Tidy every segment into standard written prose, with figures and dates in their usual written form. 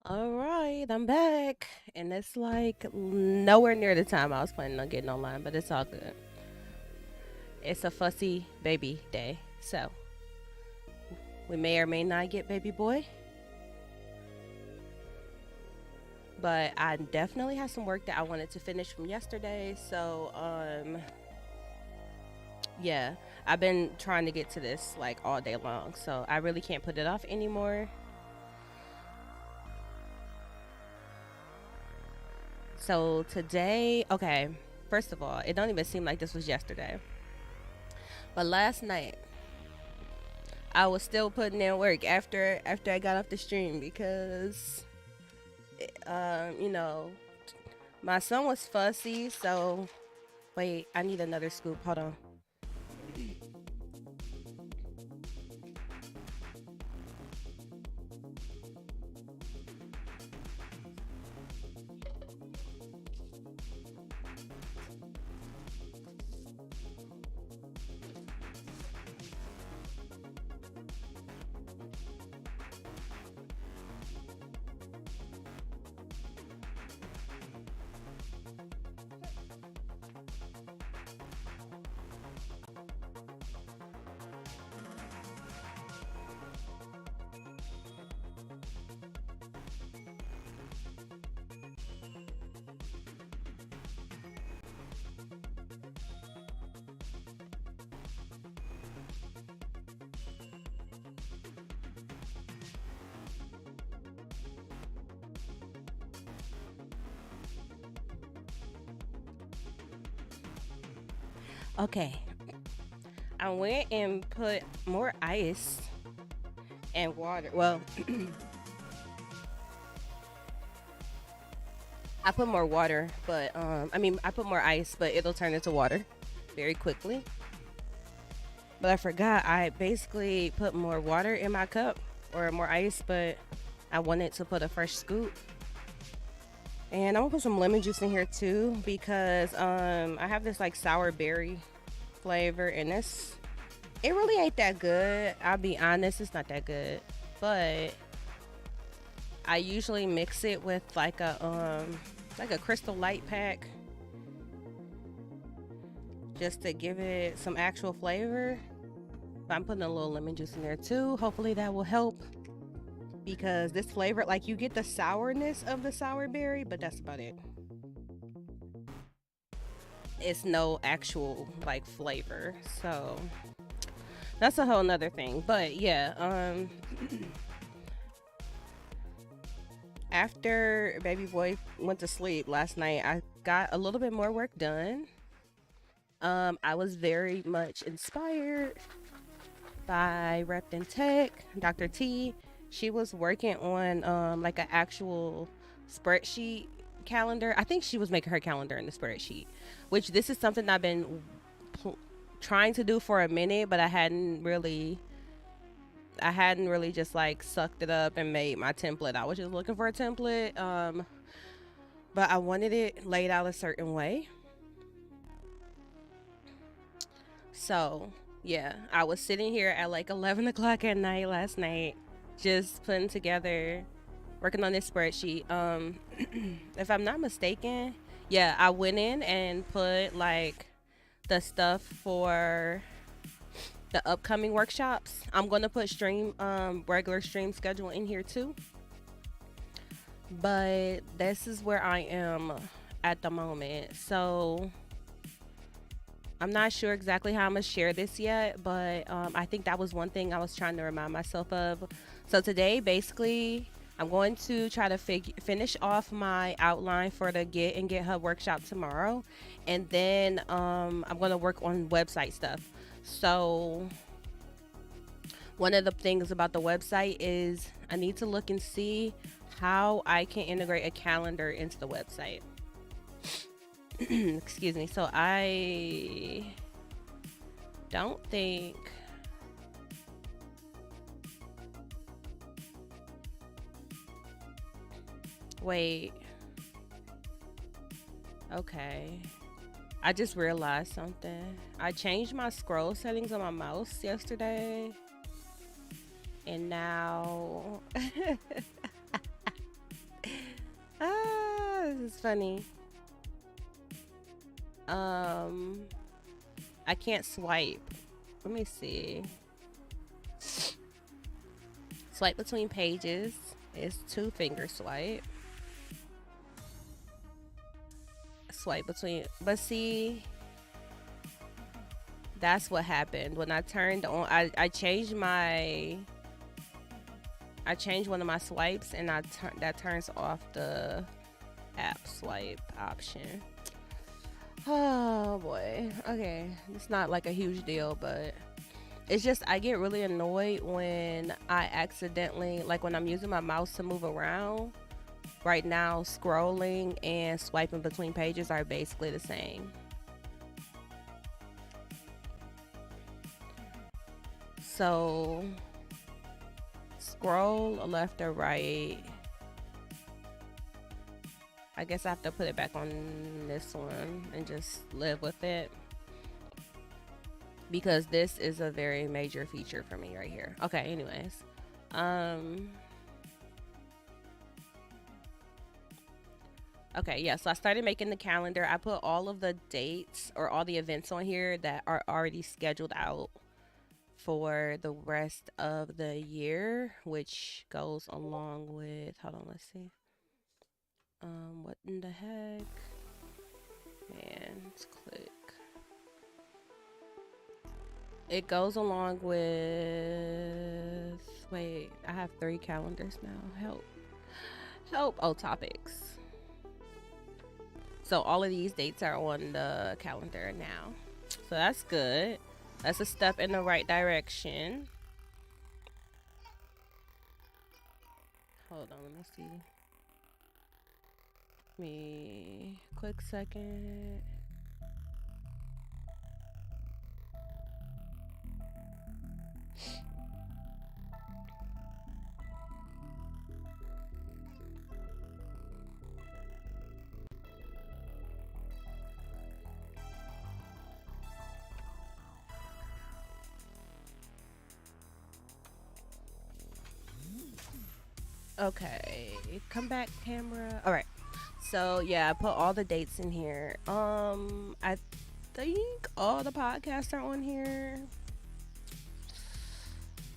All right, I'm back, and it's like nowhere near the time I was planning on getting online, but it's all good. It's a fussy baby day, so we may or may not get baby boy, but I definitely have some work that I wanted to finish from yesterday. Yeah, I've been trying to get to this like all day long, so I really can't put it off anymore. So today, okay, first of all, it don't even seem like this was yesterday, but last night I was still putting in work after I got off the stream because you know, my son was fussy, so wait, I need another scoop. Hold on. Okay. I went and put more ice and water. Well, I put more water, but I put more ice, but it'll turn into water very quickly. But I forgot I basically put more water in my cup or more ice, but I wanted to put a fresh scoop. And I'm gonna put some lemon juice in here too because I have this like sour berry flavor and it really ain't that good. I'll be honest, it's not that good. But I usually mix it with like a crystal light pack just to give it some actual flavor. But I'm putting a little lemon juice in there too. Hopefully that will help because this flavor, like you get the sourness of the sour berry, but that's about it. It's no actual like flavor. So that's a whole nother thing. But yeah, after baby boy went to sleep last night, I got a little bit more work done. I was very much inspired by Rep in Tech, Dr. T. She was working on like an actual spreadsheet calendar. I think she was making her calendar in the spreadsheet, which this is something I've been pl- trying to do for a minute, but I hadn't really just like sucked it up and made my template. I was just looking for a template, but I wanted it laid out a certain way. So yeah, I was sitting here at like 11 o'clock at night last night, just putting together, working on this spreadsheet. If I'm not mistaken, yeah, I went in and put like the stuff for the upcoming workshops. I'm gonna put regular stream schedule in here too. But this is where I am at the moment. So I'm not sure exactly how I'm gonna share this yet, but I think that was one thing I was trying to remind myself of. So today, basically, I'm going to try to finish off my outline for the Git and GitHub workshop tomorrow, and then I'm gonna work on website stuff. So one of the things about the website is I need to look and see how I can integrate a calendar into the website. Excuse me. So I don't think. Wait. Okay. I just realized something. I changed my scroll settings on my mouse yesterday. And now funny. I can't swipe. Let me see. Swipe between pages is 2-finger swipe. Swipe between, but see, that's what happened when I turned on. I changed one of my swipes, and that turns off the app swipe option. Oh boy. Okay, it's not like a huge deal, but it's just I get really annoyed when I accidentally, like when I'm using my mouse to move around. Right now, scrolling and swiping between pages are basically the same. So scroll left or right. I guess I have to put it back on this one and just live with it, because this is a very major feature for me right here. Okay, anyways. Okay, yeah, so I started making the calendar. I put all of the dates or all the events on here that are already scheduled out for the rest of the year, which goes along with, hold on, let's see. What in the heck? Man, let's click. It goes along with, wait, I have 3 calendars now. Help. Oh, topics. So all of these dates are on the calendar now. So that's good. That's a step in the right direction. Hold on, let me see. Quick second. Okay, come back, camera. All right. So yeah, I put all the dates in here. I think all the podcasts are on here.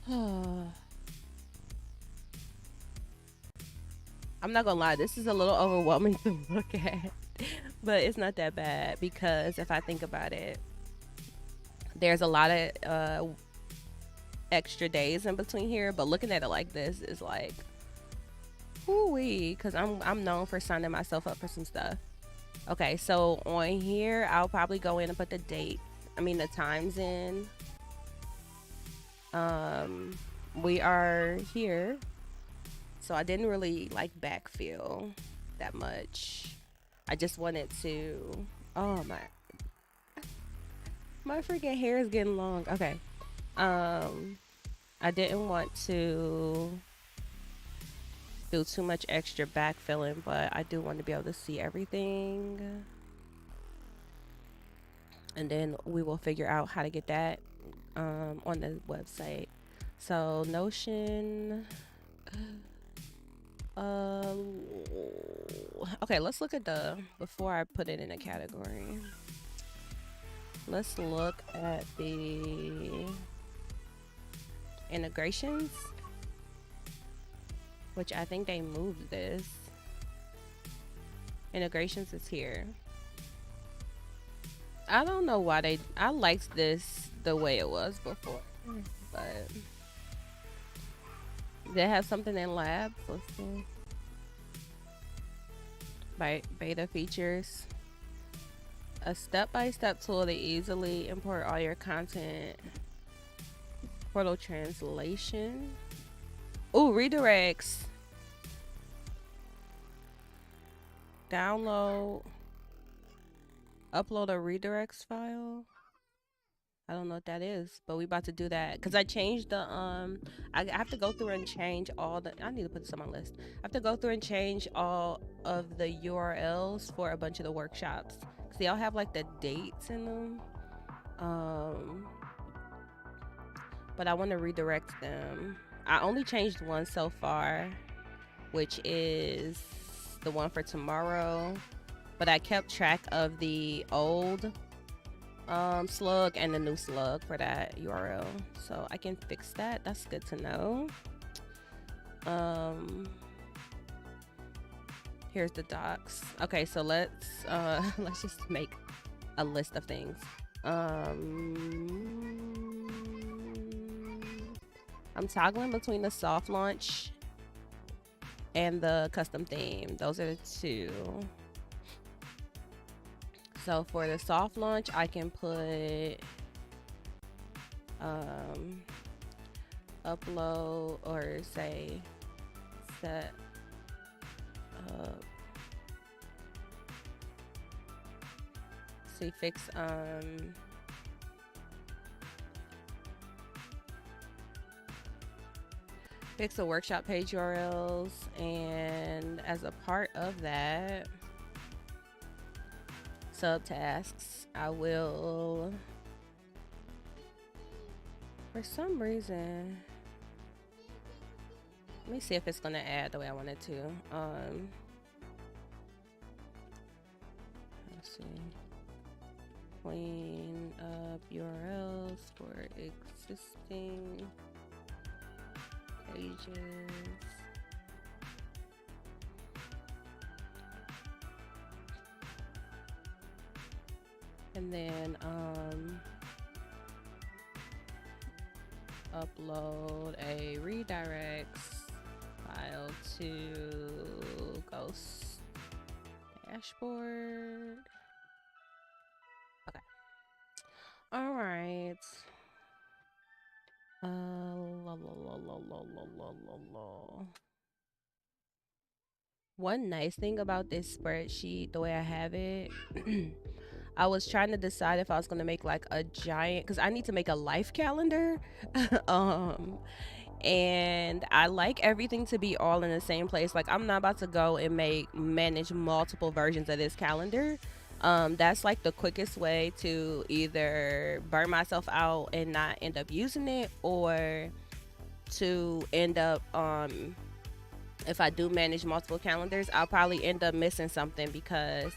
I'm not gonna lie, this is a little overwhelming to look at, but it's not that bad, because if I think about it, there's a lot of extra days in between here. But looking at it like this is like, whoo-wee, because I'm known for signing myself up for some stuff. Okay, so on here, I'll probably go in and put the times in. We are here, so I didn't really like backfill that much. I just wanted to, oh my freaking hair is getting long. Okay. I didn't want to do too much extra backfilling, but I do want to be able to see everything. And then we will figure out how to get that on the website. So Notion. Okay, let's look at before I put it in a category. Let's look at the integrations, which I think they moved this. Integrations is here. I don't know why I liked this the way it was before, but they have something in lab. Let's see. Beta features. A step-by-step tool to easily import all your content. Portal translation. Ooh, redirects. Download. Upload a redirects file. I don't know what that is, but we about to do that because I changed the I have to go through and change all the, I need to put this on my list. I have to go through and change all of the URLs for a bunch of the workshops. See, I'll have like the dates in them, but I want to redirect them. I only changed one so far, which is the one for tomorrow, but I kept track of the old slug and the new slug for that URL, so I can fix that. That's good to know. Here's the docs. Okay, so let's just make a list of things. I'm toggling between the soft launch and the custom theme. Those are the two. So for the soft launch, I can put upload, or say set up. See, fix the workshop page URLs, and as a part of that, subtasks, I will, for some reason, let me see if it's gonna add the way I want it to. Let's see. Clean up URLs for existing pages. And then upload a redirects file to Ghost dashboard. Okay. All right. One nice thing about this spreadsheet, the way I have it, I was trying to decide if I was gonna make like a giant, because I need to make a life calendar. And I like everything to be all in the same place. Like, I'm not about to go and manage multiple versions of this calendar. That's like the quickest way to either burn myself out and not end up using it, or to end up if I do manage multiple calendars, I'll probably end up missing something, because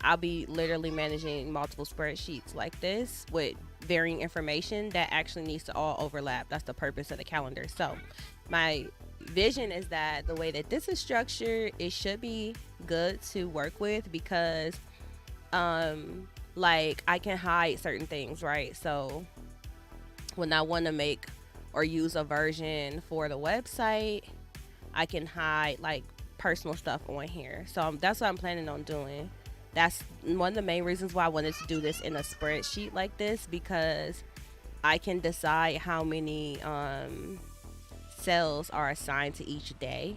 I'll be literally managing multiple spreadsheets like this with varying information that actually needs to all overlap. That's the purpose of the calendar. So my vision is that the way that this is structured, it should be good to work with, because like, I can hide certain things, right? So when I want to make or use a version for the website, I can hide like personal stuff on here. So that's what I'm planning on doing. That's one of the main reasons why I wanted to do this in a spreadsheet like this, because I can decide how many cells are assigned to each day.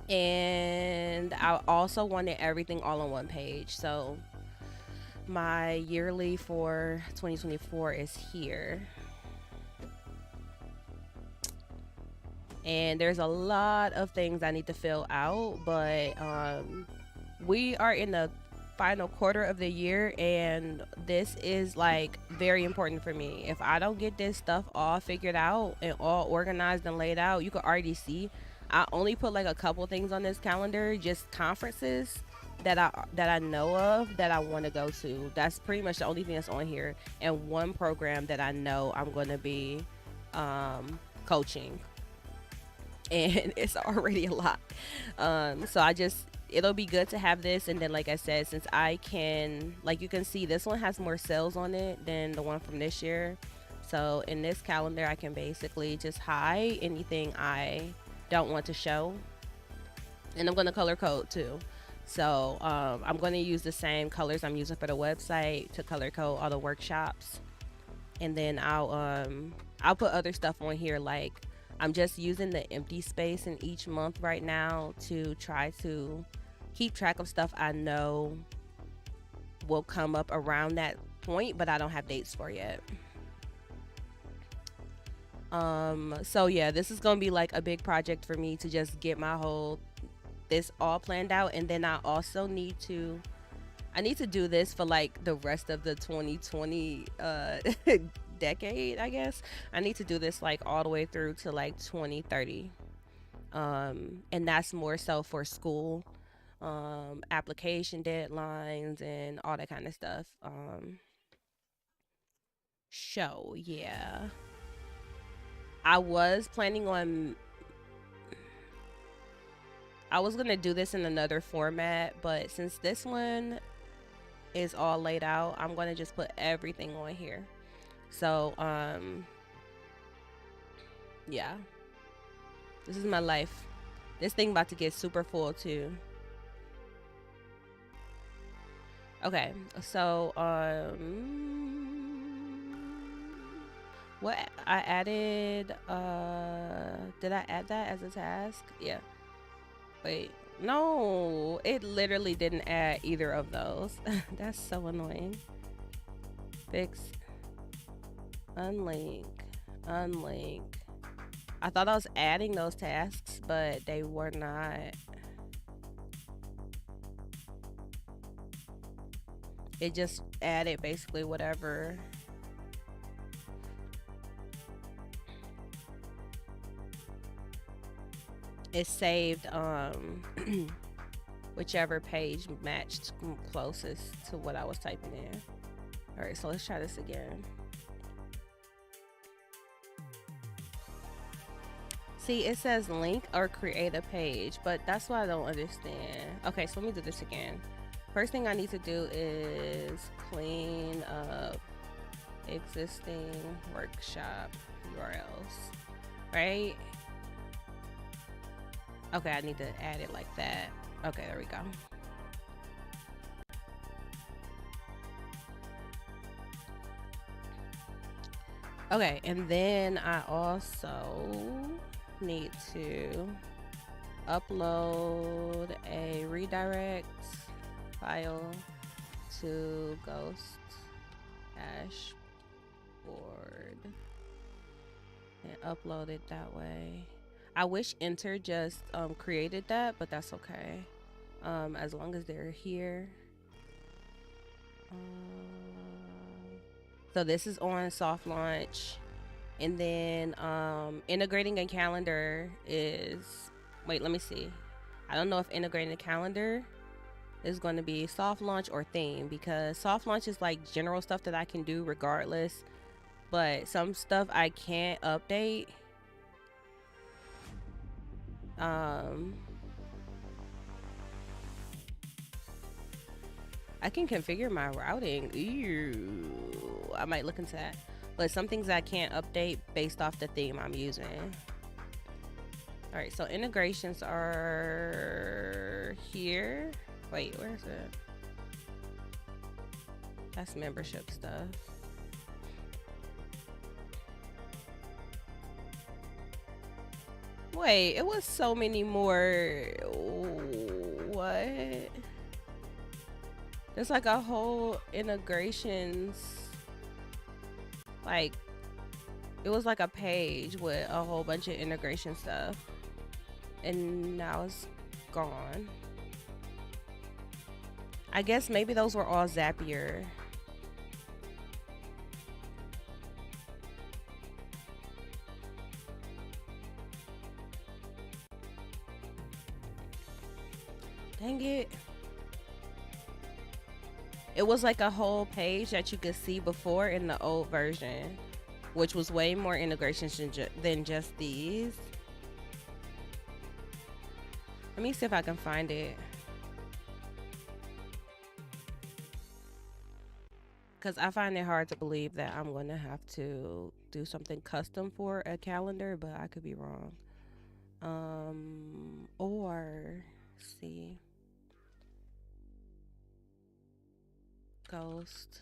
And I also wanted everything all on one page. So my yearly for 2024 is here. And there's a lot of things I need to fill out, but we are in the final quarter of the year, and this is like very important for me. If I don't get this stuff all figured out and all organized and laid out, you can already see I only put like a couple things on this calendar, just conferences that I know of that I want to go to. That's pretty much the only thing that's on here, and one program that I know I'm going to be coaching, and it's already a lot. So it'll be good to have this. And then, like I said, since I can, like, you can see this one has more cells on it than the one from this year. So in this calendar, I can basically just hide anything I don't want to show. And I'm going to color code too. So I'm going to use the same colors I'm using for the website to color code all the workshops. And then I'll put other stuff on here, like I'm just using the empty space in each month right now to try to keep track of stuff I know will come up around that point, but I don't have dates for yet. So yeah, this is gonna be like a big project for me to just get this all planned out. And then I also need to do this for like the rest of the 2020 decade, I guess. I need to do this like all the way through to like 2030. And that's more so for school, application deadlines and all that kind of stuff. Yeah, I was planning on, I was gonna do this in another format, but since this one is all laid out, I'm gonna just put everything on here. So yeah, this is my life. This thing about to get super full too. Okay, so what I added, did I add that as a task? Yeah. Wait, no, it literally didn't add either of those. That's so annoying. Fix, unlink, unlink. I thought I was adding those tasks, but they were not. It just added basically whatever. It saved whichever page matched closest to what I was typing in. All right, so let's try this again. See, it says link or create a page, but that's what I don't understand. Okay, so let me do this again. First thing I need to do is clean up existing workshop URLs, right? Okay, I need to add it like that. Okay, there we go. Okay, and then I also need to upload a redirect file to Ghost dashboard and upload it that way. I wish Enter just created that, but that's okay. As long as they're here. So this is on soft launch, and then integrating a calendar is, wait, let me see. I don't know if integrating a calendar is going to be soft launch or theme, because soft launch is like general stuff that I can do regardless, but some stuff I can't update. I can configure my routing. Ew, I might look into that. But some things I can't update based off the theme I'm using. All right, so integrations are here. Wait, where is it? That's membership stuff. Wait, it was so many more. What? There's like a whole integrations, like it was like a page with a whole bunch of integration stuff, and now it's gone. I guess maybe those were all Zapier. Dang it. It was like a whole page that you could see before in the old version, which was way more integrations than just these. Let me see if I can find it. Because I find it hard to believe that I'm going to have to do something custom for a calendar, but I could be wrong. Or see. Ghost.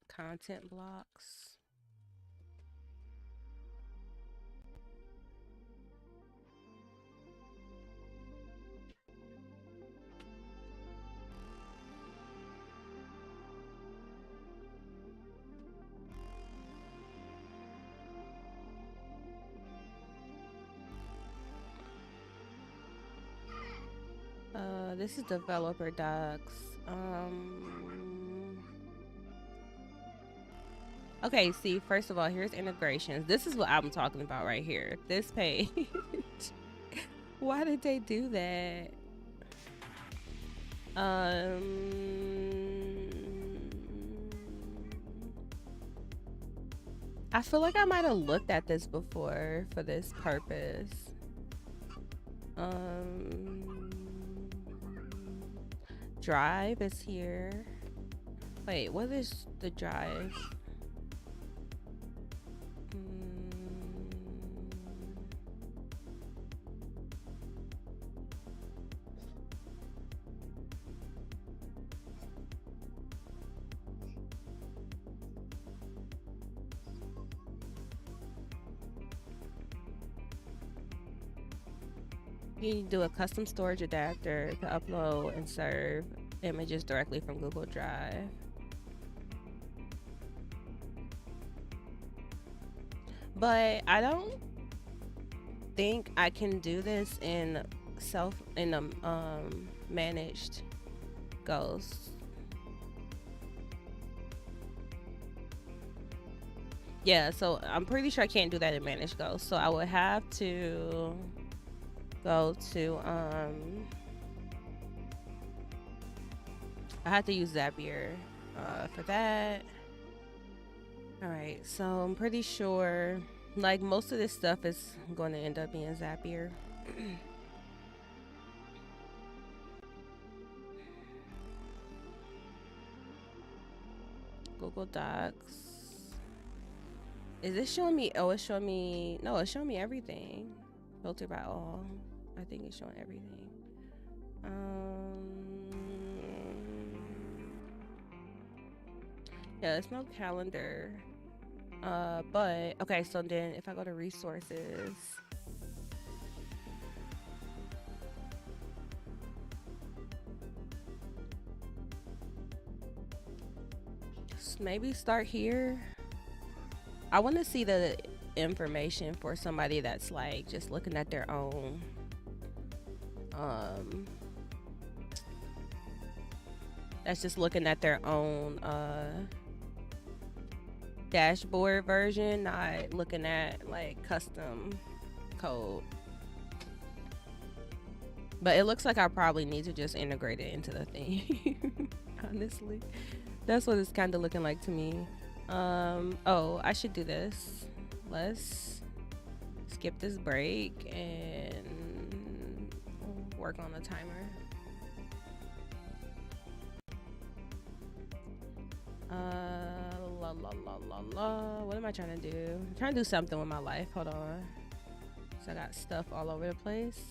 Content blocks. This is developer docs. Okay, see, first of all, here's integrations. This is what I'm talking about right here. This page. Why did they do that? I feel like I might have looked at this before for this purpose. Drive is here. Wait, what is the drive? You do a custom storage adapter to upload and serve images directly from Google Drive. But I don't think I can do this in managed Ghost. Yeah, so I'm pretty sure I can't do that in managed Ghost. So I would have to go to I have to use Zapier for that. All right, so I'm pretty sure like most of this stuff is going to end up being Zapier. Google Docs. Is this showing me? Oh, it's showing me. No, it's showing me everything. Filter by all. I think it's showing everything. Yeah, there's no calendar. But okay, so then if I go to resources, maybe start here. I want to see the information for somebody that's like just looking at their own that's just looking at their own dashboard version, not looking at like custom code. But it looks like I probably need to just integrate it into the thing. Honestly, that's what it's kind of looking like to me. Oh, I should do this. Let's skip this break and work on the timer. What am I trying to do? I'm trying to do something with my life. Hold on. So I got stuff all over the place.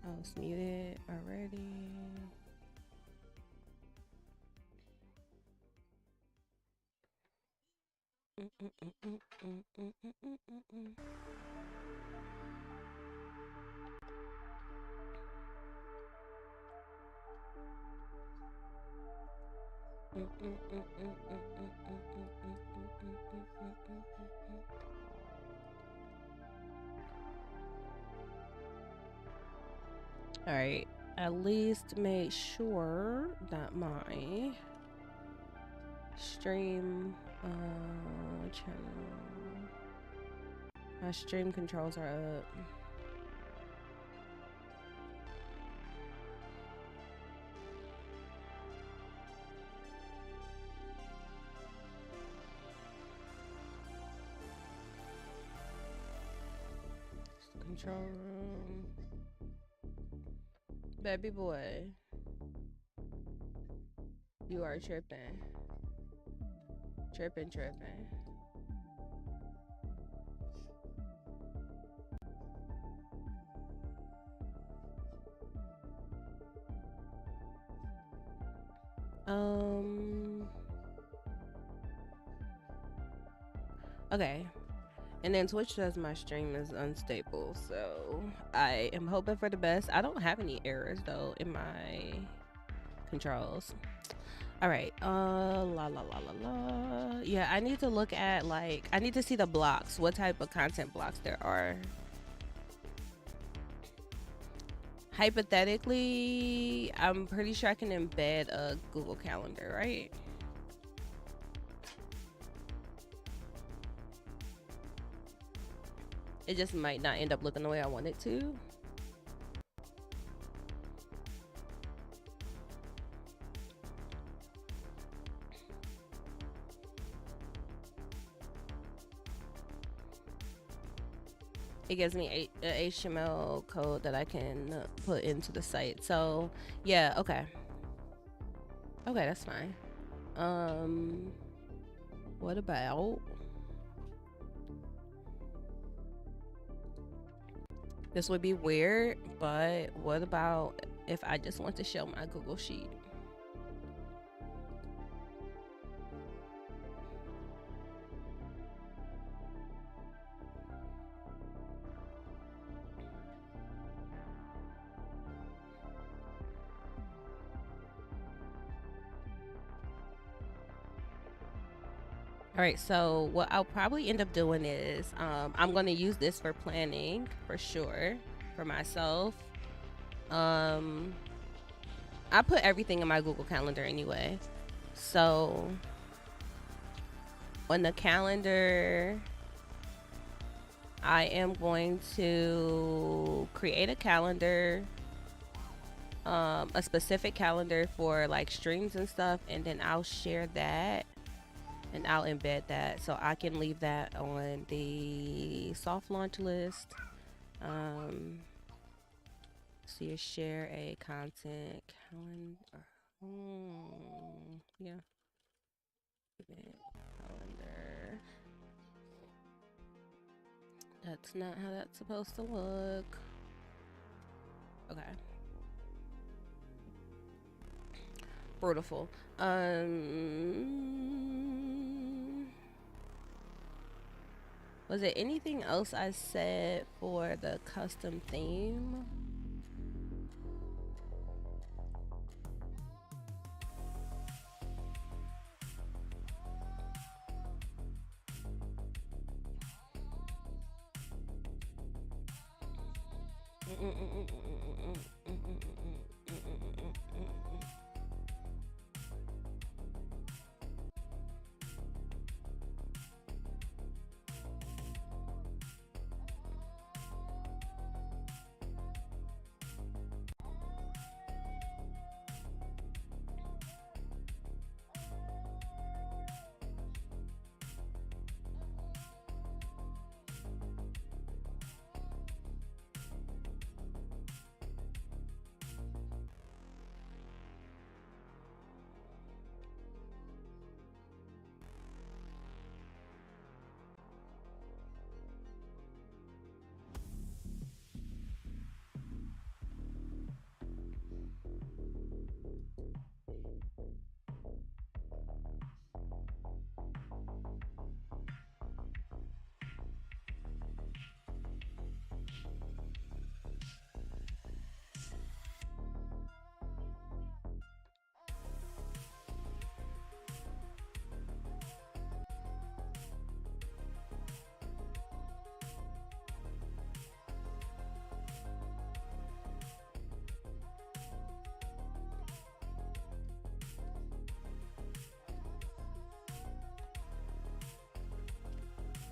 Oh, it's muted already. All right, at least make sure that my stream channel, my stream controls are up. Control room. Baby boy, you are tripping. Tripping. Okay. And then Twitch says my stream is unstable, so I am hoping for the best. I don't have any errors though in my controls. All right. Yeah, I need to look at like I need to see the blocks. What type of content blocks there are? hypothetically, I'm pretty sure I can embed a Google Calendar, right? It just might not end up looking the way I want it to. It gives me a HTML code that I can put into the site. So yeah, okay. Okay, that's fine. What about this? Would be weird, but what about if I just want to show my Google Sheet? All right, so what I'll probably end up doing is I'm going to use this for planning for sure for myself. I put everything in my Google Calendar anyway. So on the calendar, I am going to create a calendar, a specific calendar for like streams and stuff, and then I'll share that. And I'll embed that, so I can leave that on the soft launch list. So you share a content calendar. Yeah. Calendar. That's not how that's supposed to look. Okay. Beautiful. Was there anything else I said for the custom theme?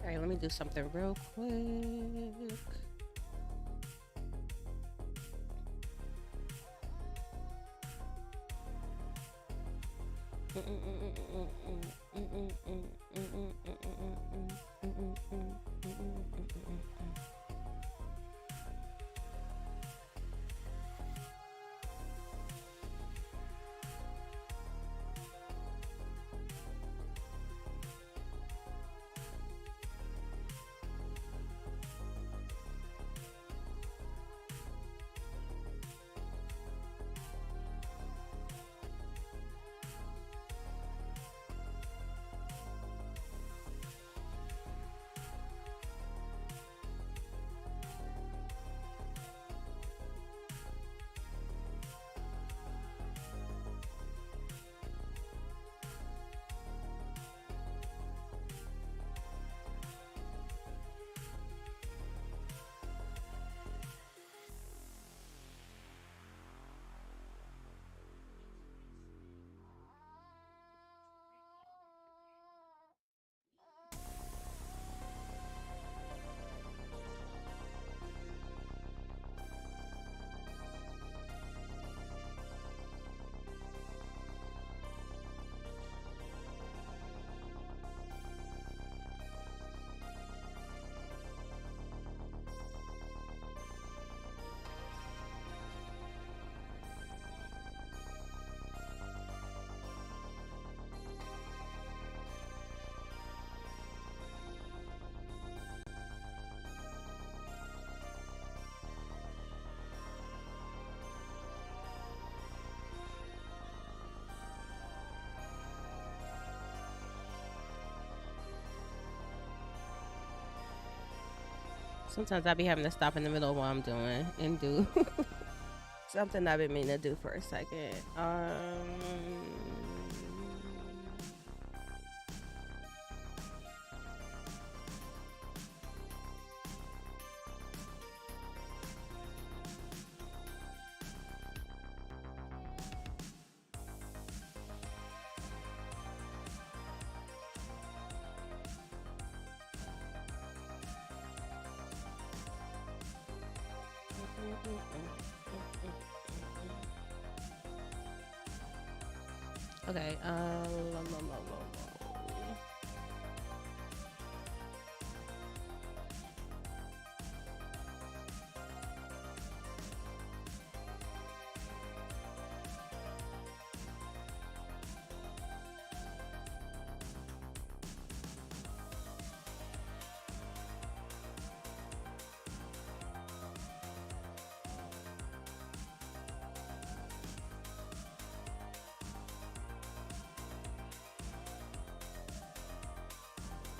All right, let me do something real quick. Sometimes I be having to stop in the middle of what I'm doing and do something I've been meaning to do for a second. Okay,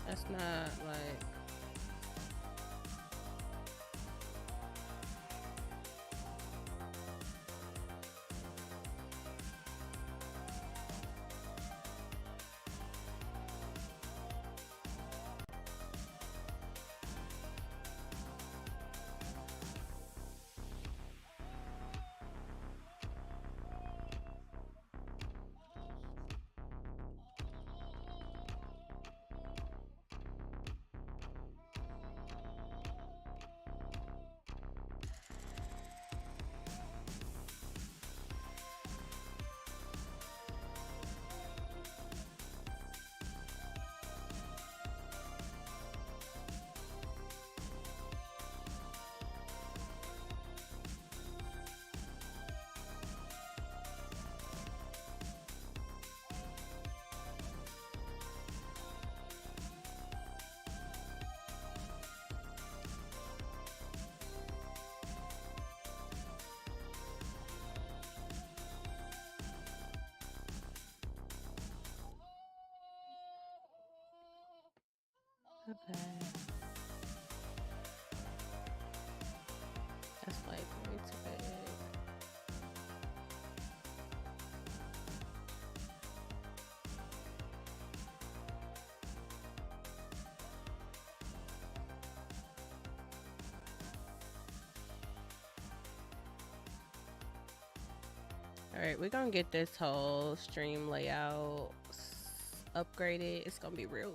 that's not like. Okay. That's like way too big. Alright, we're gonna get this whole stream layout upgraded. It's gonna be real.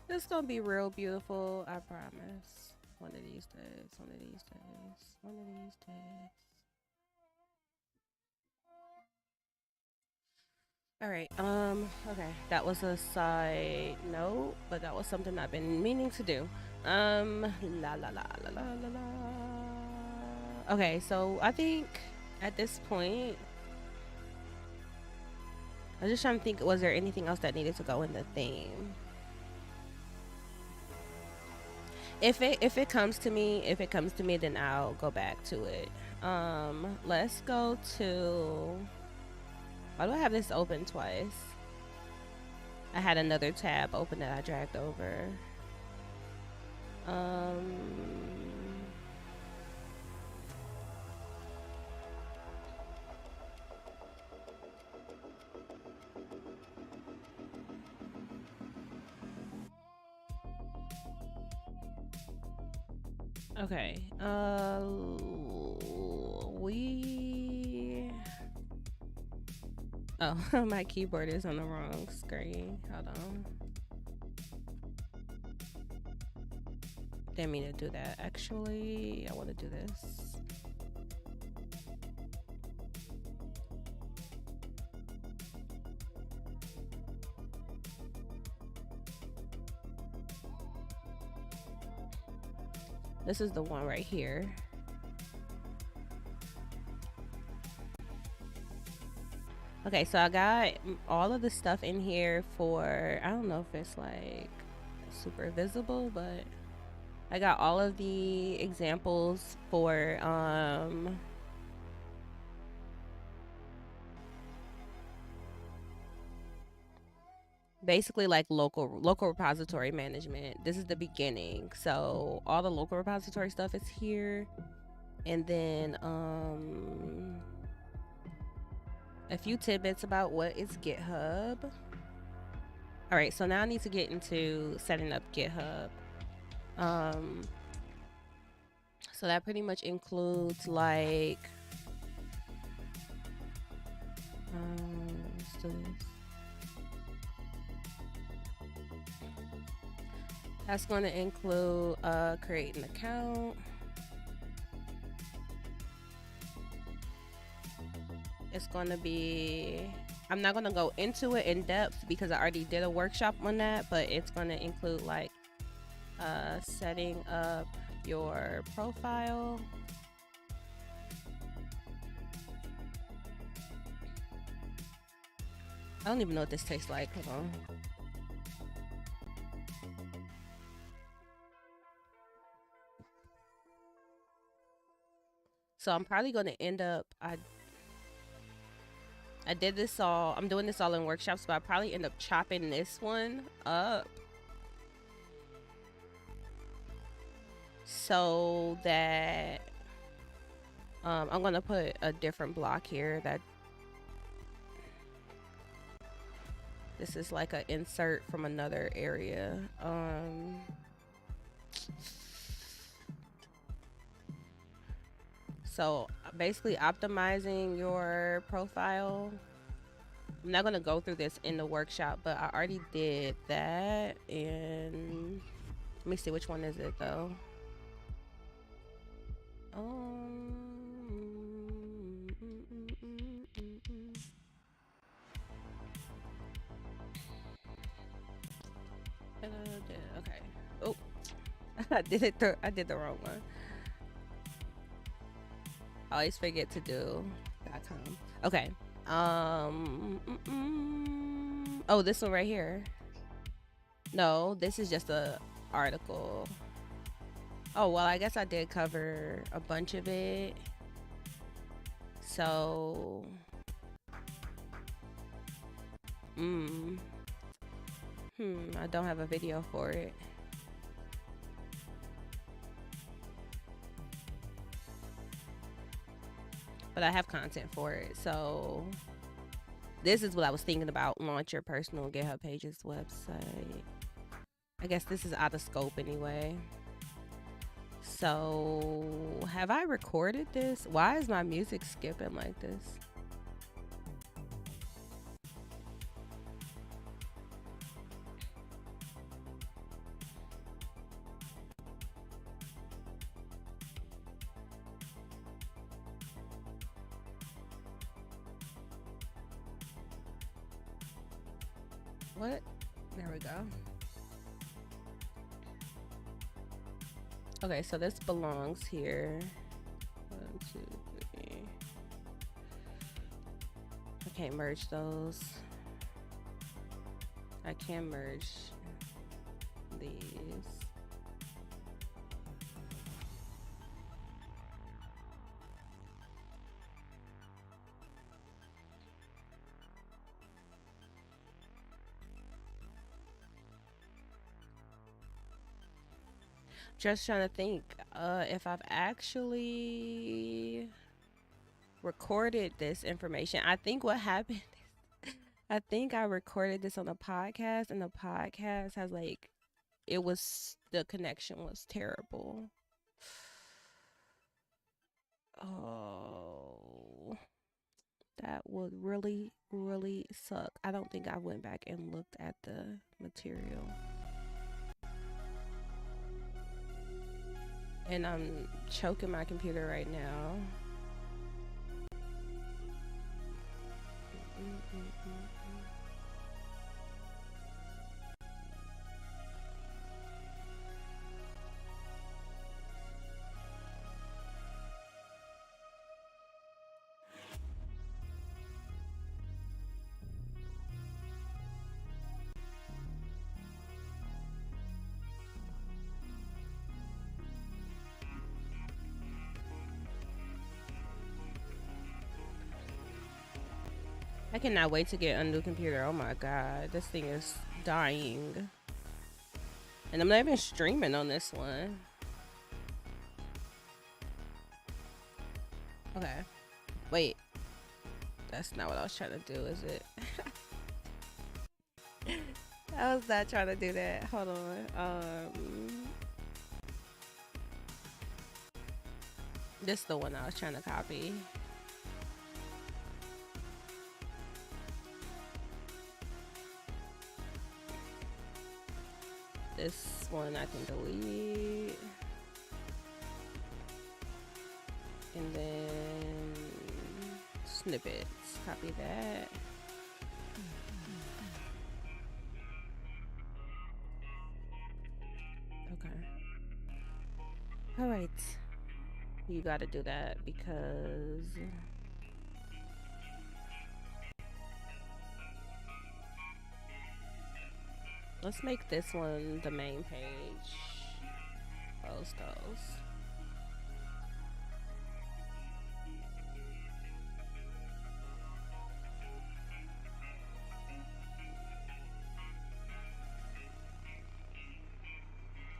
It's gonna be real beautiful, I promise. One of these days, one of these days, one of these days. Alright, okay. That was a side note, but that was something I've been meaning to do. La la la la la la la. Okay, so I think at this point, I was just trying to think, was there anything else that needed to go in the theme? If it comes to me, then I'll go back to it. Let's go to. Why do I have this open twice? I had another tab open that I dragged over. Okay. Oh, my keyboard is on the wrong screen. Hold on. Didn't mean to do that. Actually, I want to do this. This is the one right here. Okay, so I got all of the stuff in here for, I don't know if it's like super visible, but I got all of the examples for basically like local repository management. This is the beginning. So all the local repository stuff is here. And then a few tidbits about what is GitHub. All right, so now I need to get into setting up GitHub. So that pretty much includes like let's do this. That's going to include creating an account. It's going to be, I'm not going to go into it in depth because I already did a workshop on that, but it's going to include like setting up your profile. I don't even know what this tastes like. Hold on. So I'm probably going to end up, I did this all, I'm doing this all in workshops, but I probably end up chopping this one up so that I'm going to put a different block here that this is like an insert from another area. So basically optimizing your profile. I'm not going to go through this in the workshop, but I already did that. And let me see, which one is it though? Okay. Oh, I did the wrong one. I always forget to do .com. Okay. Oh, this one right here. No, this is just a article. Oh, well, I guess I did cover a bunch of it. So, I don't have a video for it. But I have content for it. So this is what I was thinking about. Launch your personal GitHub Pages website. I guess this is out of scope anyway. So have I recorded this? Why is my music skipping like this? What? There we go. Okay, so this belongs here. 1, 2, 3. I can't merge those. I can merge these. Just trying to think if I've actually recorded this information. I think what happened is I think I recorded this on a podcast, and the podcast has like, the connection was terrible. Oh, that would really, really suck. I don't think I went back and looked at the material. And I'm choking my computer right now. I cannot wait to get a new computer. Oh my god, this thing is dying. And I'm not even streaming on this one. Okay. Wait. That's not what I was trying to do, is it? I was not trying to do that. Hold on. This is the one I was trying to copy. This one I can delete. And then snippets. Copy that. Okay. All right. You got to do that because let's make this one the main page. Post those.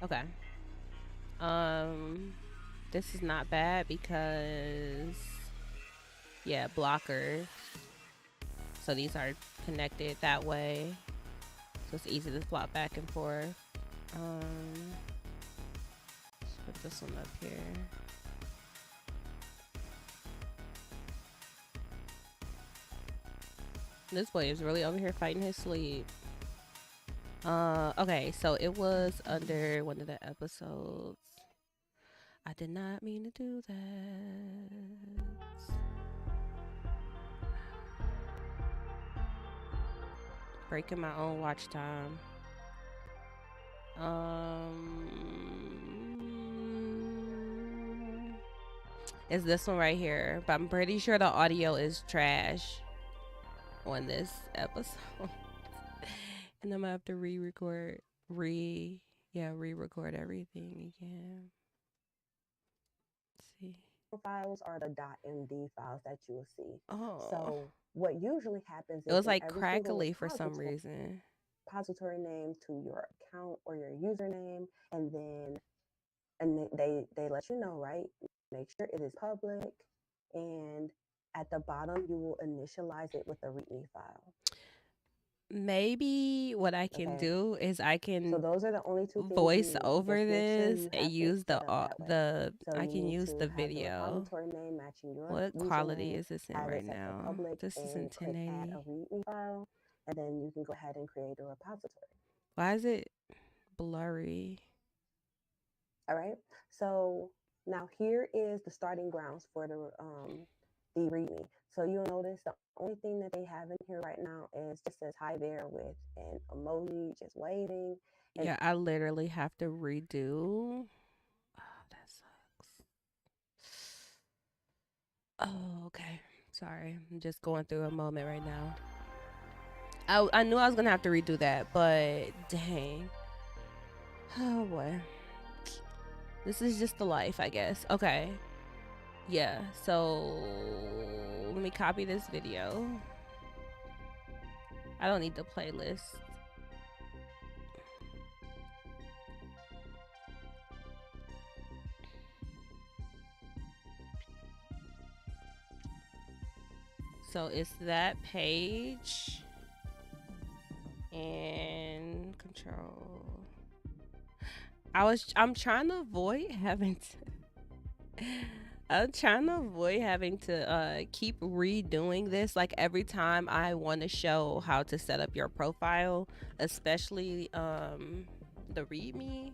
Okay. This is not bad because yeah, blockers. So these are connected that way. So it's easy to flop back and forth. Let's put this one up here. This boy is really over here fighting his sleep. Okay, so it was under one of the episodes. I did not mean to do that. Breaking my own watch time. It's this one right here, but I'm pretty sure the audio is trash on this episode. And I'm gonna have to re-record everything again. Let's see. Files are the .md files that you will see. Oh. So what usually happens is it was like crackly for some reason. Repository name to your account or your username, and they let you know, right? Make sure it is public, and at the bottom you will initialize it with a README file. Maybe what I can do is I can so those are the only two voice over this and use the I can use the video. Name matching your what quality is this in right now? This is in 1080. Add a README file, and then you can go ahead and create a repository. Why is it blurry? All right. So now here is the starting grounds for the README. So you'll notice the only thing that they have in here right now is just says hi there with an emoji just waving. Yeah, I literally have to redo. Oh, that sucks. Oh, okay. Sorry. I'm just going through a moment right now. I knew I was going to have to redo that, but dang. Oh, boy. This is just the life, I guess. Okay. Yeah, so let me copy this video. I don't need the playlist. So it's that page and control. I'm trying to avoid having to keep redoing this like every time I want to show how to set up your profile, especially the README.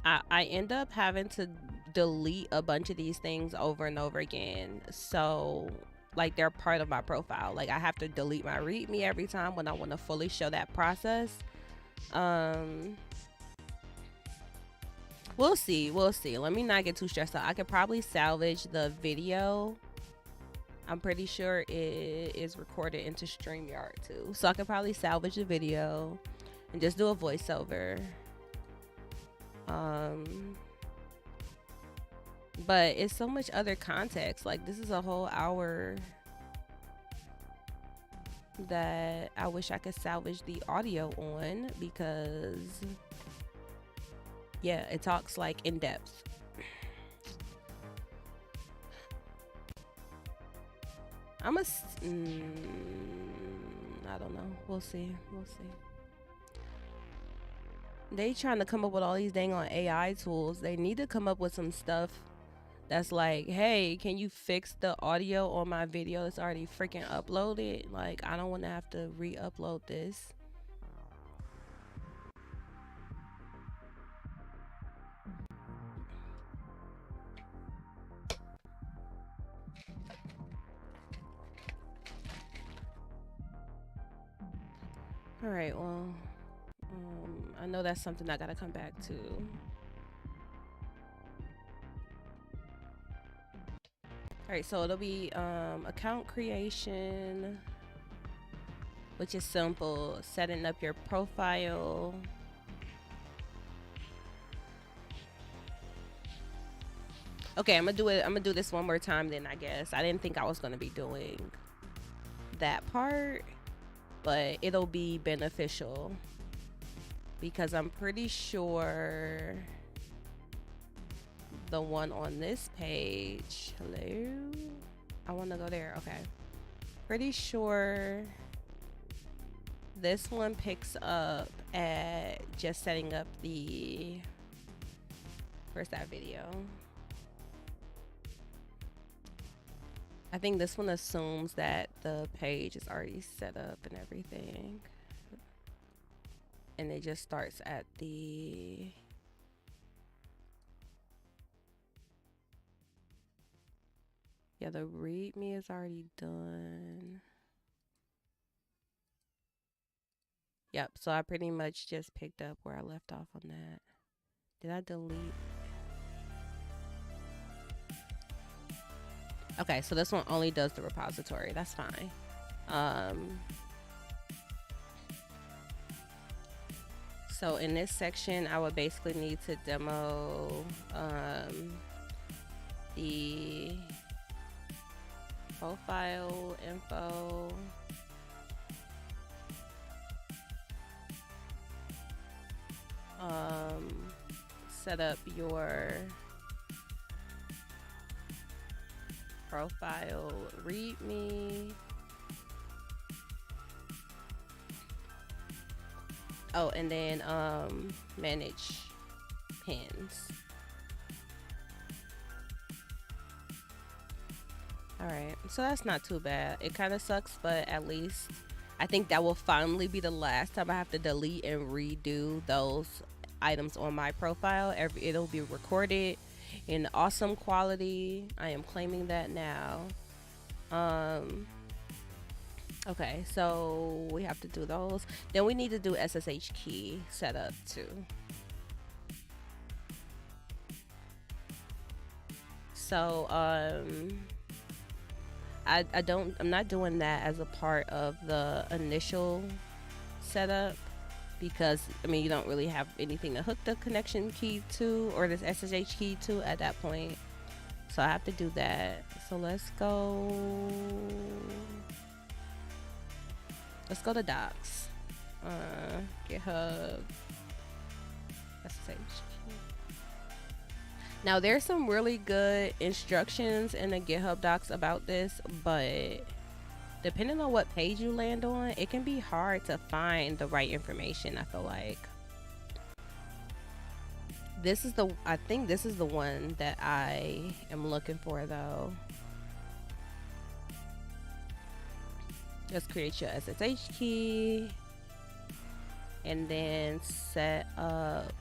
I end up having to delete a bunch of these things over and over again, so like they're part of my profile. Like I have to delete my README every time when I want to fully show that process. We'll see. Let me not get too stressed out. I could probably salvage the video. I'm pretty sure it is recorded into StreamYard too, so I could probably salvage the video and just do a voiceover. But it's so much other context. Like this is a whole hour. that I wish I could salvage the audio on, because yeah, it talks like in depth. I don't know. We'll see. They trying to come up with all these dang on AI tools. They need to come up with some stuff that's like, hey, can you fix the audio on my video that's already freaking uploaded? Like, I don't want to have to re-upload this. All right, well, I know that's something I gotta come back to. All right, so it'll be account creation, which is simple, setting up your profile. Okay, I'm gonna do this one more time then, I guess. I didn't think I was gonna be doing that part, but it'll be beneficial because I'm pretty sure the one on this page, hello, I want to go there. Okay, pretty sure this one picks up at just setting up the, where's that video? I think this one assumes that the page is already set up and everything, and it just starts at the, yeah, the readme is already done. Yep, so I pretty much just picked up where I left off on that. Did I delete? Okay, so this one only does the repository. That's fine. So in this section, I would basically need to demo the profile info, set up your profile readme. Oh, and then manage pins. All right, so that's not too bad. It kind of sucks, but at least I think that will finally be the last time I have to delete and redo those items on my profile. It'll be recorded in awesome quality. I am claiming that now. Okay, so we have to do those. Then we need to do SSH key setup too. So I'm not doing that as a part of the initial setup, because I mean, you don't really have anything to hook the connection key to or this SSH key to at that point. So I have to do that. So let's go to docs, GitHub, SSH key. Now there's some really good instructions in the GitHub docs about this, but depending on what page you land on, it can be hard to find the right information. I feel like I think this is the one that I am looking for though. Just create your SSH key and then set up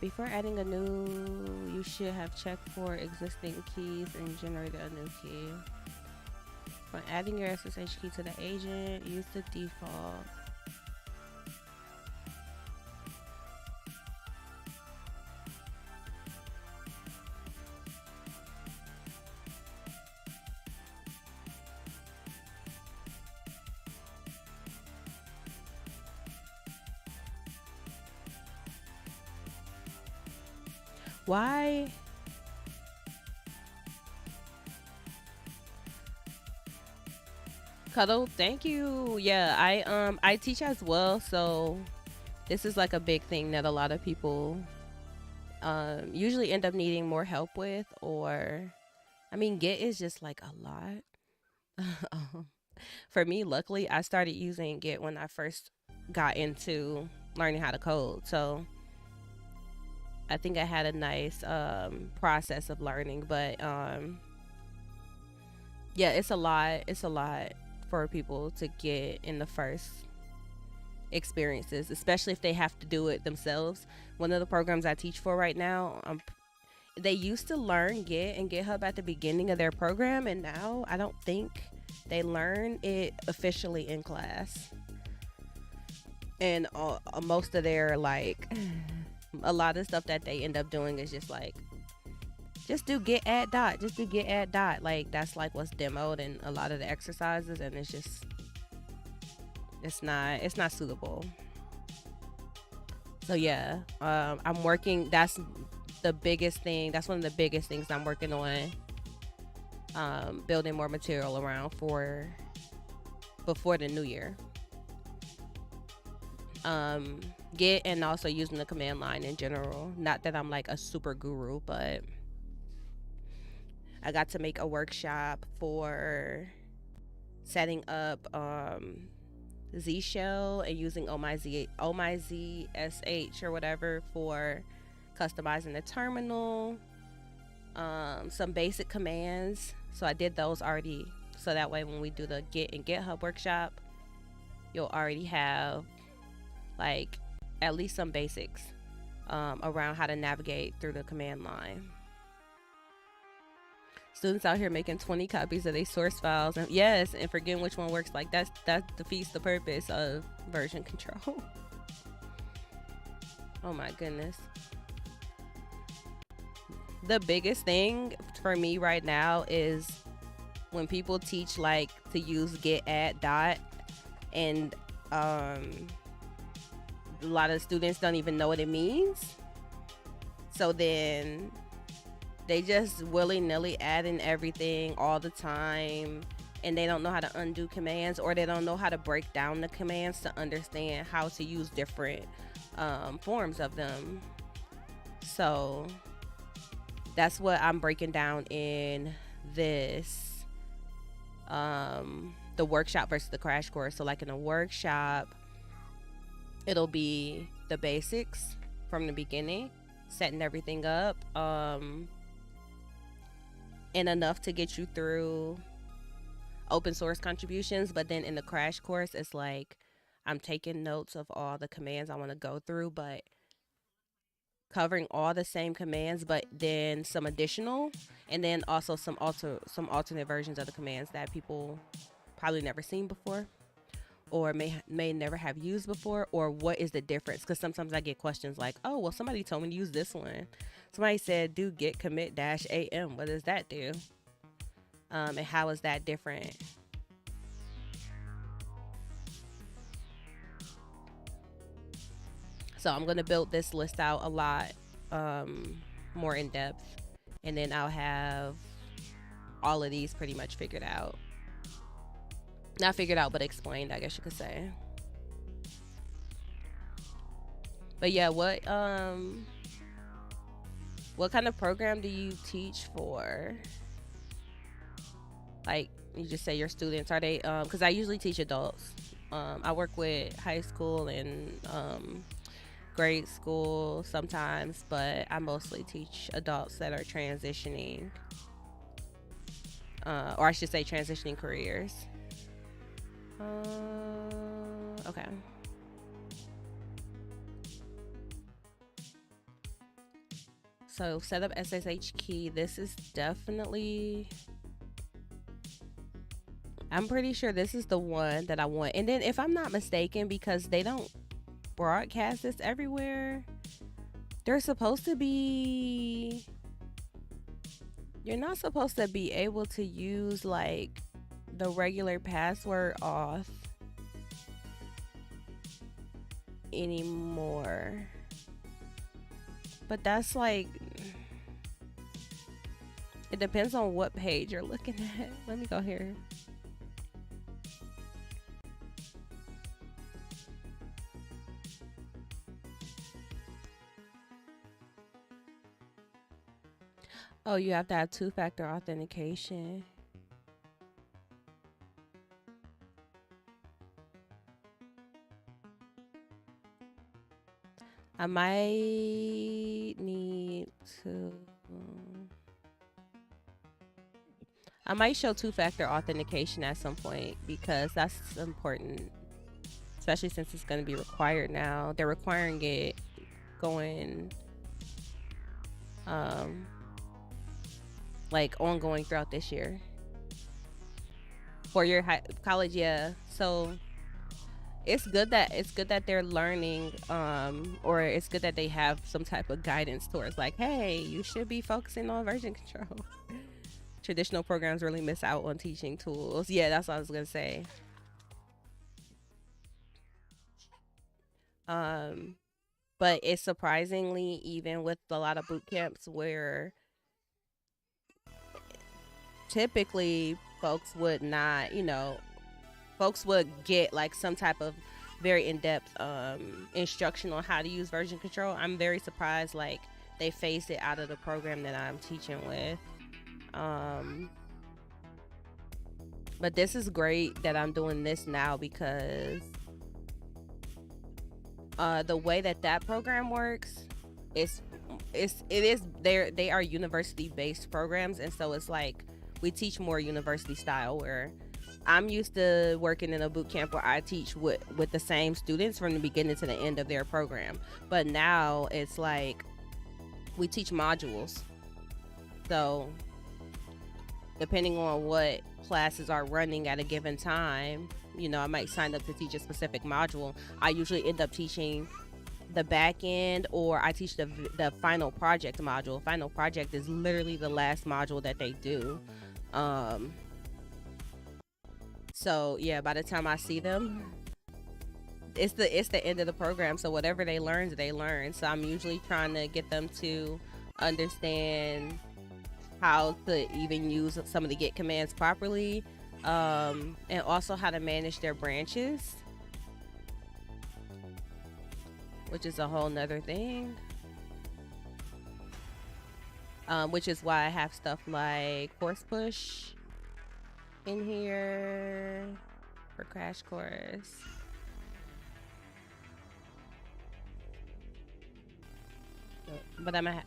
before adding a new, you should have checked for existing keys and generated a new key. When adding your SSH key to the agent, use the default. Why? Cuddle, thank you. Yeah, I teach as well, so this is like a big thing that a lot of people usually end up needing more help with, or I mean, Git is just like a lot. For me, luckily, I started using Git when I first got into learning how to code. So I think I had a nice process of learning, but yeah, it's a lot. It's a lot for people to get in the first experiences, especially if they have to do it themselves. One of the programs I teach for right now, they used to learn Git and GitHub at the beginning of their program, and now I don't think they learn it officially in class. And most of their like a lot of stuff that they end up doing is just like, just do git add dot, just do git add dot. Like that's like what's demoed in a lot of the exercises, and it's just it's not suitable. So yeah, I'm working. That's the biggest thing. That's one of the biggest things I'm working on. Building more material around for before the new year. Git, and also using the command line in general. Not that I'm like a super guru, but I got to make a workshop for setting up Z shell and using oh my z sh or whatever for customizing the terminal. Some basic commands, so I did those already, so that way when we do the Git and GitHub workshop, you'll already have like at least some basics around how to navigate through the command line. Students out here making 20 copies of their source files, and yes, and forgetting which one works. Like that defeats the purpose of version control. Oh my goodness. The biggest thing for me right now is when people teach like to use git add dot, and a lot of students don't even know what it means. So then they just willy-nilly add in everything all the time, and they don't know how to undo commands, or they don't know how to break down the commands to understand how to use different forms of them. So that's what I'm breaking down in this the workshop versus the crash course. So like in a workshop, it'll be the basics from the beginning, setting everything up, and enough to get you through open source contributions. But then in the crash course, it's like I'm taking notes of all the commands I want to go through, but covering all the same commands, but then some additional, and then also some alternate versions of the commands that people probably never seen before, or may never have used before, or what is the difference? Because sometimes I get questions like, oh, well, somebody told me to use this one. Somebody said do git commit -am. What does that do? And how is that different? So I'm going to build this list out a lot more in depth, and then I'll have all of these pretty much figured out. Not figured out, but explained, I guess you could say. But yeah, what kind of program do you teach for? Like, you just say your students, are they, because I usually teach adults. I work with high school and grade school sometimes, but I mostly teach adults that are transitioning, or I should say transitioning careers. Okay. So set up SSH key. This is definitely, I'm pretty sure this is the one that I want. And then if I'm not mistaken, because they don't broadcast this everywhere, they're supposed to be, you're not supposed to be able to use like the regular password auth anymore. But that's like, It depends on what page you're looking at. Let me go here. Oh, you have to have two-factor authentication. I might need to. I might show two-factor authentication at some point because that's important, especially since it's going to be required now. They're requiring it going, like ongoing throughout this year for your college. Yeah, so it's good that they're learning, or it's good that they have some type of guidance towards like, hey, you should be focusing on version control. Traditional programs really miss out on teaching tools. Yeah, that's what I was gonna say. But it's surprisingly, even with a lot of boot camps where typically folks would not, folks would get like some type of very in-depth instruction on how to use version control. I'm very surprised like they phased it out of the program that I'm teaching with. But this is great that I'm doing this now because the way that program works is they are university based programs, and so it's like we teach more university style, where I'm used to working in a boot camp where I teach with the same students from the beginning to the end of their program. But now it's like we teach modules. So depending on what classes are running at a given time, I might sign up to teach a specific module. I usually end up teaching the back end, or I teach the final project module. Final project is literally the last module that they do. So yeah, by the time I see them, it's the end of the program. So whatever they learn. So I'm usually trying to get them to understand how to even use some of the Git commands properly, and also how to manage their branches, which is a whole nother thing. Which is why I have stuff like course push in here for crash course.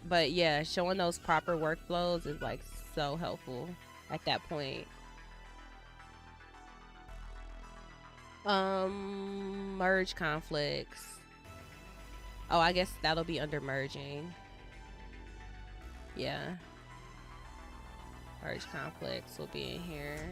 But yeah, showing those proper workflows is like so helpful at that point. Merge conflicts. Oh, I guess that'll be under merging. Yeah. Merge conflicts will be in here.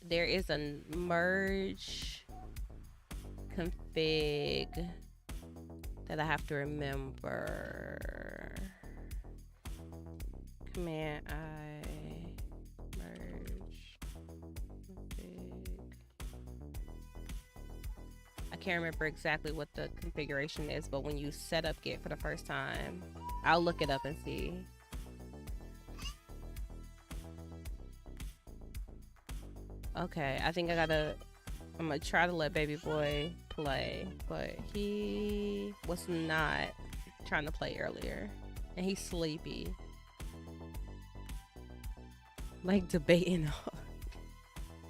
There is a merge config that I have to remember. Command I merge config. I can't remember exactly what the configuration is, but when you set up Git for the first time, I'll look it up and see. Okay, I think I'm gonna try to let baby boy play, but he was not trying to play earlier, and he's sleepy. Like debating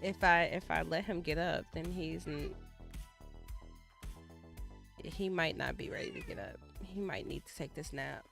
if I let him get up, then he might not be ready to get up. He might need to take this nap.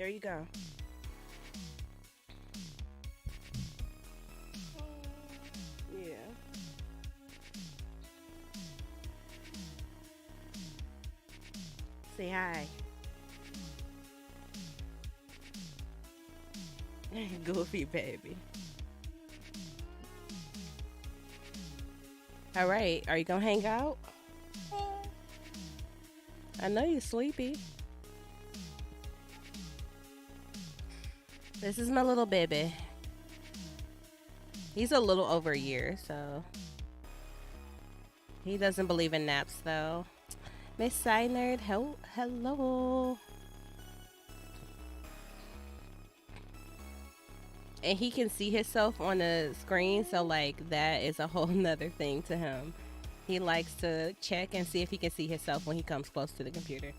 There you go. Yeah. Say hi. Goofy baby. All right. Are you gonna hang out? I know you're sleepy. This is my little baby. He's a little over a year, so he doesn't believe in naps though. Miss Sinerd, hello. And he can see himself on the screen, so like that is a whole nother thing to him. He likes to check and see if he can see himself when he comes close to the computer.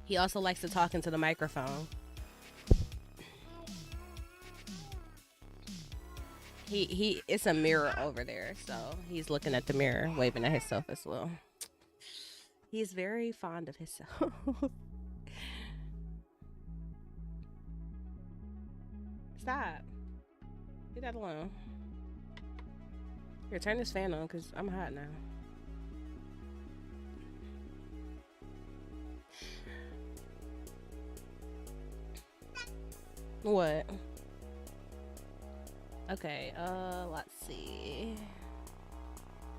He also likes to talk into the microphone. He it's a mirror over there, so he's looking at the mirror, waving at himself as well. He's very fond of himself. Stop. Leave that alone. Here, turn this fan on because I'm hot now. What? Okay, let's see.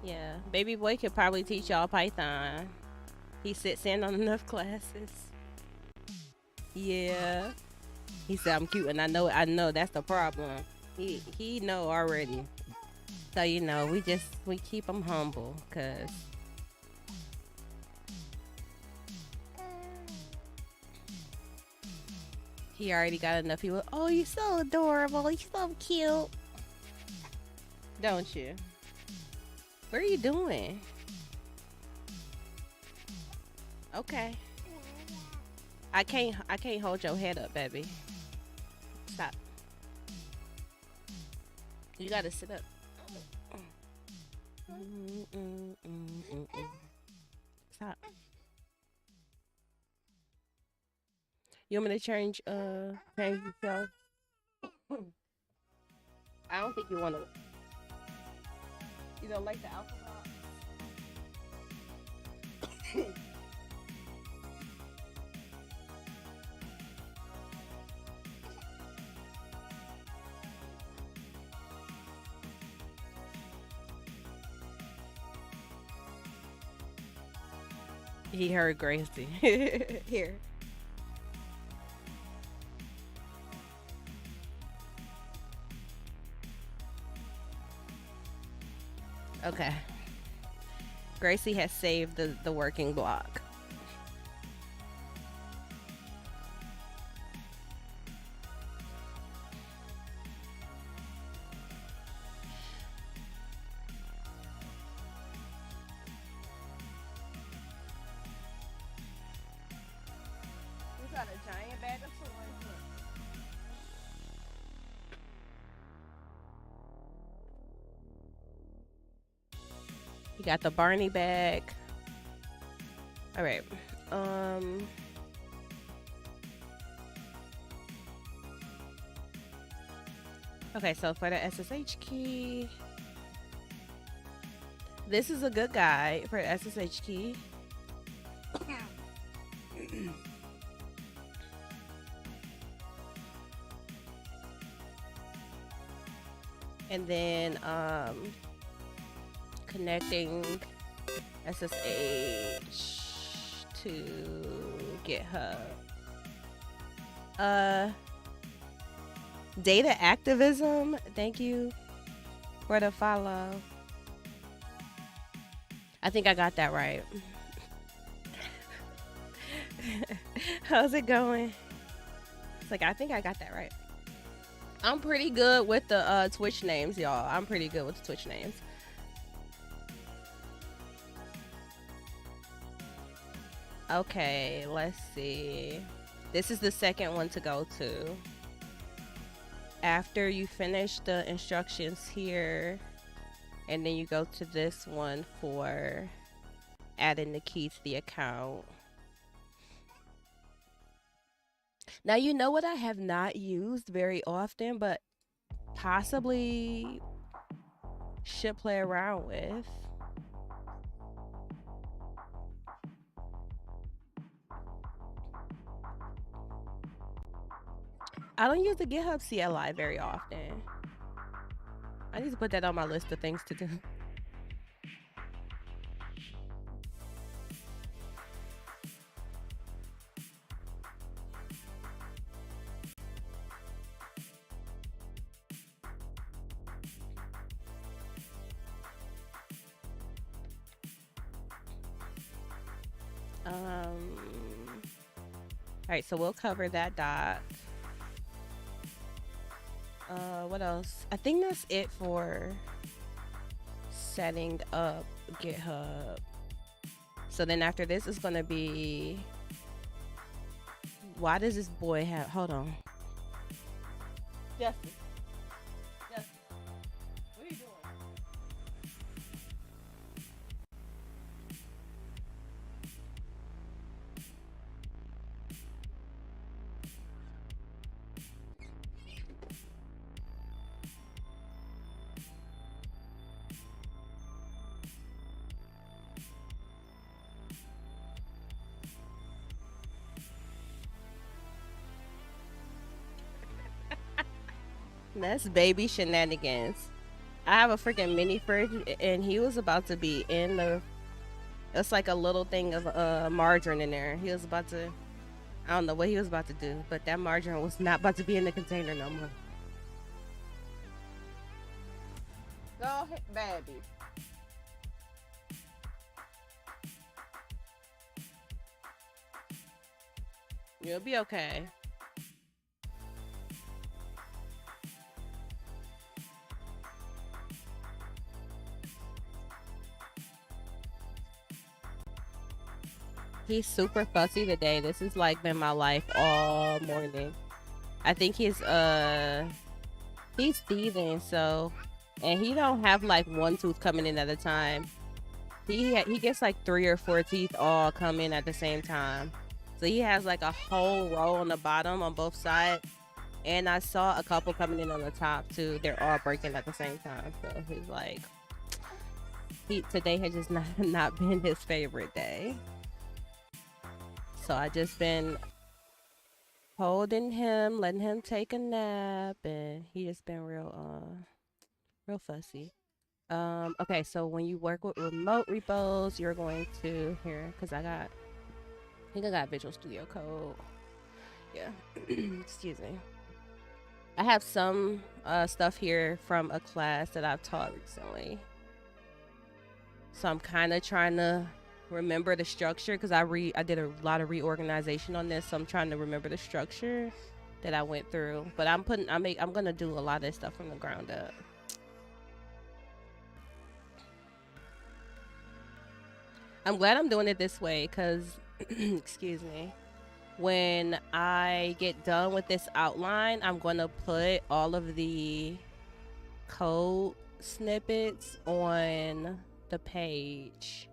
Yeah, baby boy could probably teach y'all Python. He sits in on enough classes. Yeah. He said I'm cute, and I know that's the problem. He know already. So you know, we keep him humble, cause he already got enough. He was, oh, you're so adorable, you're so cute, don't you? What are you doing? Okay. I can't hold your head up, baby. Stop. You gotta sit up. Stop. You want me to change yourself? I don't think you want to. You don't like the alphabet? He heard Gracie. Here. Okay. Gracie has saved the working block. You got a giant bag of toys. You got the Barney bag. All right. Okay, so for the SSH key, this is a good guide for SSH key. And then connecting SSH to GitHub. Data activism, thank you for the follow. I think I got that right. How's it going? It's like, I think I got that right. I'm pretty good with the Twitch names, y'all. I'm pretty good with the Twitch names. Okay, let's see. This is the second one to go to. After you finish the instructions here, and then you go to this one for adding the key to the account. Now, you know what I have not used very often, but possibly should play around with. I don't use the GitHub CLI very often. I need to put that on my list of things to do. All right, so we'll cover that doc. What else? I think that's it for setting up GitHub. So then after this is gonna be, why does this boy have, hold on. Justin. Justin. What are you doing? That's baby shenanigans. I have a freaking mini fridge, and he was about to be in the. It's like a little thing of margarine in there. He was about to. I don't know what he was about to do, but that margarine was not about to be in the container no more. Go ahead, baby. You'll be okay. He's super fussy today. This has like been my life all morning. I think he's teething, so, and he don't have like one tooth coming in at a time. He gets like 3 or 4 teeth all come in at the same time. So he has like a whole row on the bottom on both sides. And I saw a couple coming in on the top too. They're all breaking at the same time. So he's like, today has just not been his favorite day. So I just been holding him, letting him take a nap, and he just been real fussy. Okay, so when you work with remote repos, you're going to here, because I think I got Visual Studio Code. Yeah. Excuse me. I have some stuff here from a class that I've taught recently. So I'm kind of trying to remember the structure, because I did a lot of reorganization on this, so I'm trying to remember the structure that I went through. But I'm gonna do a lot of this stuff from the ground up. I'm glad I'm doing it this way, because excuse me, when I get done with this outline, I'm gonna put all of the code snippets on the page.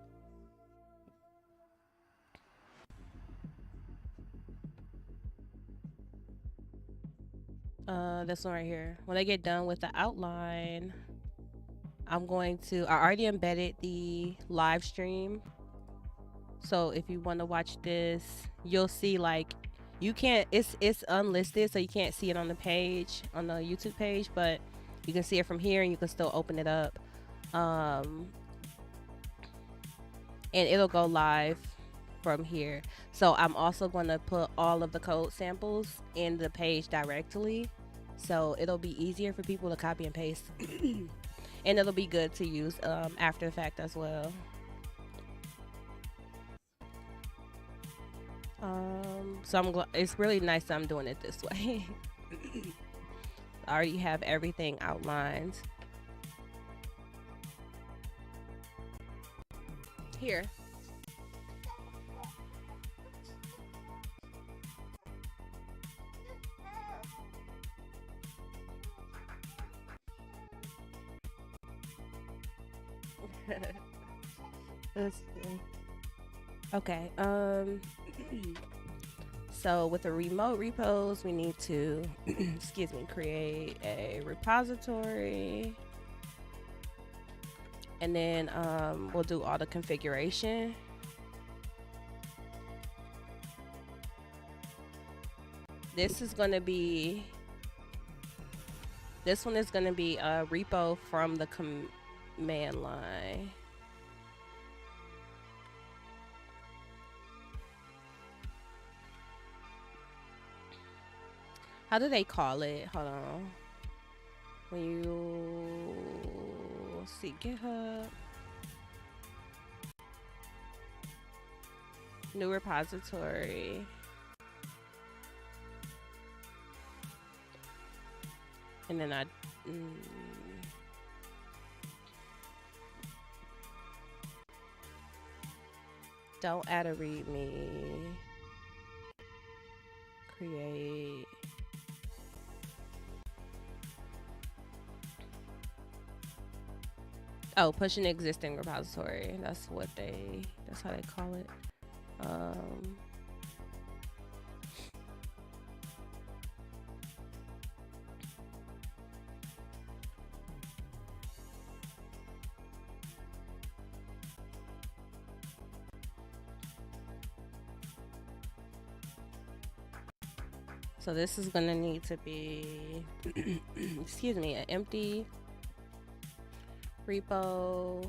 This one right here. When I get done with the outline, I already embedded the live stream. So if you want to watch this, you'll see like, it's unlisted, so you can't see it on the page, on the YouTube page, but you can see it from here and you can still open it up. And it'll go live from here. So I'm also going to put all of the code samples in the page directly, so it'll be easier for people to copy and paste. And it'll be good to use after the fact as well. So it's really nice that I'm doing it this way. I already have everything outlined here. Let's see. Okay. So with the remote repos, we need to, excuse me, create a repository. And then we'll do all the configuration. This one is going to be a repo from the command line. How do they call it? Hold on. When you see GitHub, new repository, and then don't add a README. Create. Oh, push an existing repository. That's how they call it. So this is gonna need to be, excuse me, an empty repo.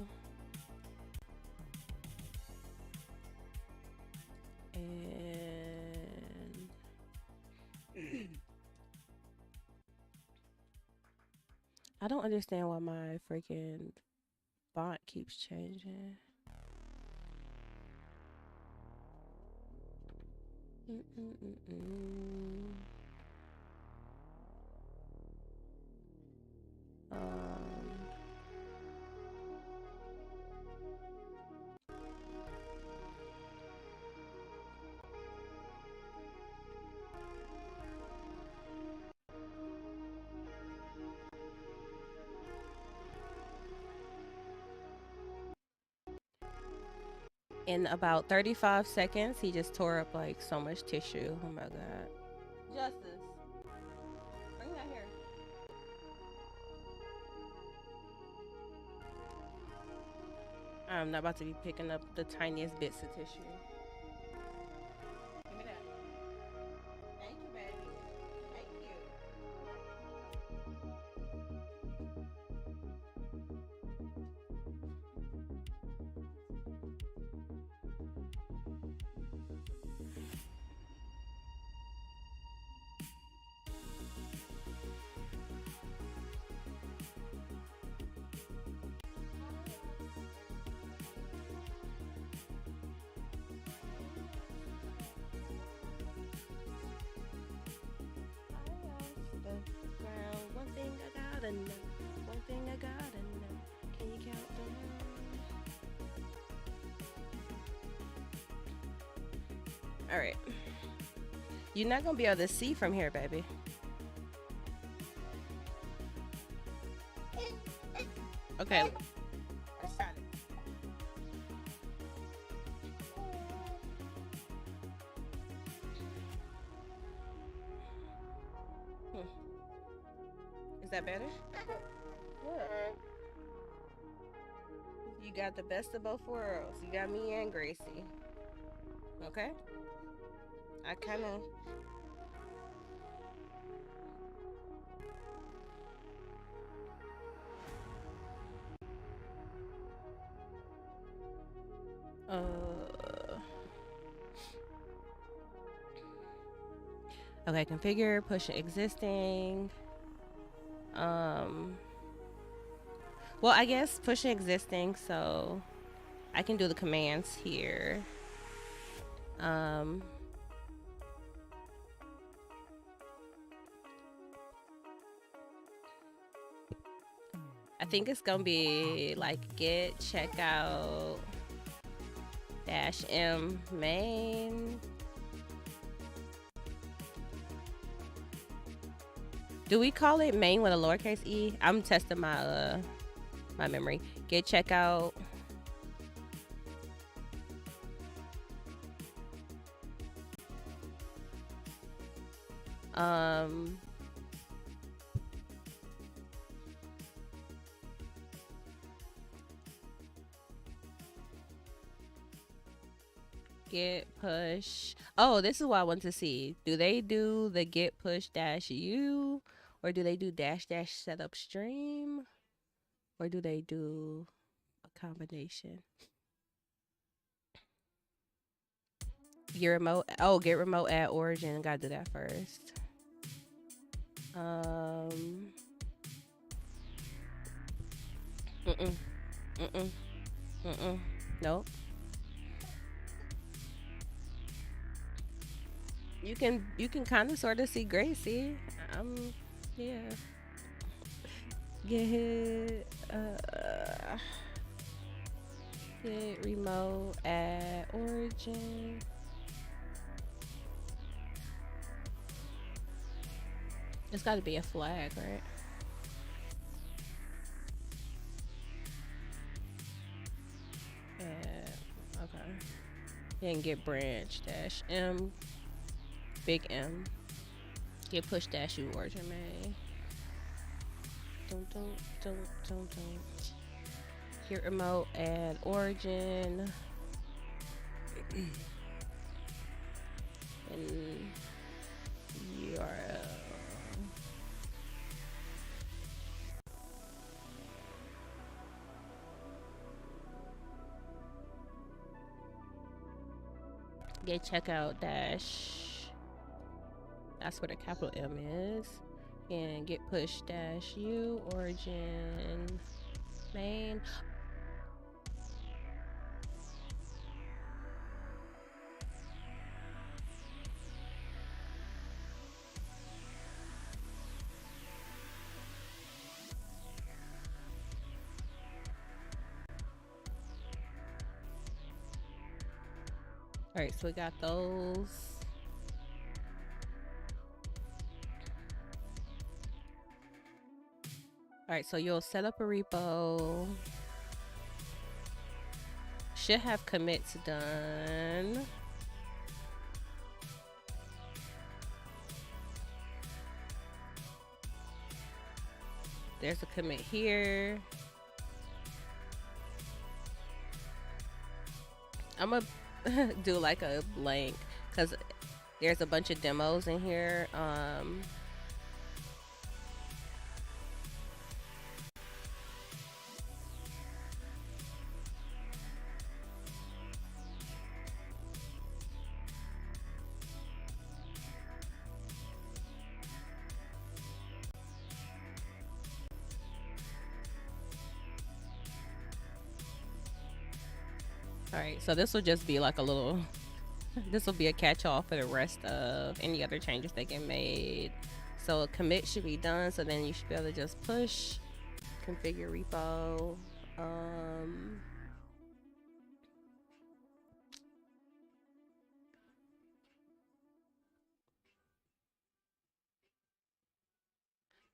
And I don't understand why my freaking font keeps changing. In about 35 seconds, he just tore up like so much tissue. Oh my god. Justice, bring that here. I'm not about to be picking up the tiniest bits of tissue. Give me that. Thank you, baby. Thank you. One thing I gotta know. Can you count them? All right. You're not gonna be able to see from here, baby. Okay. Let's try it. Is that better? Good. You got the best of both worlds. You got me and Gracie. Okay? I kind of... Okay, configure, push existing. Well, I guess pushing existing, so I can do the commands here. I think it's gonna be like git checkout -m main. Do we call it main with a lowercase e? I'm testing my my memory. Git checkout. Git push. Oh, this is what I want to see. Do they do the git push dash u, or do they do dash dash setup stream, or do they do a combination? Get remote. Oh, get remote at origin. Gotta do that first. Nope. You can kind of sort of see Gracie. Yeah. Get get remote at origin. It's got to be a flag, right? Yeah. Okay. And get branch dash m, big M. Get push dash u origin main. Don't. Get remote add origin. And URL. Get checkout dash. That's where the capital M is. And get push dash u origin main. All right, so we got those. All right, so you'll set up a repo. Should have commits done. There's a commit here. I'm gonna do like a blank because there's a bunch of demos in here. All right, so this will just be like a little, this will be a catch-all for the rest of any other changes that get made. So a commit should be done, so then you should be able to just push, configure repo.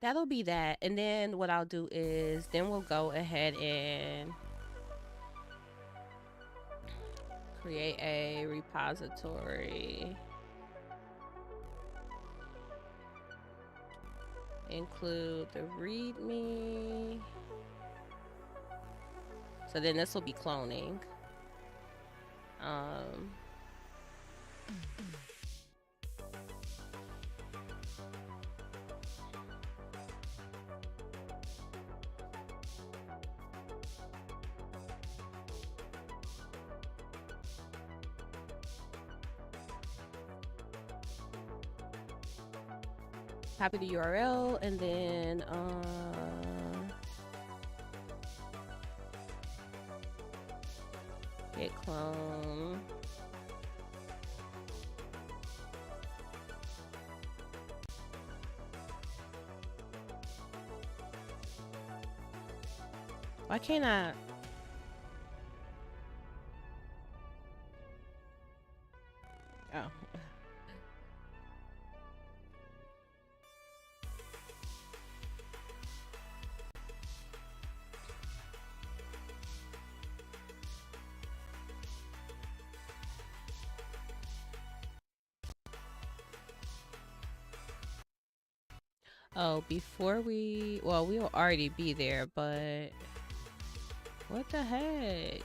That'll be that. And then what I'll do is, then we'll go ahead and create a repository. Include the README. So then this will be cloning. Copy the URL and then git clone. Why can't I? Oh, before well, we'll already be there, but what the heck?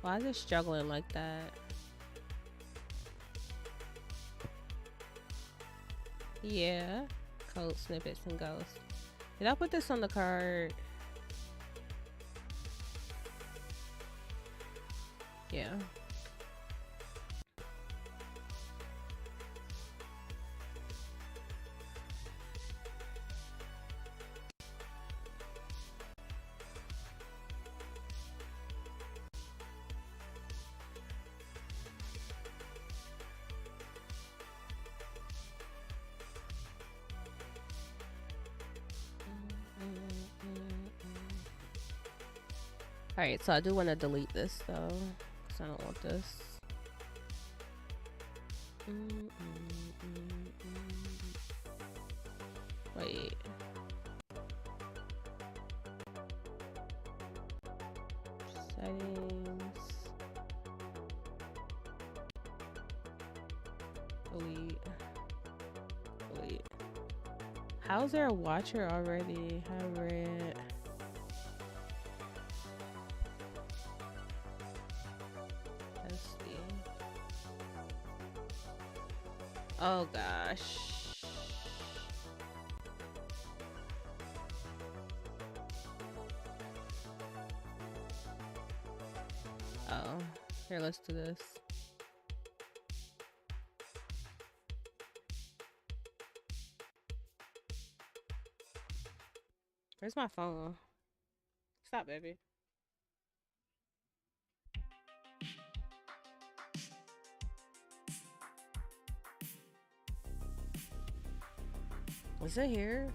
Why is it struggling like that? Yeah, code snippets and ghosts. Did I put this on the card? Yeah. Alright, so I do want to delete this though, because I don't want this. Wait. Settings. Delete. Delete. How's there a watcher already? Have read. Let's see. Oh gosh. Oh, here, let's do this. Where's my phone? Stop, baby. Is it here?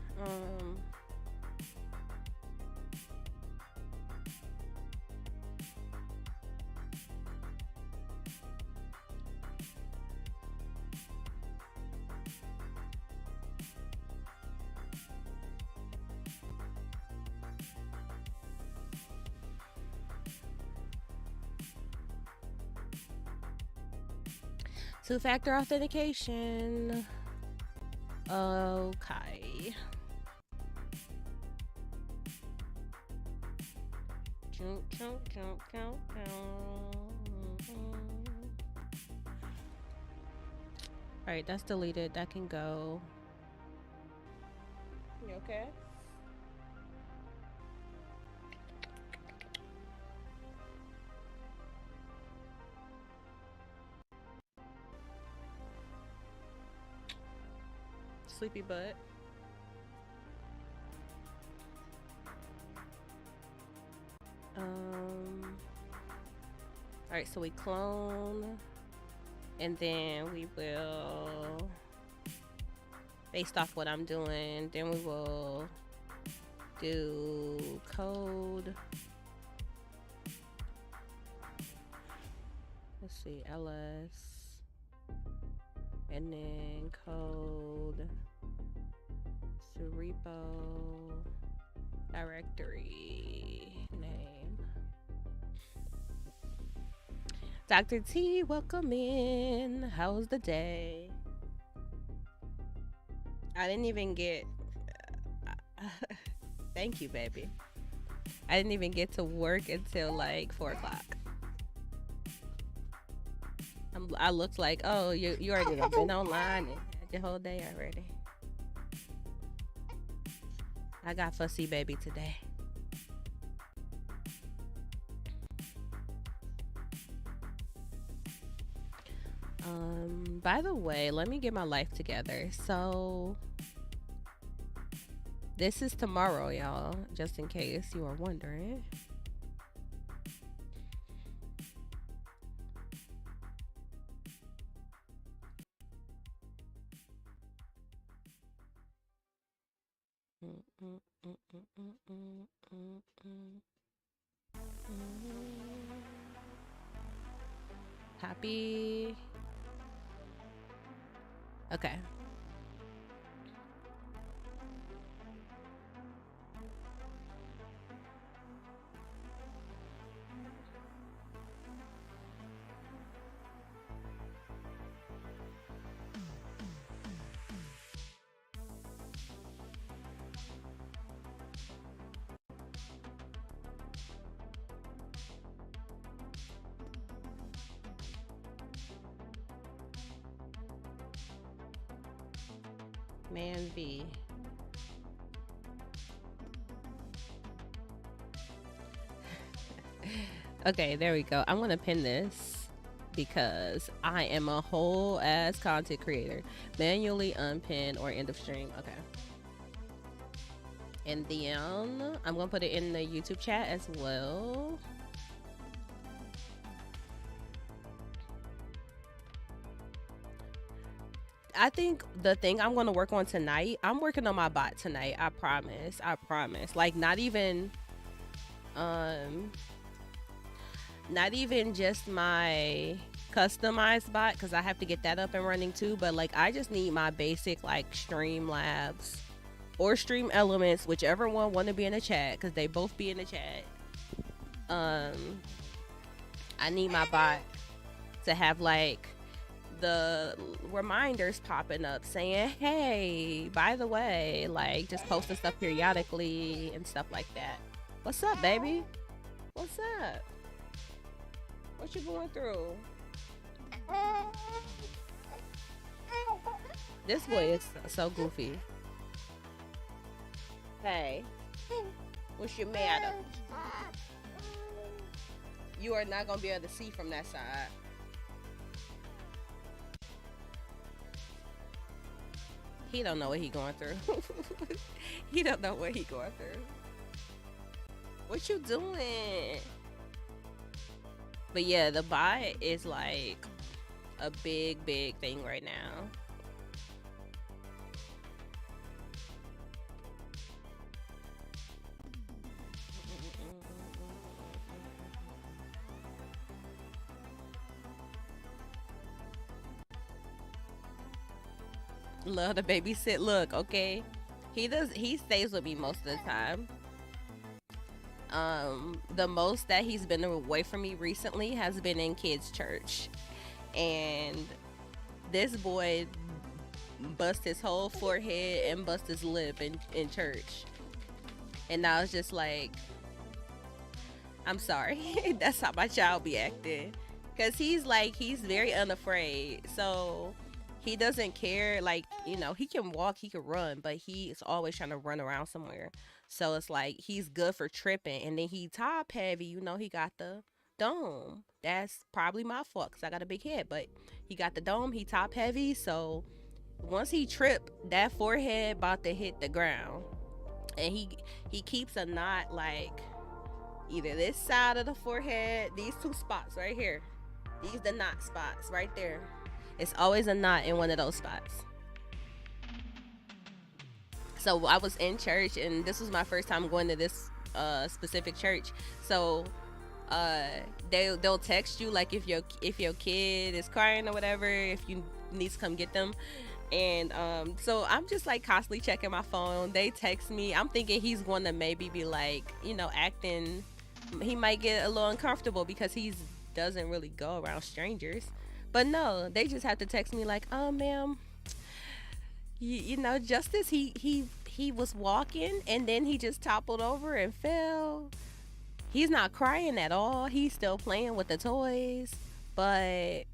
Two-factor authentication. Okay. All right, that's deleted. That can go. You okay? Sleepy butt. All right, so we clone, and then we will, based off what I'm doing, then we will do code. Let's see, ls, and then code, repo, directory name. Dr. T, welcome in. How's the day? I didn't even get thank you, baby. I didn't even get to work until like 4 o'clock. I looked like, oh, you already been online and had your whole day already. I got fussy baby today. By the way, let me get my life together. So this is tomorrow, y'all, just in case you are wondering. Happy. Okay. Man V. Okay, there we go. I'm gonna pin this because I am a whole ass content creator. Manually unpin or end of stream. Okay. And then I'm gonna put it in the YouTube chat as well. I think the thing I'm gonna work on tonight, I'm working on my bot tonight. I promise. I promise. Like not even just my customized bot, because I have to get that up and running too, but like I just need my basic like Streamlabs or Stream Elements, whichever one want to be in the chat, because they both be in the chat. I need my bot to have like the reminders popping up saying, hey, by the way, like just posting stuff periodically and stuff like that. What's up, baby? What's up? What you going through? This boy is so goofy. Hey, what's your matter? You are not gonna be able to see from that side. He don't know what he going through. He don't know what he going through. What you doing? But yeah, the bot is like a big thing right now. Love to babysit. Look, okay, he stays with me most of the time. The most that he's been away from me recently has been in kids' church, and this boy bust his whole forehead and bust his lip in church, and I was just like, I'm sorry. That's how my child be acting, because he's very unafraid, so he doesn't care. Like, you know, he can walk, he can run, but he is always trying to run around somewhere. So it's like he's good for tripping, and then he top heavy. You know, he got the dome. That's probably my fault because I got a big head, but he got the dome. He top heavy, so once he trip, that forehead about to hit the ground, and he keeps a knot like either this side of the forehead, these two spots right here. These the knot spots right there. It's always a knot in one of those spots. So I was in church, and this was my first time going to this specific church. So they'll text you like if your kid is crying or whatever, if you need to come get them. And so I'm just like constantly checking my phone. They text me. I'm thinking he's going to maybe be like, you know, acting. He might get a little uncomfortable because he doesn't really go around strangers. But no, they just have to text me like, oh, ma'am, you know, Justice, he was walking and then he just toppled over and fell. He's not crying at all. He's still playing with the toys, but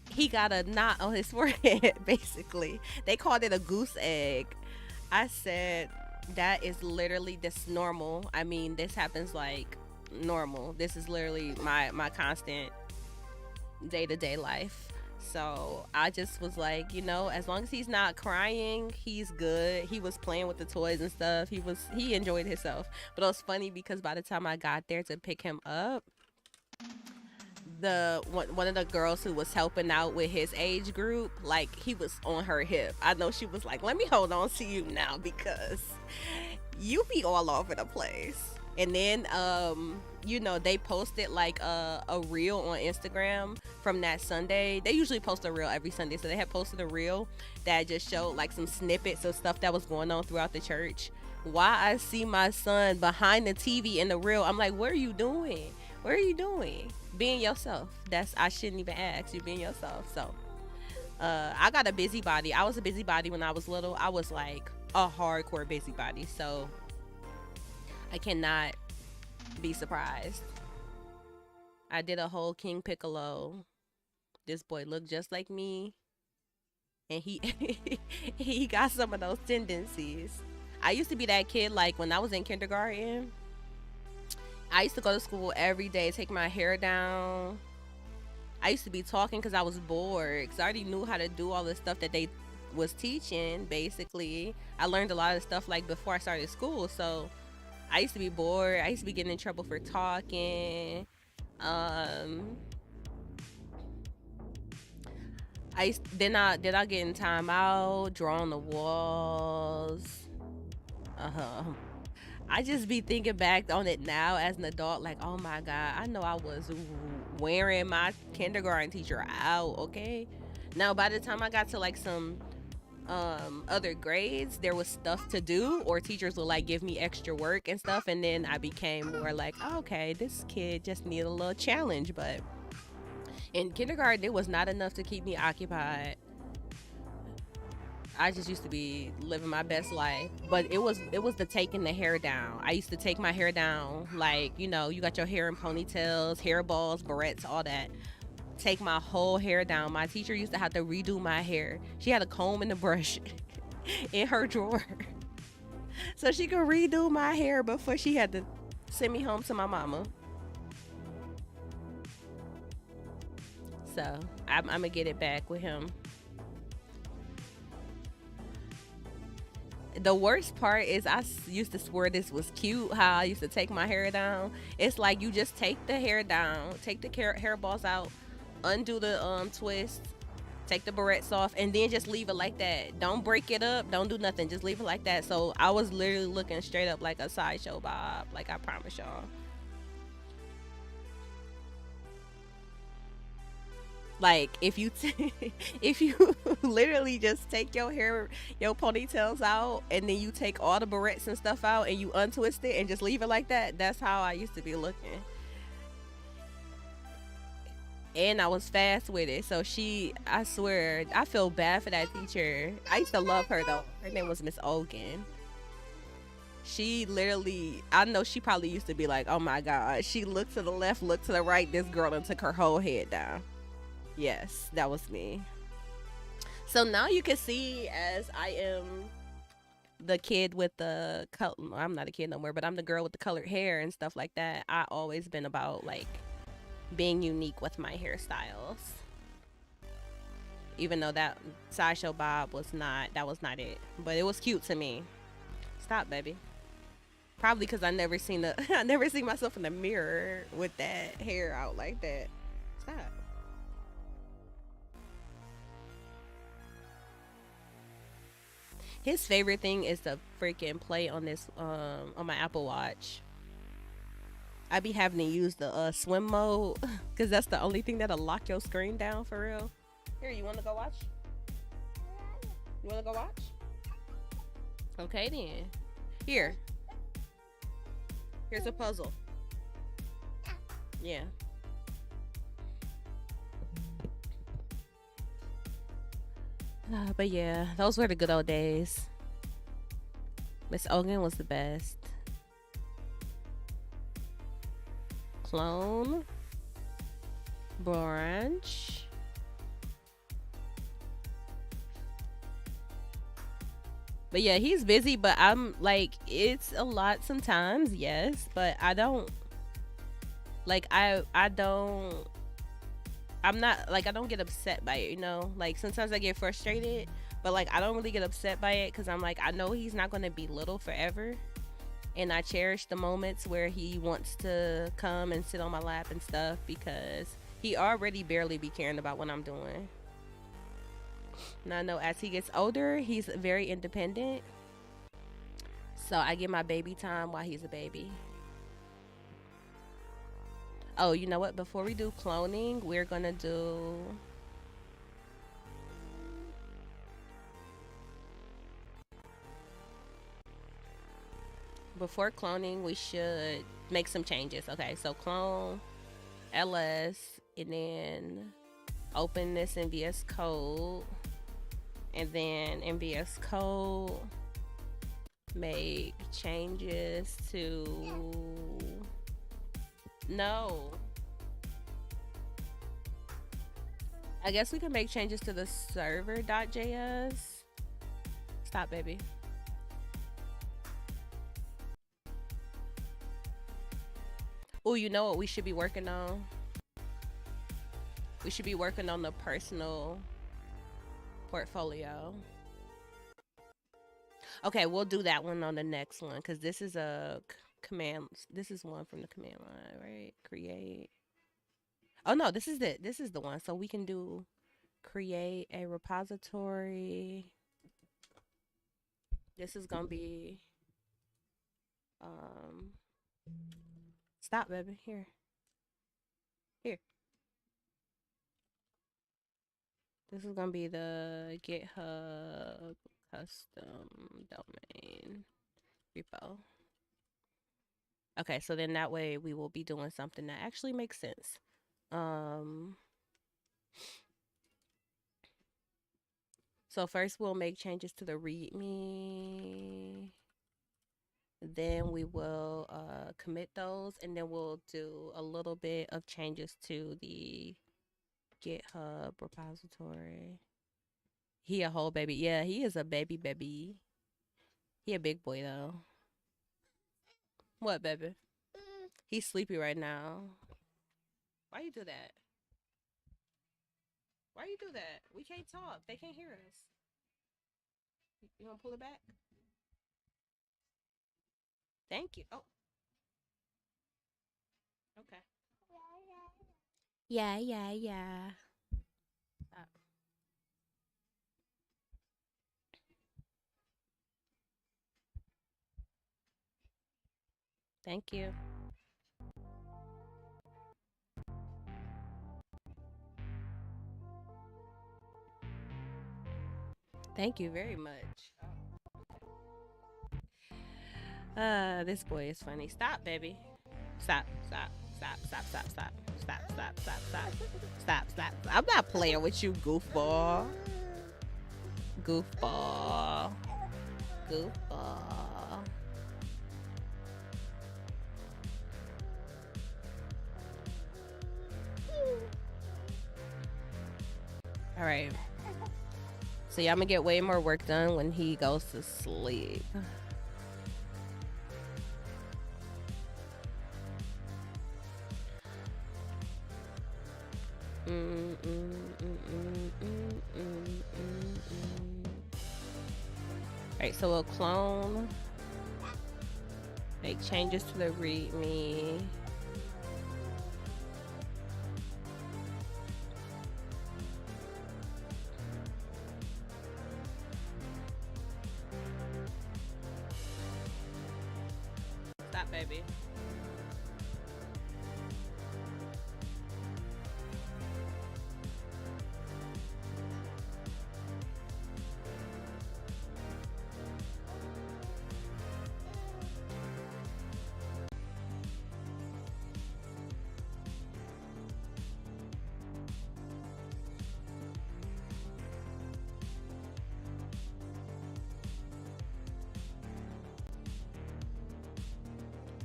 he got a knot on his forehead, basically. They called it a goose egg. I said, that is literally this normal. I mean, this happens like normal. This is literally my constant day-to-day life. So I just was like, you know, as long as he's not crying, he's good. He was playing with the toys and stuff. He enjoyed himself. But it was funny because by the time I got there to pick him up, one of the girls who was helping out with his age group, like, he was on her hip. I know she was like, let me hold on to you now because you be all over the place. And then you know, they posted like a reel on Instagram from that Sunday. They usually post a reel every Sunday, so they had posted a reel that just showed like some snippets of stuff that was going on throughout the church. Why I see my son behind the TV in the reel, I'm like, what are you doing? What are you doing? Being yourself. I shouldn't even ask you, being yourself. So I got a busybody. I was a busybody when I was little. I was like a hardcore busybody, so I cannot be surprised. I did a whole King Piccolo. This boy looked just like me. and he he got some of those tendencies. I used to be that kid, like when I was in kindergarten. I used to go to school every day, take my hair down. I used to be talking because I was bored, because I already knew how to do all the stuff that they was teaching. Basically, I learned a lot of stuff like before I started school, so I used to be bored. I used to be getting in trouble for talking. um then I get in time out, draw on the walls. uh I just be thinking back on it now as an adult, like, oh my God, I know I was wearing my kindergarten teacher out, okay? Now, by the time I got to like some other grades, there was stuff to do, or teachers would like give me extra work and stuff, and then I became more like, oh, okay, this kid just needed a little challenge. But in kindergarten, it was not enough to keep me occupied. I just used to be living my best life. But it was the taking the hair down. I used to take my hair down, like, you know, you got your hair in ponytails, hair balls, barrettes, all that. Take my whole hair down. My teacher used to have to redo my hair. She had a comb and a brush in her drawer so she could redo my hair before she had to send me home to my mama. So I'm gonna get it back with him. The worst part is used to swear this was cute, how I used to take my hair down. It's like you just take the hair down, take the hair balls out, undo the twist, take the barrettes off, and then just leave it like that. Don't break it up, don't do nothing, just leave it like that. So I was literally looking straight up like a sideshow Bob, like, I promise y'all. Like, if you if you literally just take your hair, your ponytails out, and then you take all the barrettes and stuff out and you untwist it and just leave it like that, that's how I used to be looking. And I was fast with it. So I swear, I feel bad for that teacher. I used to love her though. Her name was Miss Ogan. She literally, I know she probably used to be like, oh my God. She looked to the left, looked to the right. This girl done took her whole head down. Yes, that was me. So now you can see, as I am the kid with the color, I'm not a kid no more, but I'm the girl with the colored hair and stuff like that. I always been about like being unique with my hairstyles. Even though that sideshow Bob was not, that was not it, but it was cute to me. Stop, baby. Probably because I never seen I never seen myself in the mirror with that hair out like that. Stop. His favorite thing is to freaking play on this on my Apple Watch. I be having to use the swim mode because that's the only thing that'll lock your screen down for real. Here, you want to go watch? You want to go watch? Okay then. Here. Here's a puzzle. Yeah. But yeah, those were the good old days. Miss Ogan was the best. Clone. Branch. But yeah, he's busy, but I'm like, it's a lot sometimes, yes, but I don't like I don't I'm not like, I don't get upset by it, you know? Like sometimes I get frustrated, but like I don't really get upset by it cuz I'm like, I know he's not going to be little forever. And I cherish the moments where he wants to come and sit on my lap and stuff, because he already barely be caring about what I'm doing. And I know as he gets older, he's very independent. So I get my baby time while he's a baby. Oh, you know what? Before we do cloning, we're going to do... Before cloning, we should make some changes. Okay, so clone ls, and then open this in VS Code, and then in VS Code make changes to no I guess we can make changes to the server.js. Stop, baby. Oh, you know what we should be working on? We should be working on the personal portfolio. Okay, we'll do that one on the next one because this is a command. This is one from the command line, right? Create. Oh no, this is it. This is the one. So we can do create a repository. This is gonna be stop, baby. Here. This is gonna be the GitHub custom domain repo. Okay, so then that way we will be doing something that actually makes sense. So first we'll make changes to the README. Then we will commit those, and then we'll do a little bit of changes to the GitHub repository. He a whole baby. Yeah, he is a baby. He a big boy though. What, baby? He's sleepy right now. Why you do that? Why you do that? We can't talk. They can't hear us. You want to pull it back? Thank you. Oh. Okay. Yeah. Stop. Thank you. Thank you very much. This boy is funny. Stop, baby. Stop. I'm not playing with you, goofball. All right. So yeah, I'm gonna get way more work done when he goes to sleep. Alright, so we'll clone, make changes to the README. Stop, baby.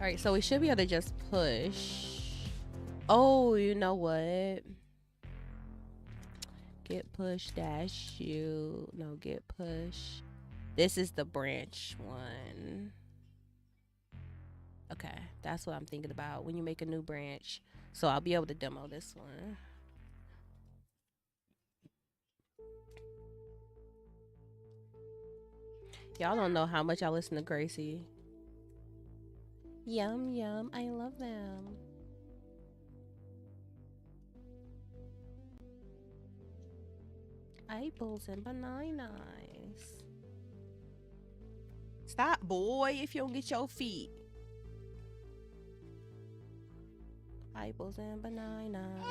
All right, so we should be able to just push. Oh, you know what? Git push dash u. No, git push. This is the branch one. Okay, that's what I'm thinking about when you make a new branch. So I'll be able to demo this one. Y'all don't know how much I listen to Gracie. Yum, I love them. Apples and bananas. Stop, boy, if you don't get your feet. Apples and bananas.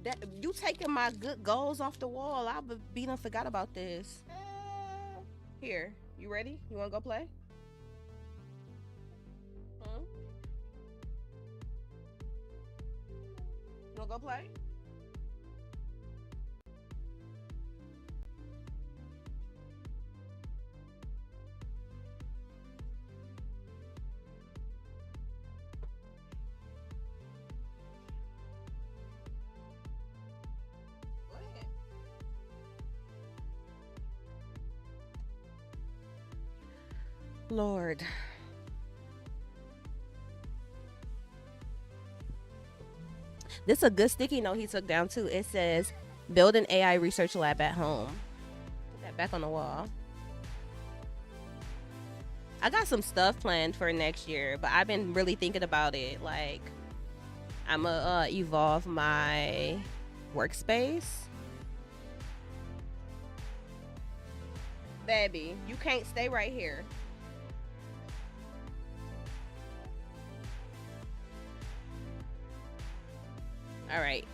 That you taking my good goals off the wall. I be done forgot about this. Here, you ready? You wanna go play? You wanna go play? Lord. This is a good sticky note he took down too. It says, build an AI research lab at home. Put that back on the wall. I got some stuff planned for next year, but I've been really thinking about it. Like, I'm gonna evolve my workspace. Baby, you can't stay right here. All right.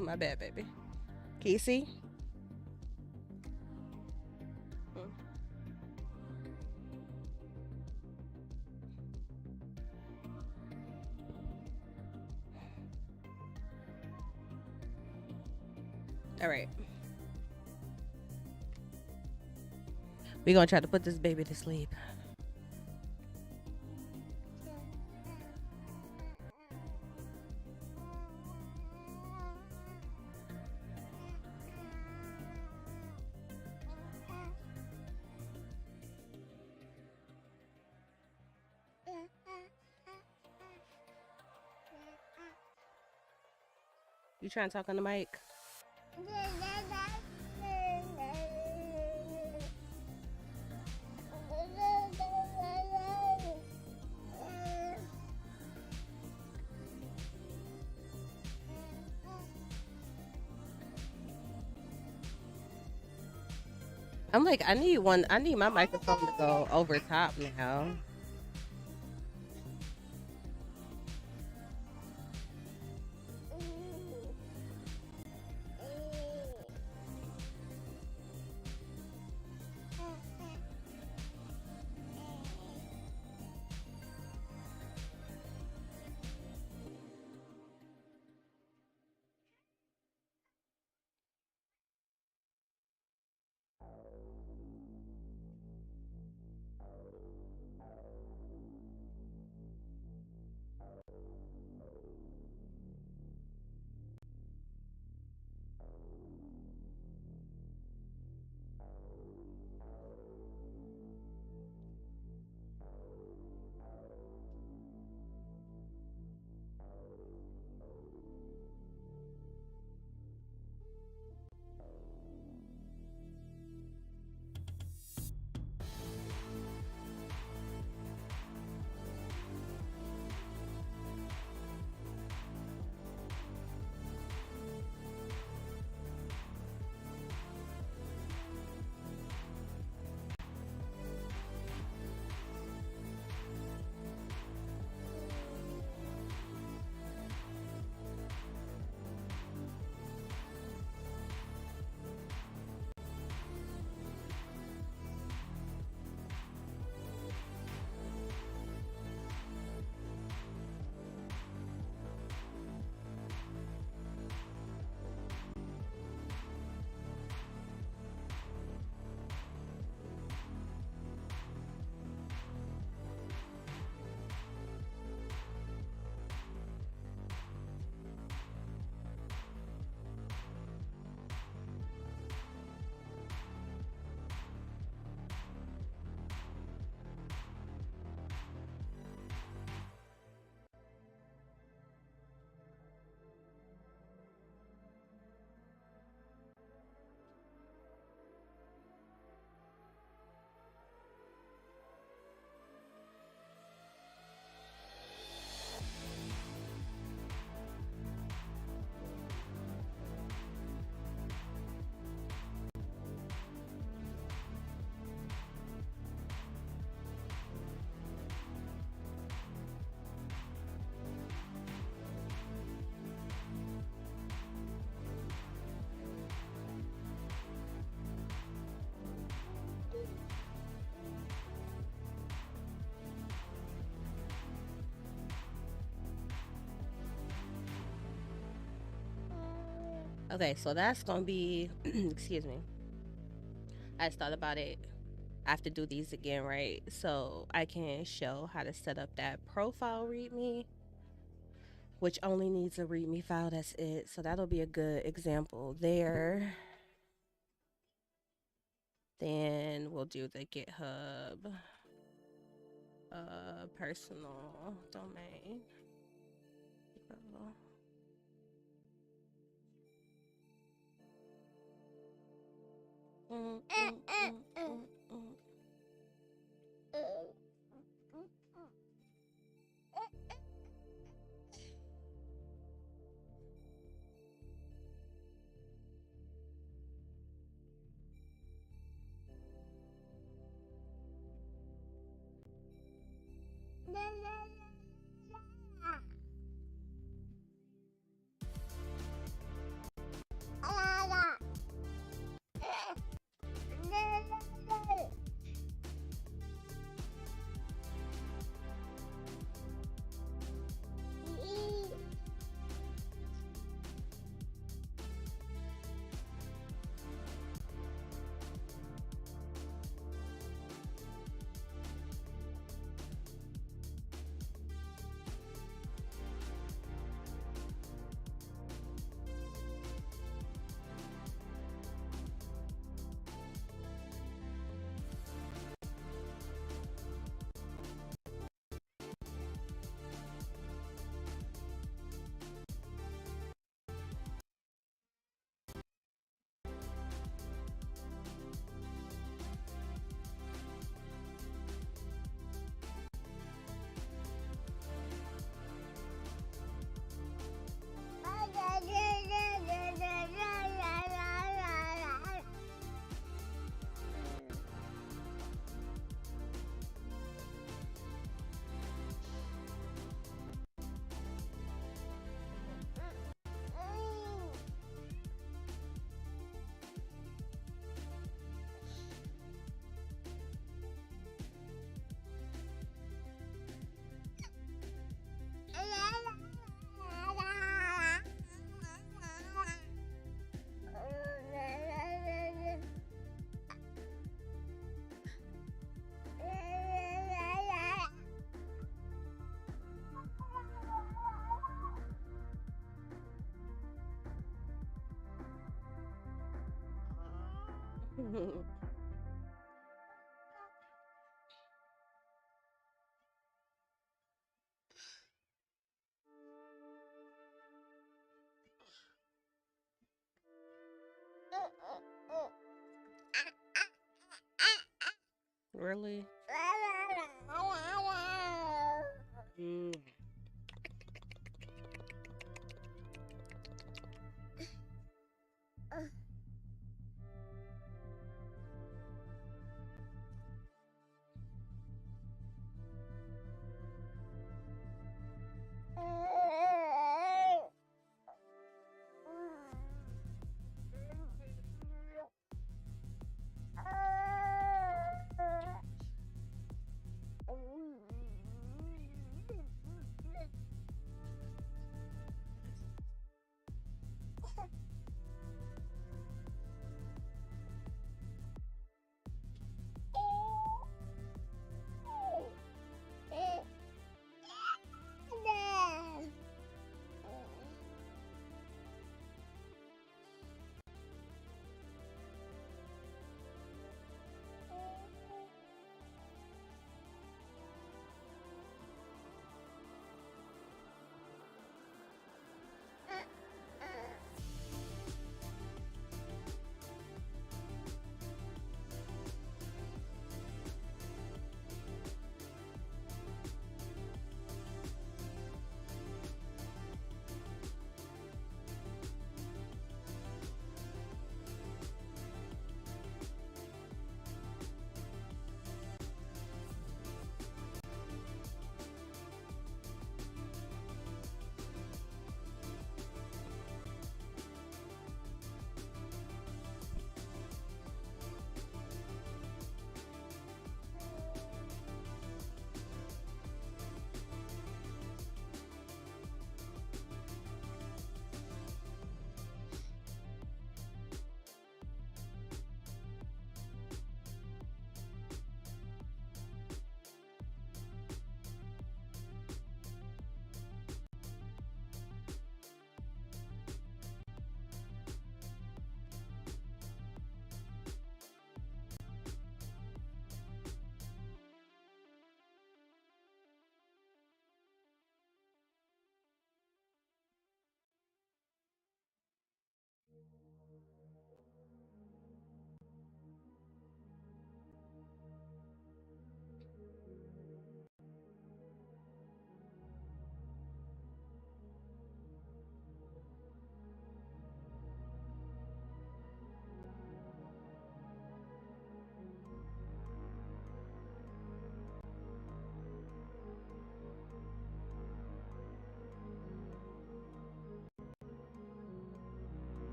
My bad, baby. Can you see? All right. We're gonna try to put this baby to sleep. You trying to talk on the mic? I'm like, I need my microphone to go over top now. Okay, so that's gonna be, excuse me. I just thought about it. I have to do these again, right? So I can show how to set up that profile README, which only needs a README file. That's it. So that'll be a good example there. Then we'll do the GitHub personal domain. Really? Mm.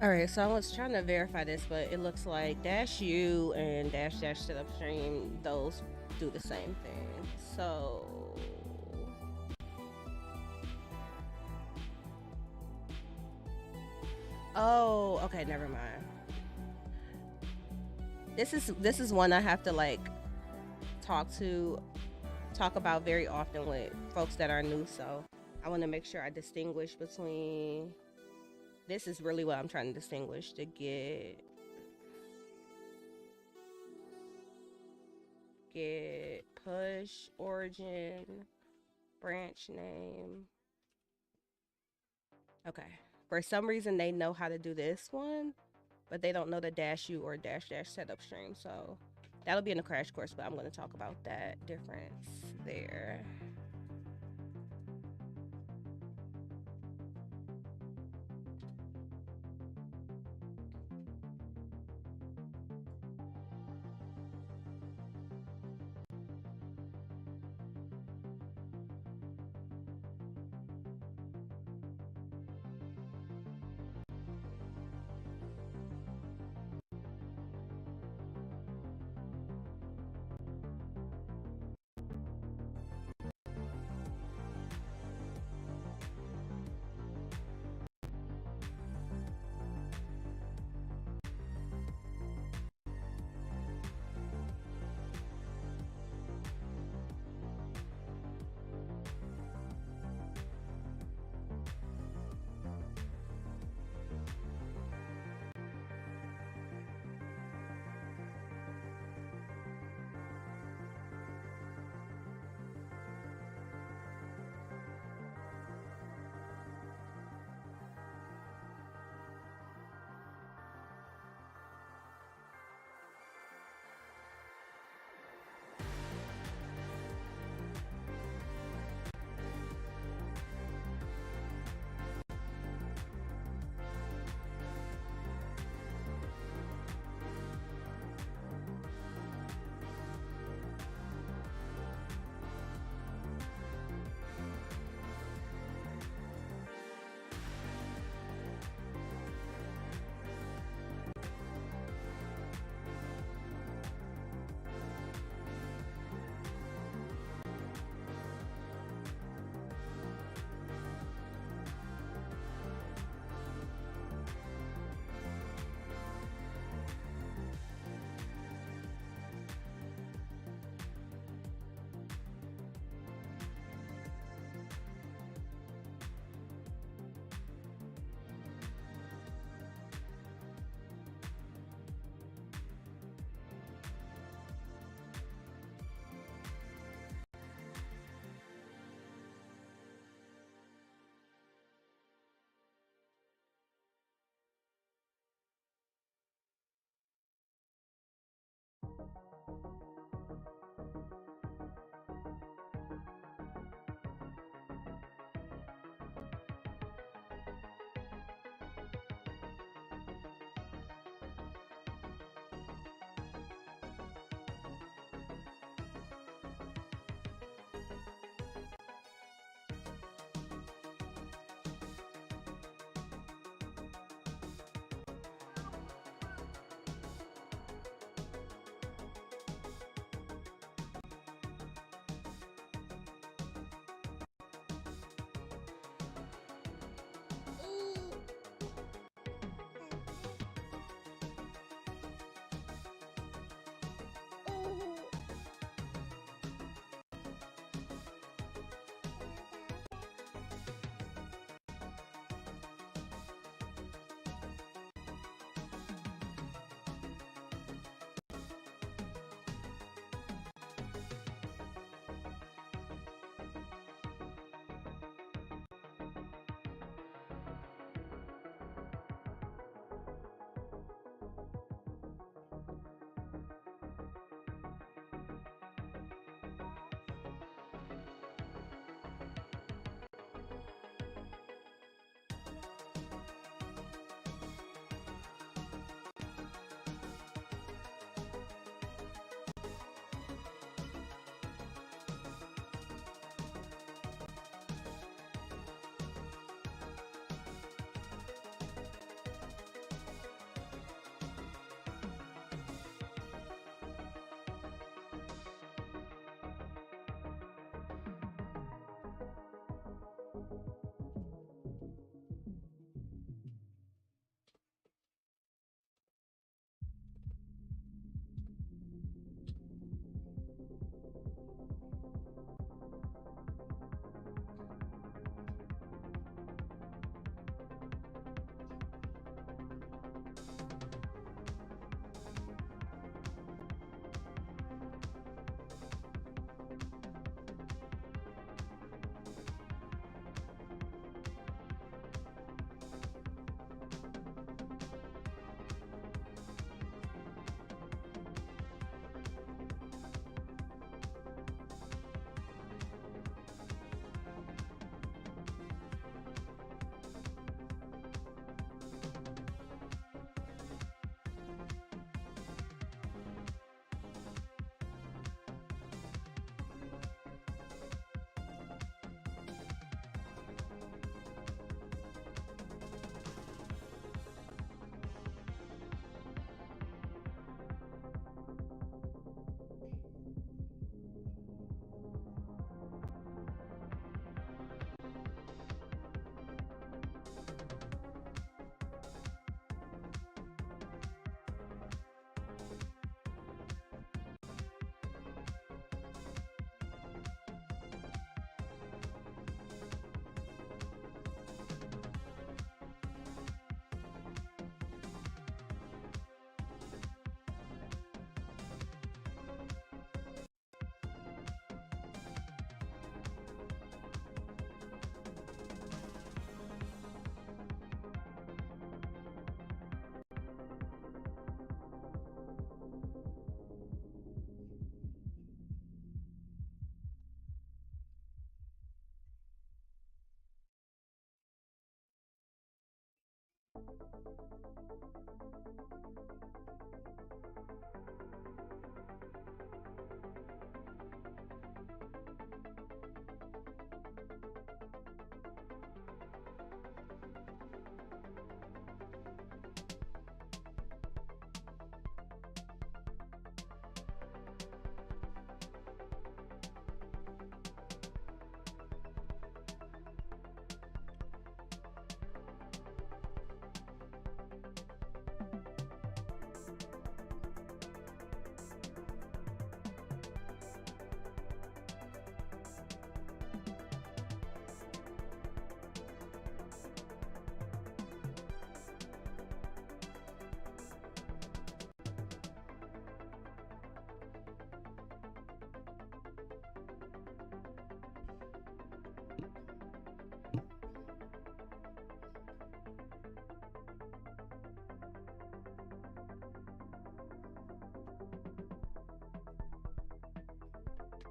All right, so I was trying to verify this, but it looks like dash U and dash dash setup stream, those do the same thing. So oh, okay, never mind. This is one I have to like talk about very often with folks that are new, so I want to make sure I distinguish between this is really what I'm trying to distinguish to get push origin branch name. Okay. For some reason they know how to do this one, but they don't know the dash U or dash dash setup stream. So that'll be in the crash course, but I'm going to talk about that difference there.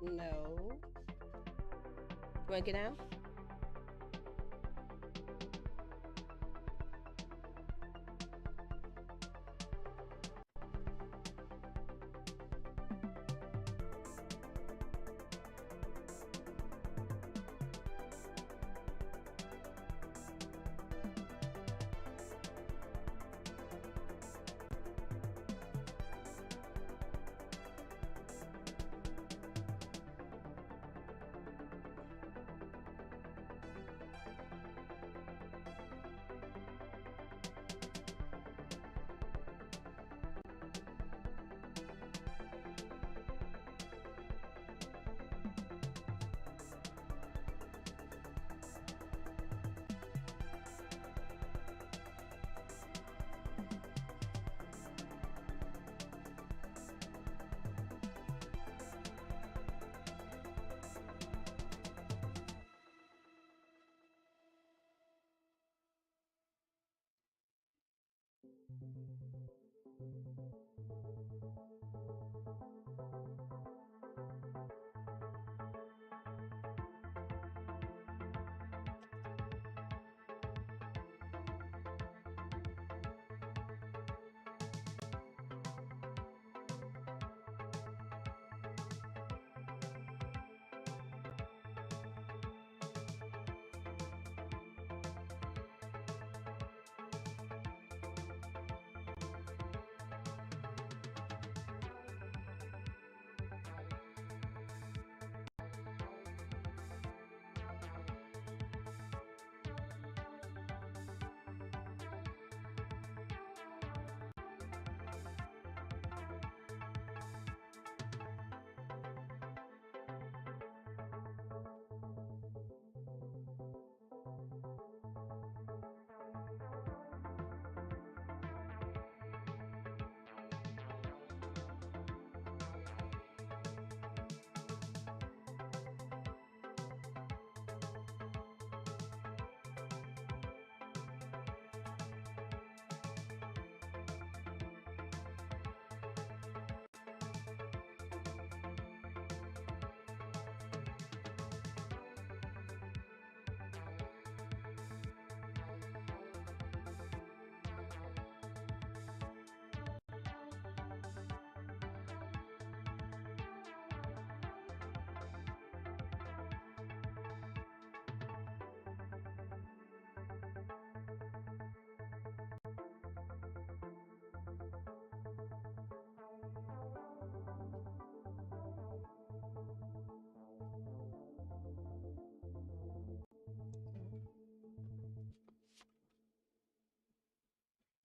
No. You want to get down?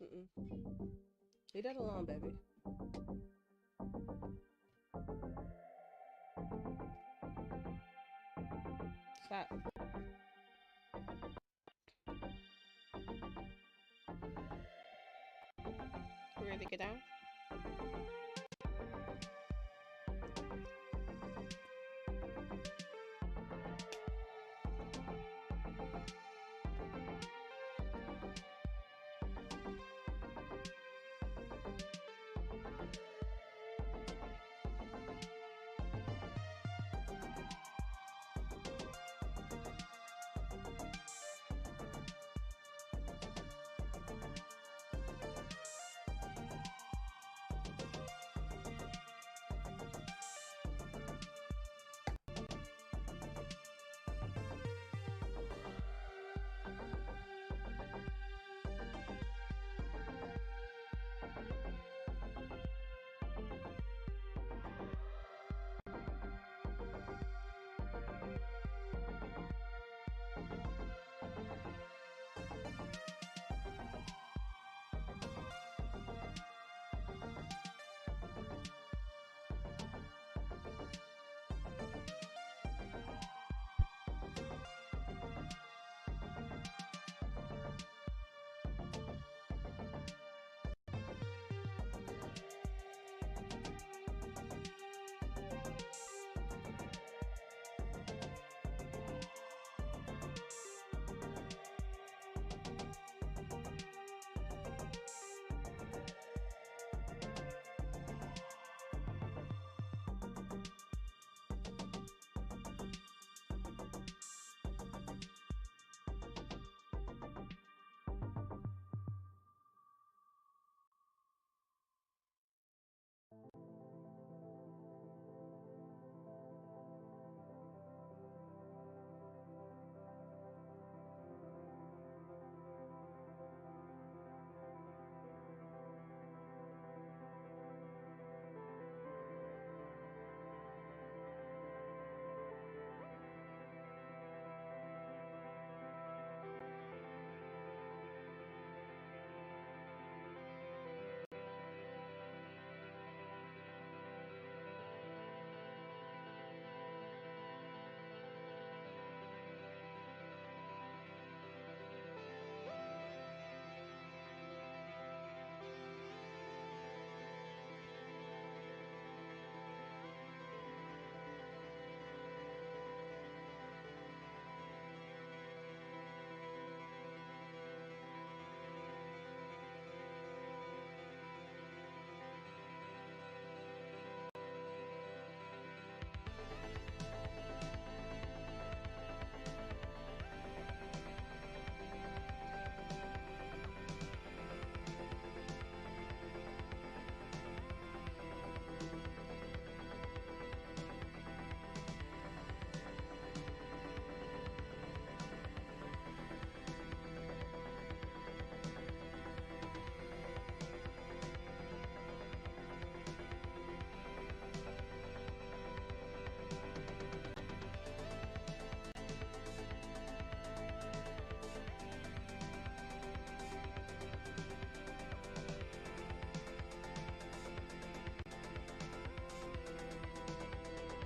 Mm-mm. Leave that alone, baby. Stop. You ready to get down?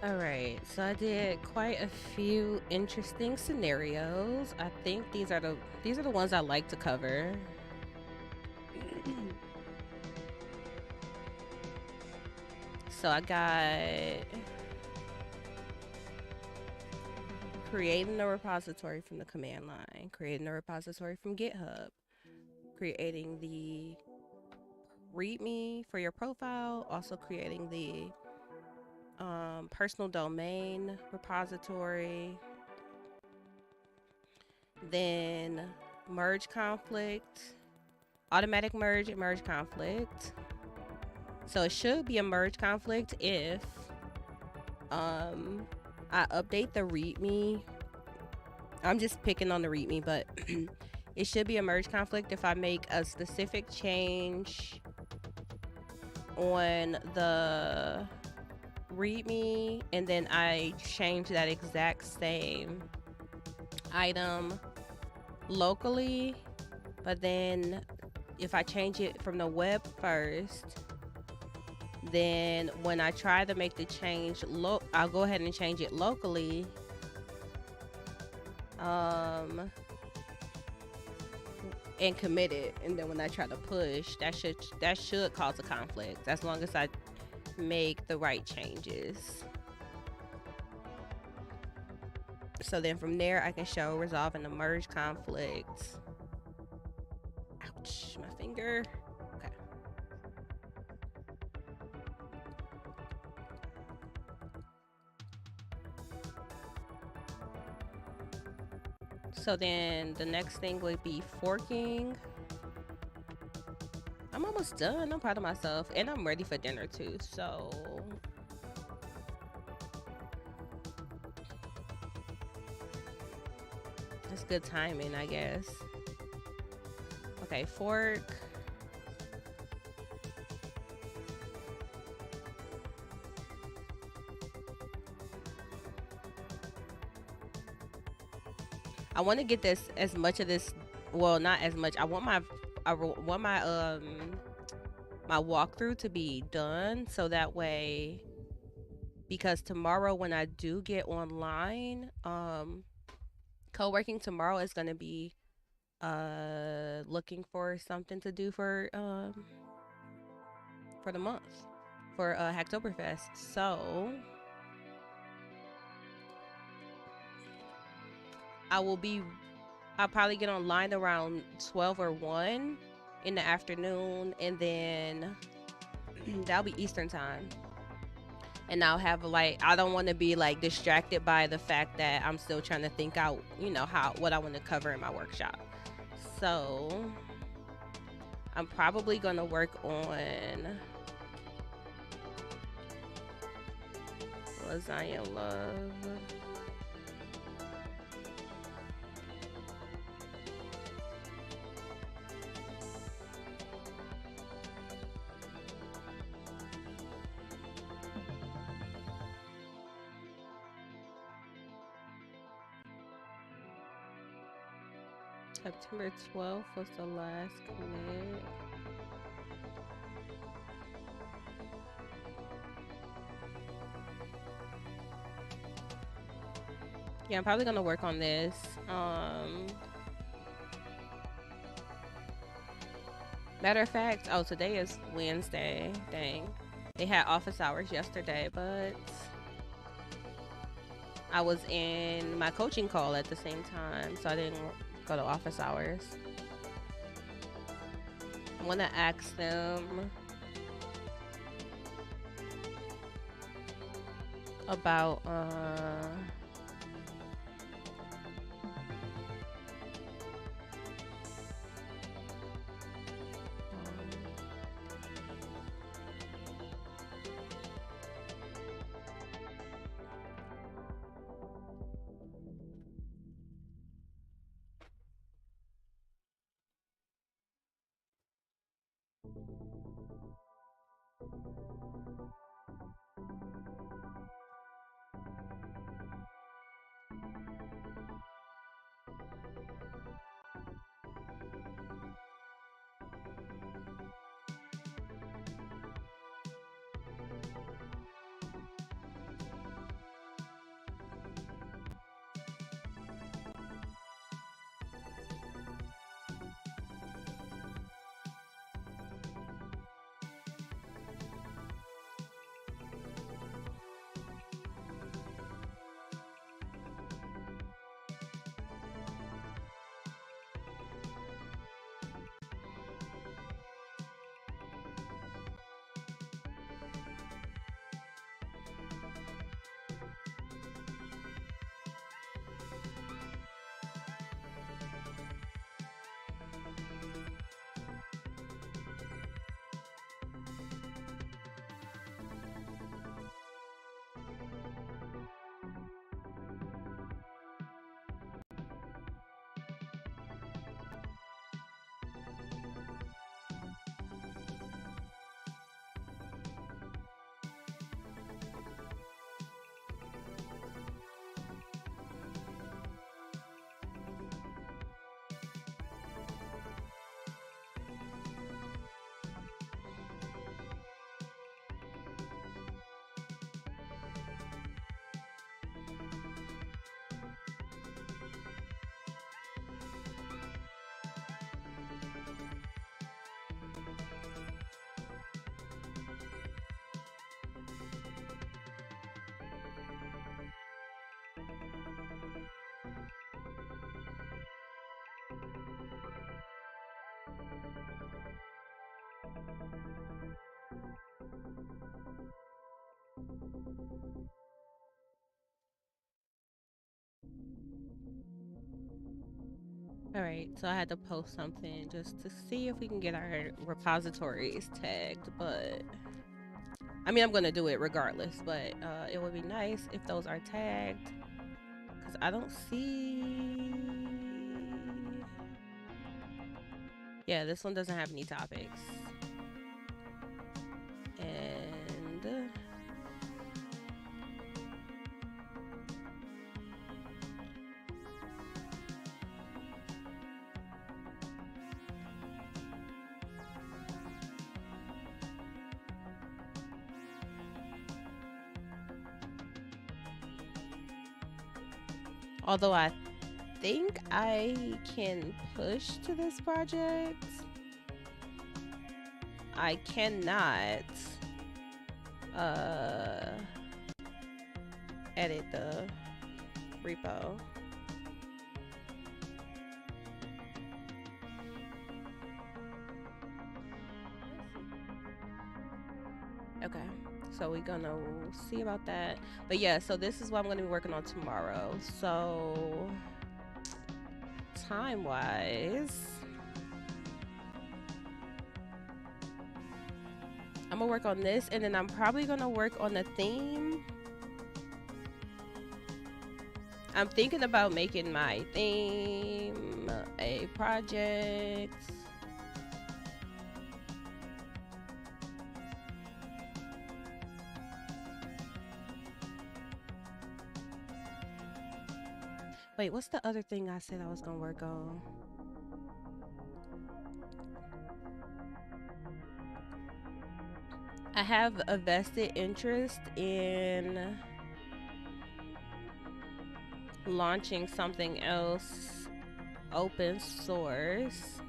All right, so I did quite a few interesting scenarios. I think these are the ones I like to cover. So I got creating a repository from the command line, creating a repository from GitHub, creating the README for your profile, also creating the personal domain repository, then merge conflict, automatic merge and merge conflict. So it should be a merge conflict if I update the README. I'm just picking on the README, but it should be a merge conflict if I make a specific change on the README and then I change that exact same item locally, but then if I change it from the web first, then when I try to make the change, I'll go ahead and change it locally. And commit it, and then when I try to push, that should cause a conflict as long as I make the right changes. So then from there I can show resolving the merge conflict. Ouch, my finger. Okay. So then the next thing would be forking. I'm almost done. I'm proud of myself, and I'm ready for dinner too. So that's good timing, I guess. Okay, fork. I want to get this as much of this. Well, not as much. I want my my walkthrough to be done so that way, because tomorrow when I do get online, co-working tomorrow is gonna be looking for something to do for the month for Hacktoberfest. So I'll probably get online around 12 or 1 in the afternoon, and then that'll be Eastern time. And I'll have I don't want to be distracted by the fact that I'm still trying to think out, what I want to cover in my workshop. So I'm probably going to work on lasagna love. September 12th was the last commit. Yeah, I'm probably gonna work on this. Matter of fact, today is Wednesday. Dang. They had office hours yesterday, but I was in my coaching call at the same time, so I didn't go to office hours. I want to ask them about All right, so I had to post something just to see if we can get our repositories tagged, but I mean, I'm gonna do it regardless, but it would be nice if those are tagged, because I don't see. Yeah, this one doesn't have any topics. And although I think I can push to this project, I cannot edit the repo. Okay, so we're gonna see about that. But yeah, so this is what I'm gonna be working on tomorrow. So time wise, I'm gonna work on this, and then I'm probably gonna work on the theme. I'm thinking about making my theme a project. Wait, what's the other thing I said I was gonna work on? I have a vested interest in launching something else open source.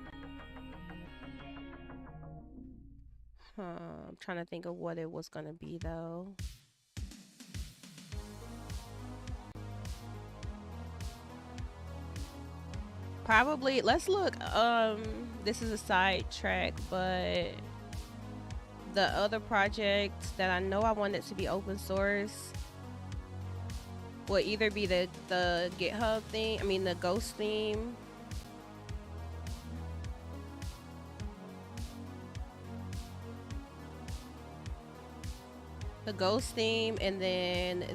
I'm trying to think of what it was gonna be though. Probably, let's look. This is a side track, but the other project that I know I wanted to be open source will either be the GitHub theme, I mean the Ghost theme, and then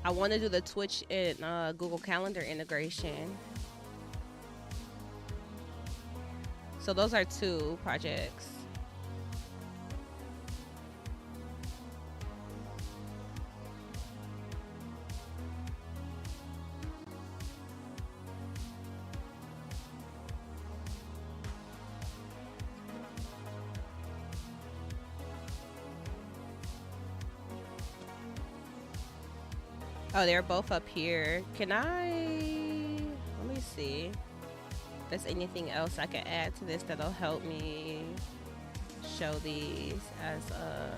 I want to do the Twitch and Google Calendar integration. So those are two projects. Oh, they're both up here. Can I, let me see if there's anything else I can add to this that'll help me show these as a,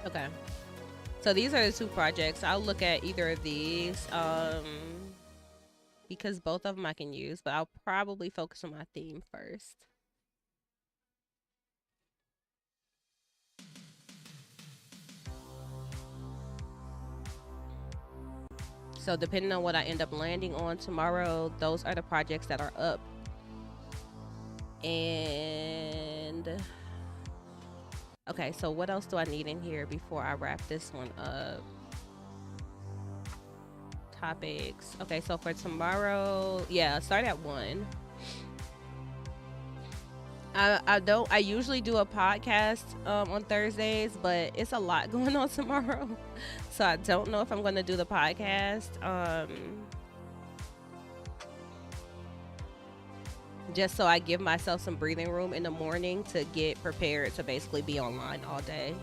okay. So these are the two projects. I'll look at either of these because both of them I can use, but I'll probably focus on my theme first. So depending on what I end up landing on tomorrow, those are the projects that are up. And okay, so what else do I need in here before I wrap this one up? Topics. Okay, so for tomorrow, yeah, start at 1. I usually do a podcast on Thursdays, but it's a lot going on tomorrow. So I don't know if I'm gonna do the podcast. Just so I give myself some breathing room in the morning to get prepared to basically be online all day.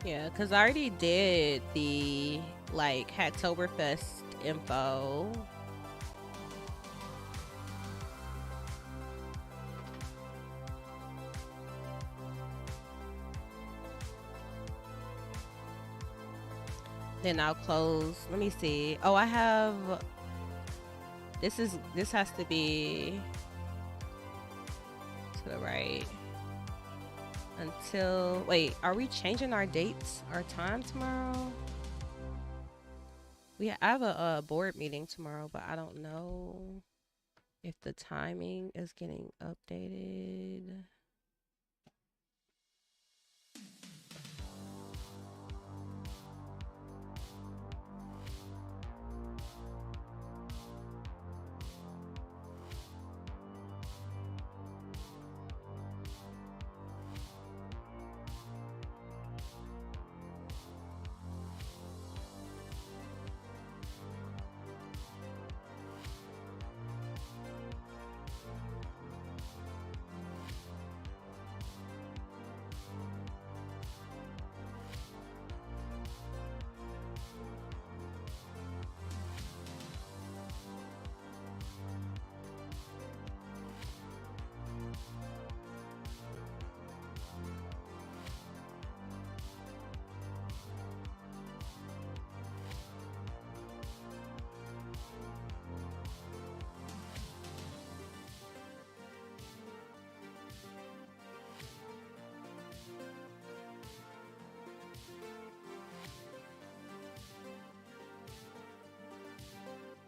Yeah, because I already did the like Hacktoberfest info. Then I'll close. Let me see. Oh, I have this has to be to the right. Until wait, are we changing our dates, our time tomorrow? I have a board meeting tomorrow, but I don't know if the timing is getting updated.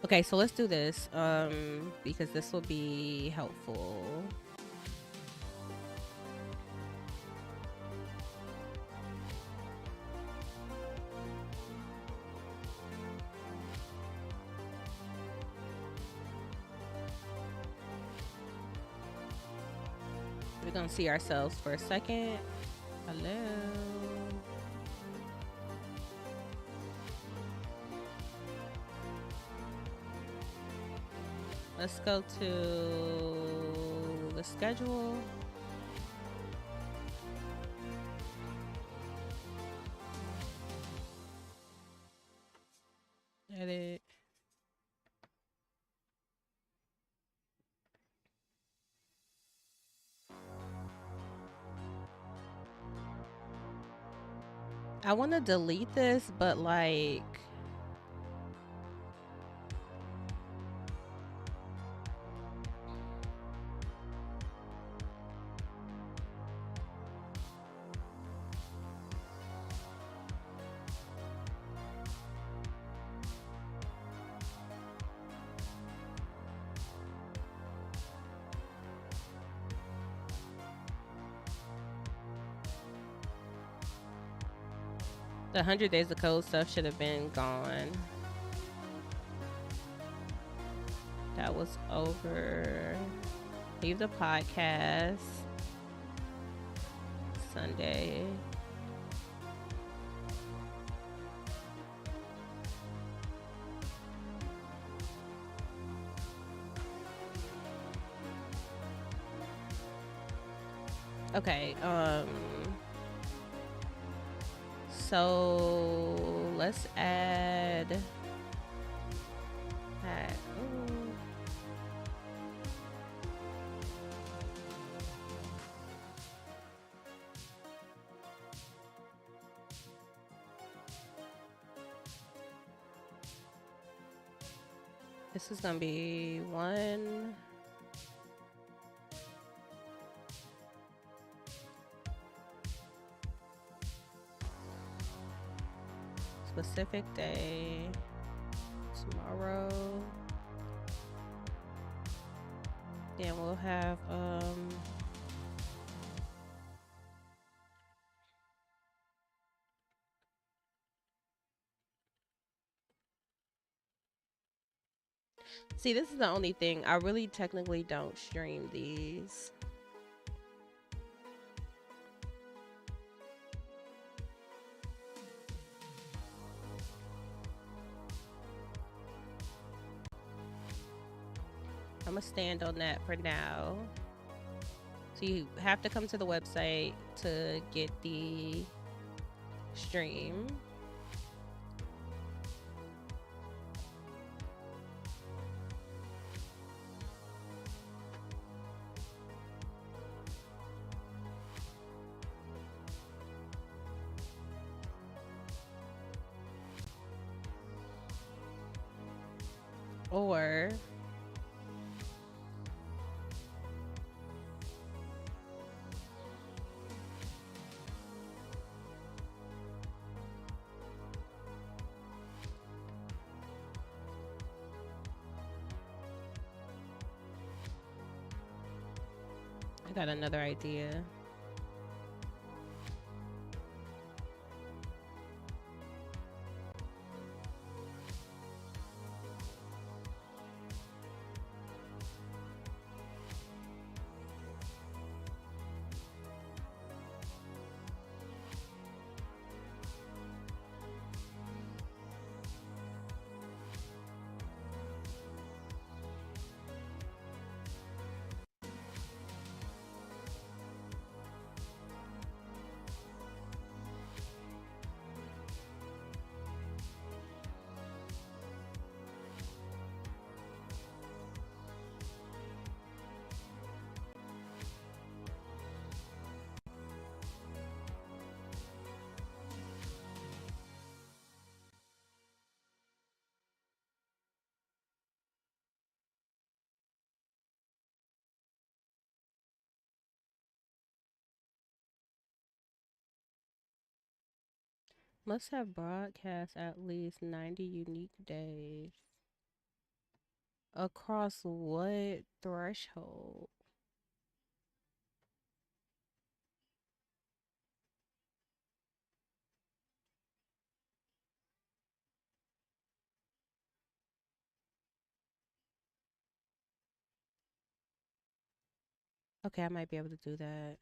Okay, so let's do this because this will be helpful. We're gonna see ourselves for a second. Hello. Let's go to the schedule. Edit. I want to delete this, but like the 100 days of code stuff should have been gone. That was over. Leave the podcast. Sunday. Okay, so let's add that. This is gonna be one. Specific day tomorrow. Then we'll have see, this is the only thing. I really technically don't stream these. I'm gonna stand on that for now. So you have to come to the website to get the stream. Or I got another idea. Must have broadcast at least 90 unique days. Across what threshold? Okay, I might be able to do that.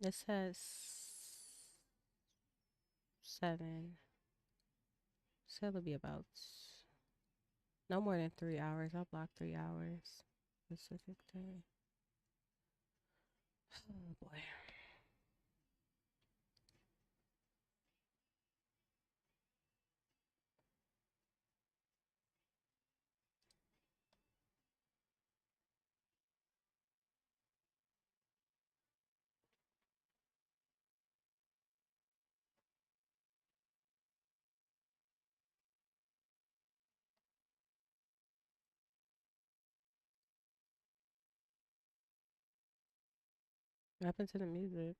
It says 7. So it'll be about no more than 3 hours. I'll block 3 hours. Specific day. Oh boy. What happened to the music?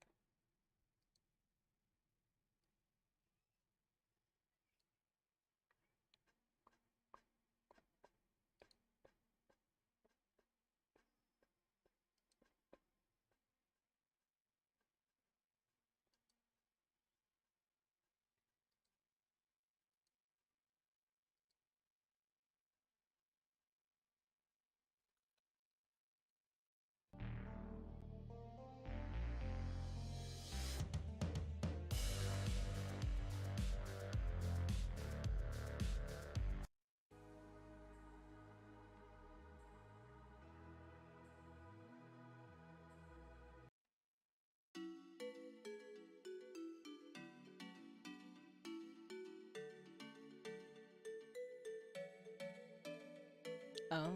Oh.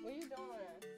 What are you doing?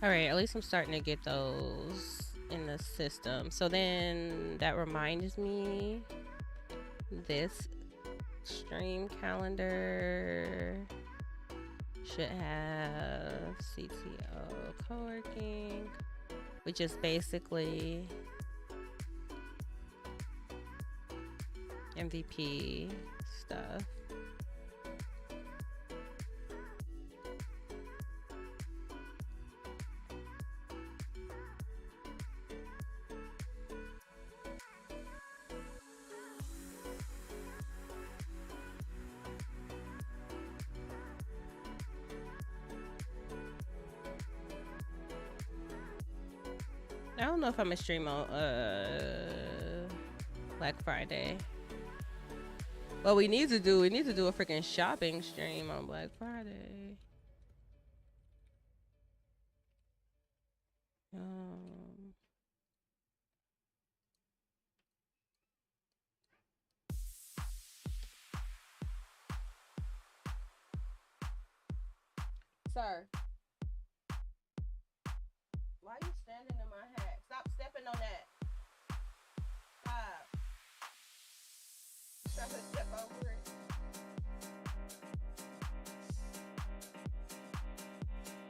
All right, at least I'm starting to get those in the system. So then that reminds me, this stream calendar should have CTO Coworking, which is basically MVP stuff. I don't know if I'm gonna stream on Black Friday. What we need to do a freaking shopping stream on Black Friday. Sir, why are you standing in my hat? Stop stepping on that. Stop. Stop and step over it.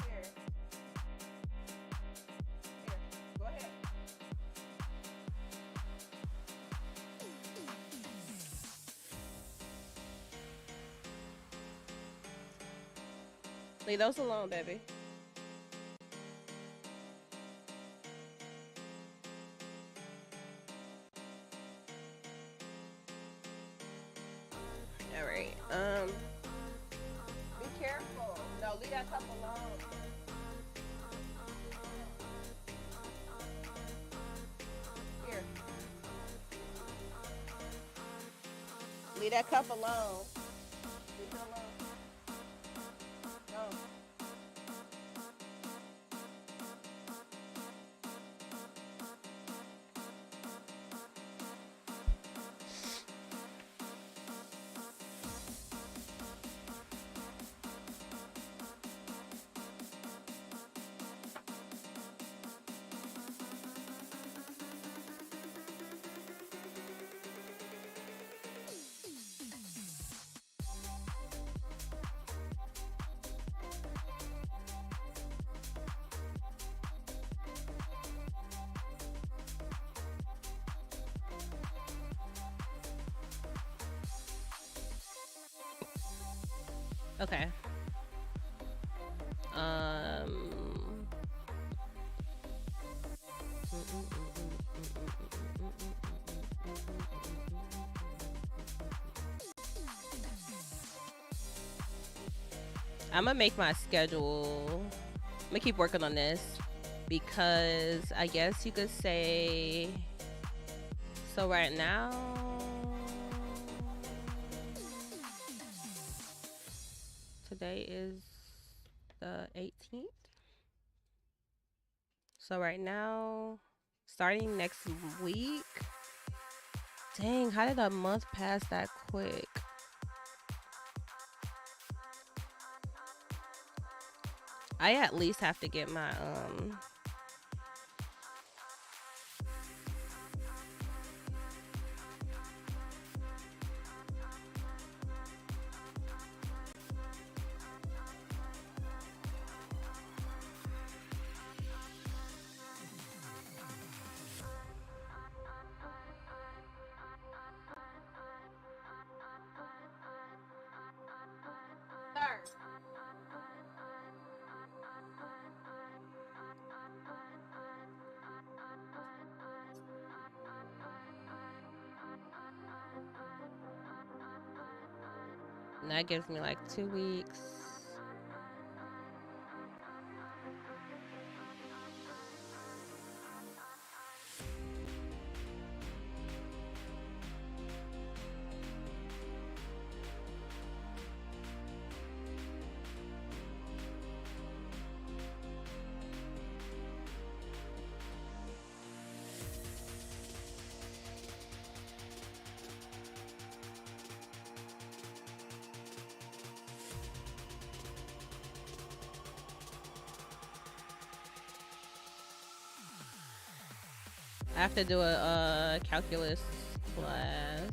Here. Here. Go ahead. Leave those alone, baby. All right. Be careful. No, leave that cup alone. Here. Leave that cup alone. Leave it alone. No. Okay. I'm gonna make my schedule. I'm gonna keep working on this because I guess you could say, so right now, today is the 18th. So right now, starting next week, dang, how did a month pass that quick? I at least have to get my and that gives me like 2 weeks. I have to do a calculus class.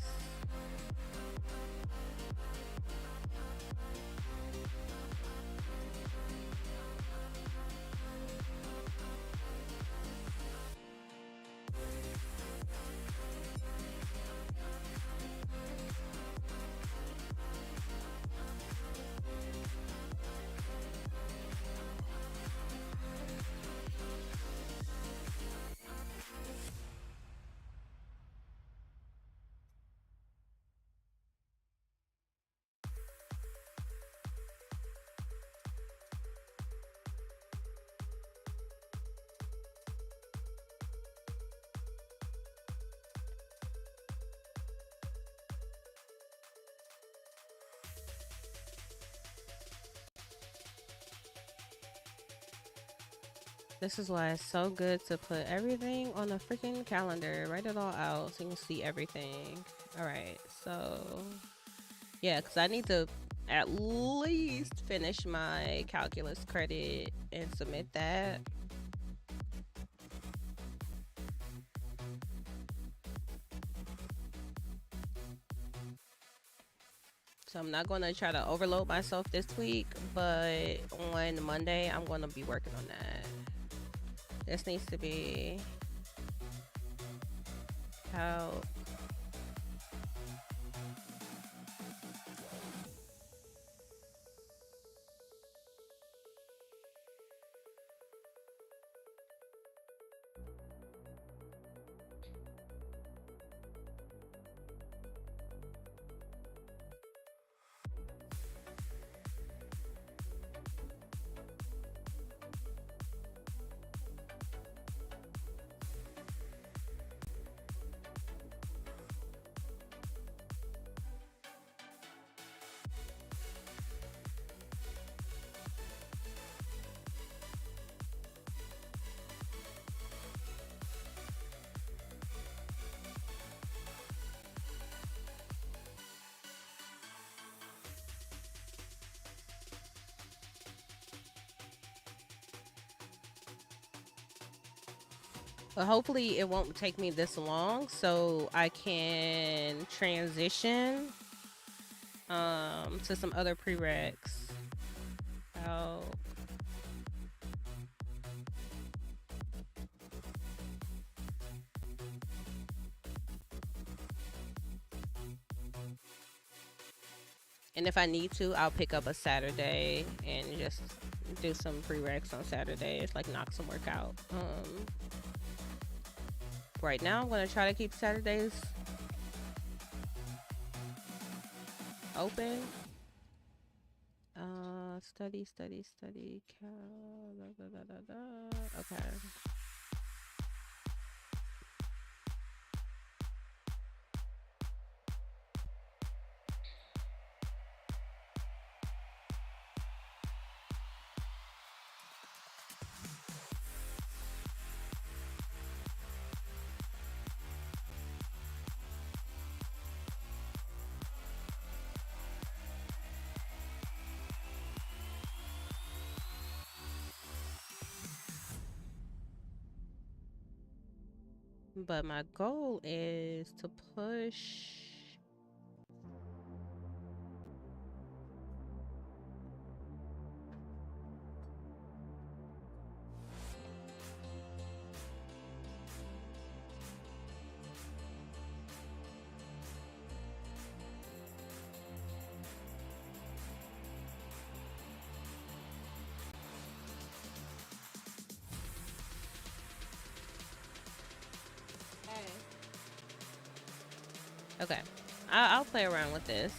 This is why it's so good to put everything on a freaking calendar. Write it all out so you can see everything. All right, so yeah, because I need to at least finish my calculus credit and submit that. So I'm not going to try to overload myself this week, but on Monday, I'm going to be working on that. This needs to be how. But hopefully it won't take me this long so I can transition to some other prereqs. Oh. And if I need to, I'll pick up a Saturday and just do some prereqs on Saturdays, like knock some work out. Right now, I'm gonna try to keep Saturdays open. Study. Okay. But my goal is to push. Okay, I'll play around with this,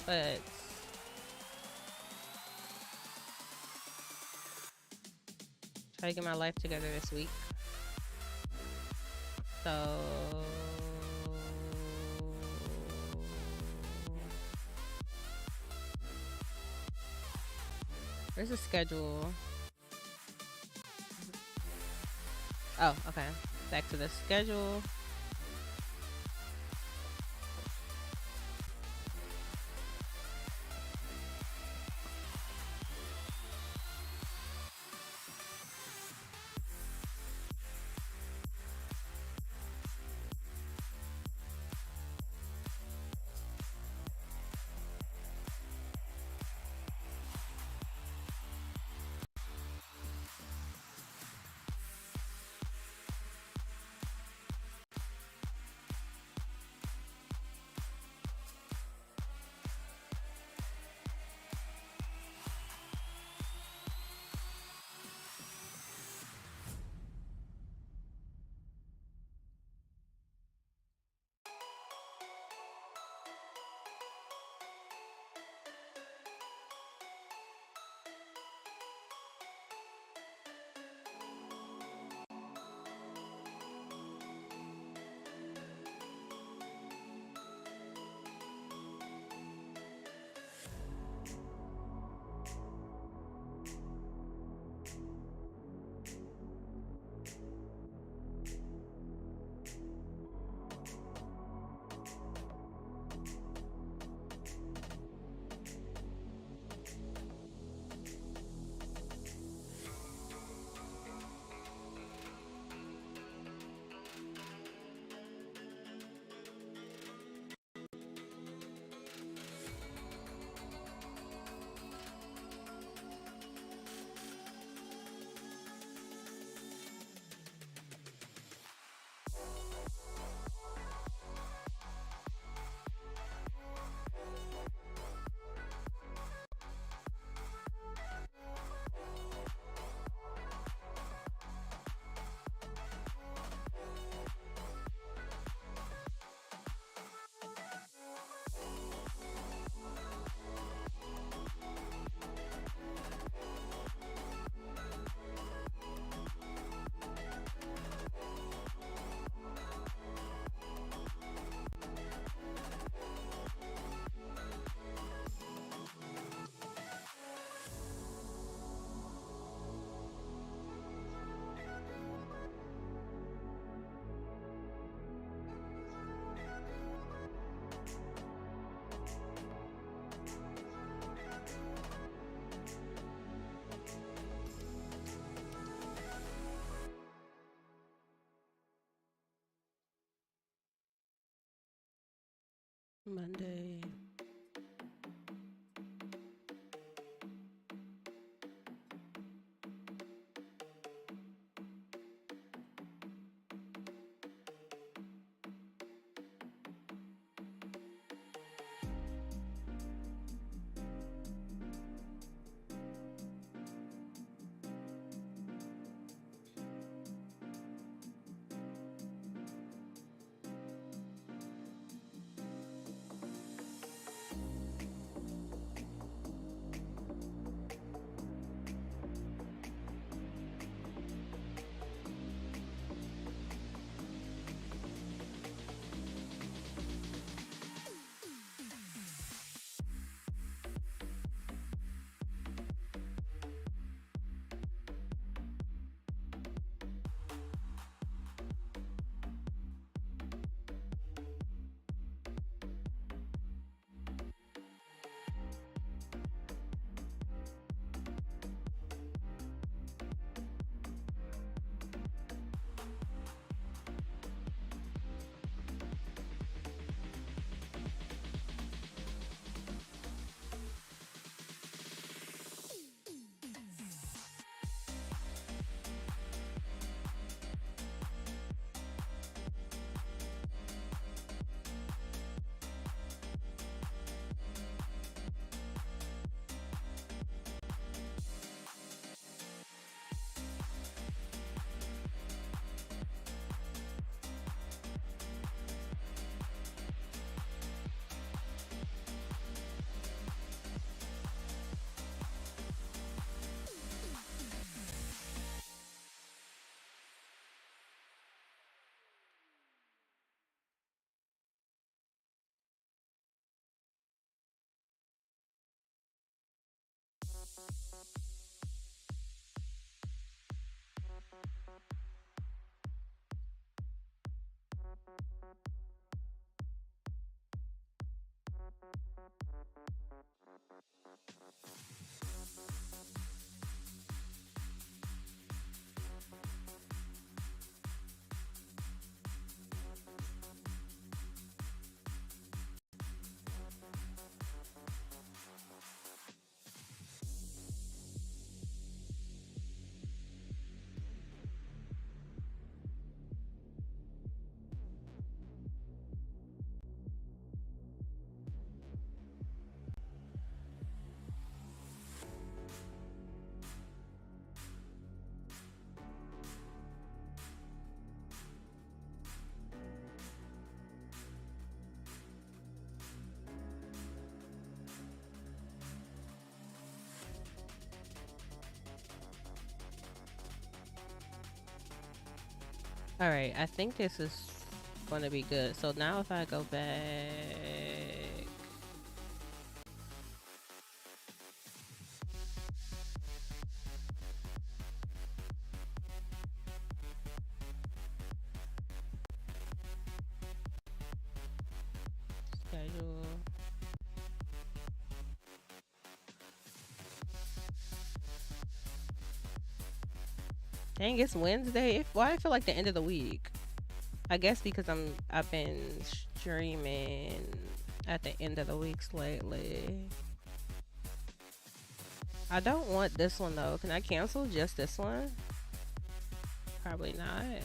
but try to get my life together this week. So where's the schedule? Oh, okay. Back to the schedule. Monday. All right, I think this is going to be good. So now if I go back, schedule. Dang, it's Wednesday. Why I feel like the end of the week? I guess because I've been streaming at the end of the weeks lately. I don't want this one though. Can I cancel just this one? Probably not.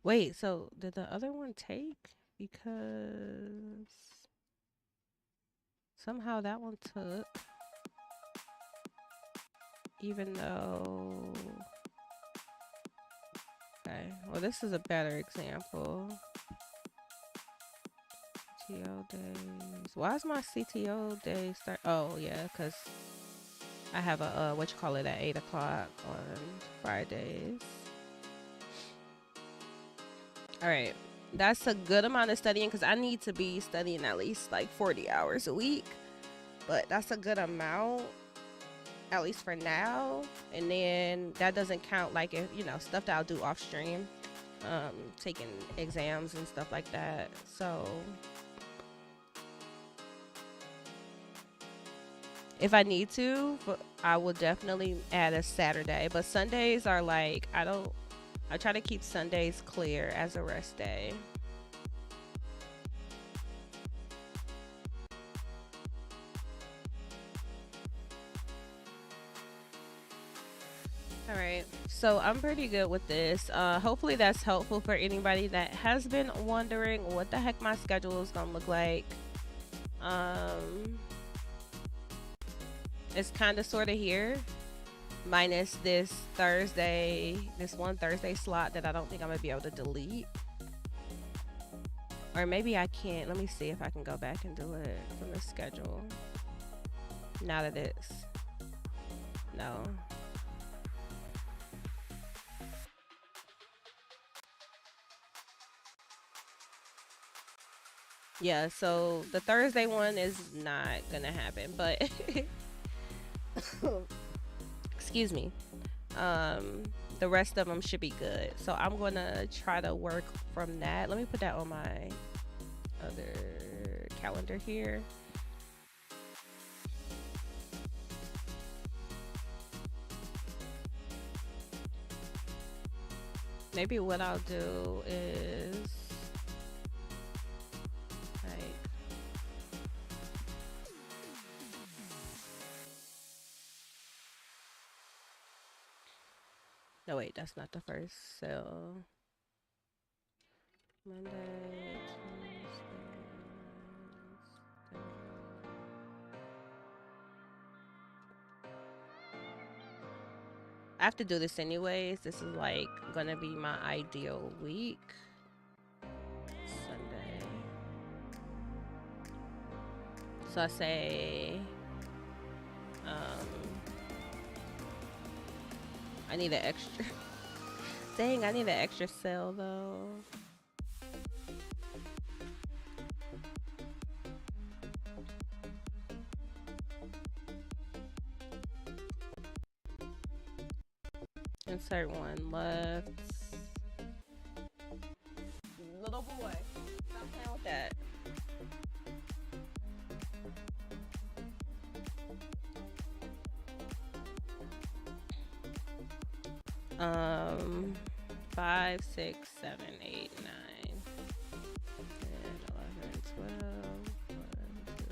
Wait, so did the other one take? Because somehow that one took. Even though... Okay, well this is a better example. CTO days. Why is my CTO day start? Oh yeah, because I have a what you call it at 8 o'clock on Fridays. All right, that's a good amount of studying because I need to be studying at least like 40 hours a week, but that's a good amount, at least for now. And then that doesn't count like if stuff that I'll do off stream, taking exams and stuff like that. So If I need to, but I will definitely add a Saturday. But Sundays are like, I try to keep Sundays clear as a rest day. All right, so I'm pretty good with this. Hopefully that's helpful for anybody that has been wondering what the heck my schedule is gonna look like. It's kind of sort of here, minus this one Thursday slot that I don't think I'm gonna be able to delete. Or maybe I can't. Let me see if I can go back and do it from the schedule. Now that it's, no. Yeah, so the Thursday one is not gonna happen, but excuse me. The rest of them should be good. So I'm gonna try to work from that. Let me put that on my other calendar here. Maybe what I'll do is no, wait, that's not the first. So Monday, Tuesday, Wednesday. I have to do this anyways. This is like gonna be my ideal week. Sunday. So I say, I need an extra. Dang, I need an extra cell though. Insert one left. Little boy, stop playing with that. Five, 6, 7, 8, 9, 10, 11, 12. 1, 2.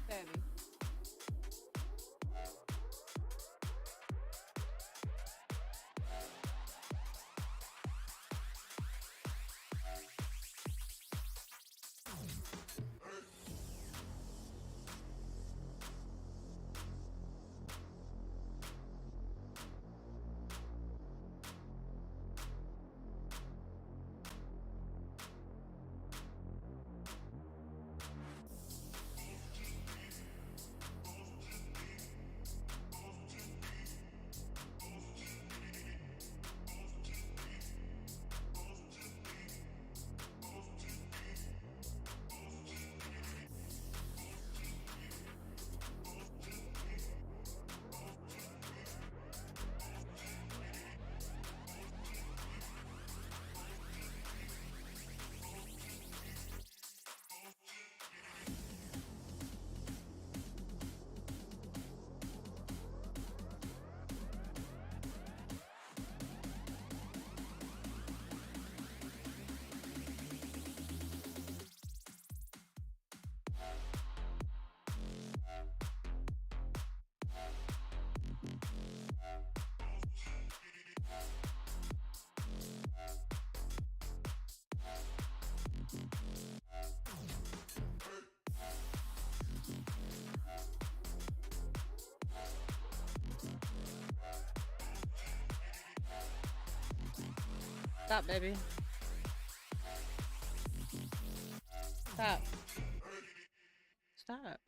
Baby. Stop, baby. Stop. Stop.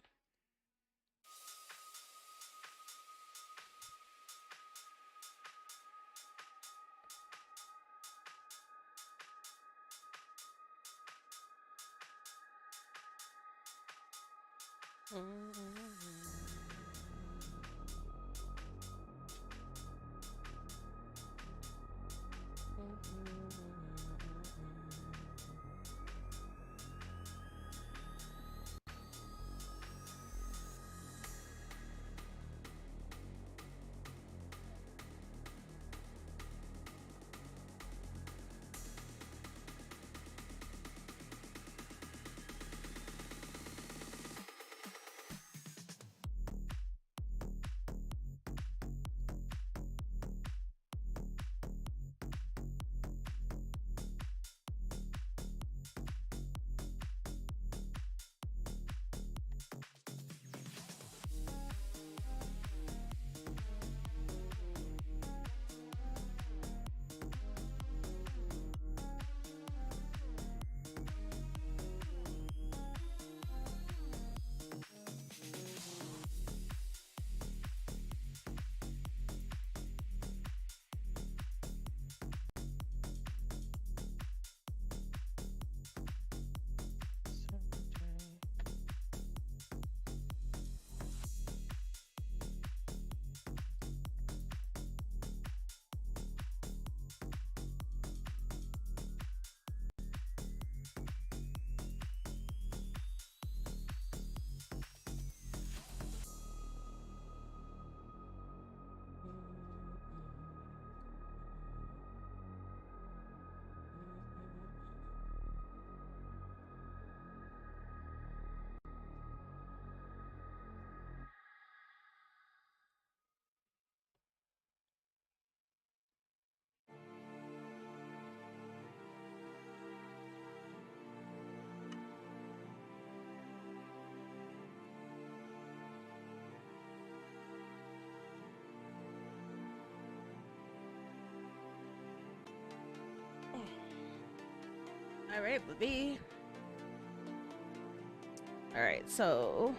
All right, baby. All right, so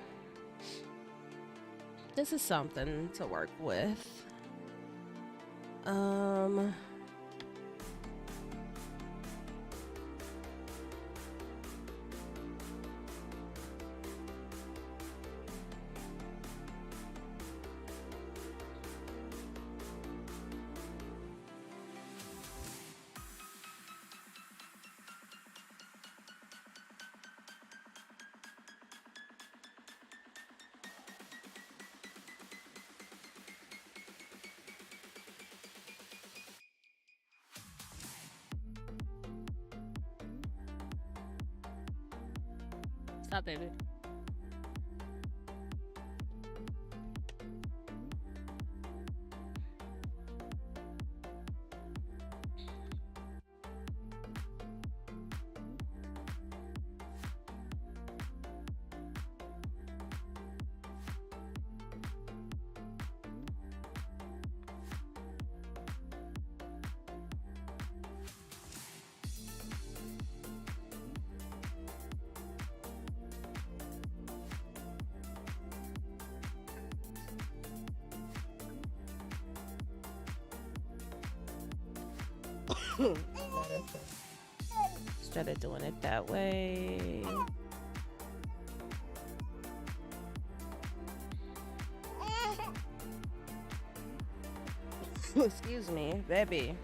this is something to work with. Stop, baby. Instead of doing it that way. Excuse me, baby.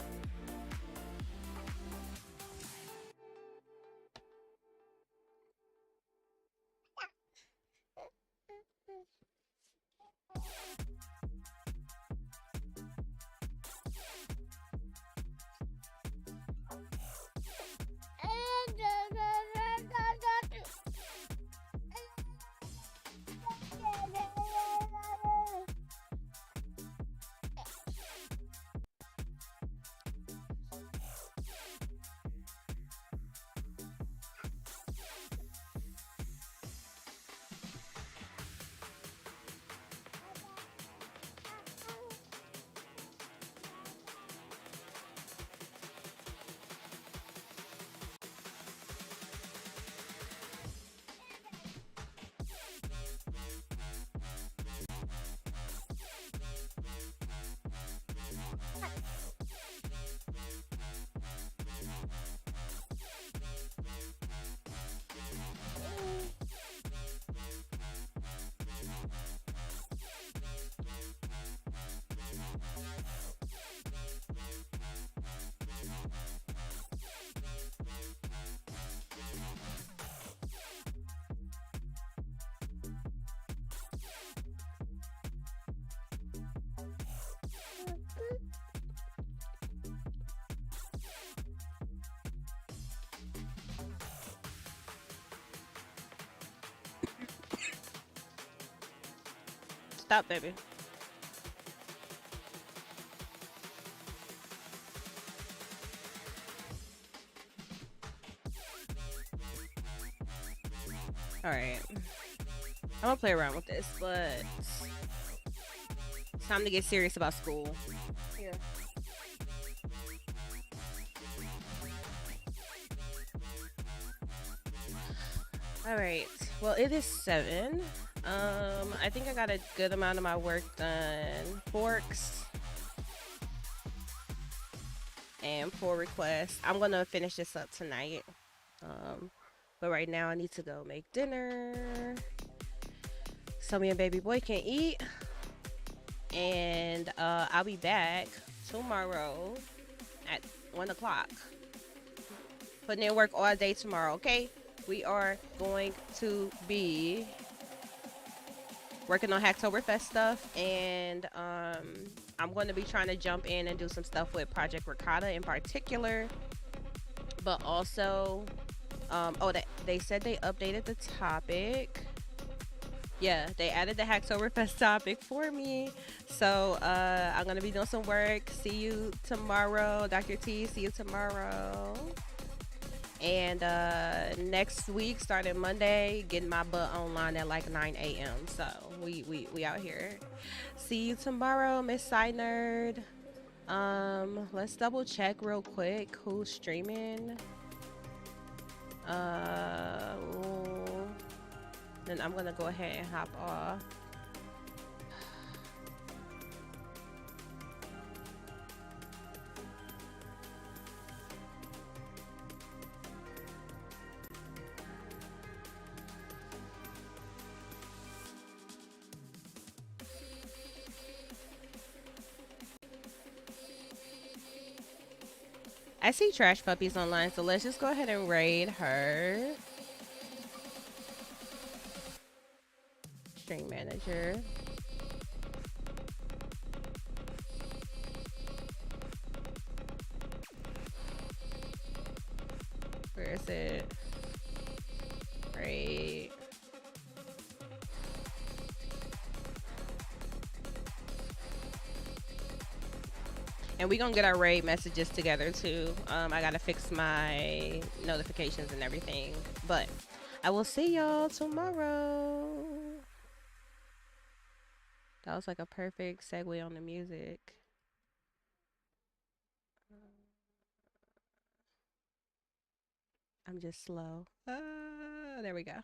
Stop, baby. All right. I'm gonna play around with this, but it's time to get serious about school. Yeah. All right. Well, it is 7. I think I got a good amount of my work done. Forks and pull requests. I'm gonna finish this up tonight. But right now I need to go make dinner so me and baby boy can eat. And I'll be back tomorrow at 1 o'clock. Putting in work all day tomorrow, okay? We are going to be working on Hacktoberfest stuff, and I'm going to be trying to jump in and do some stuff with Project Ricotta in particular, but also, they said they updated the topic. Yeah, they added the Hacktoberfest topic for me, so I'm going to be doing some work. See you tomorrow, Dr. T. See you tomorrow. And next week, starting Monday, getting my butt online at like 9 a.m. So we out here. See you tomorrow, Miss Side Nerd. Let's double check real quick who's streaming. Then I'm gonna go ahead and hop off. I see Trash Puppies online, so let's just go ahead and raid her. Stream manager. Where is it? Raid. And we gonna get our raid messages together too. I gotta fix my notifications and everything. But I will see y'all tomorrow. That was like a perfect segue on the music. I'm just slow. There we go.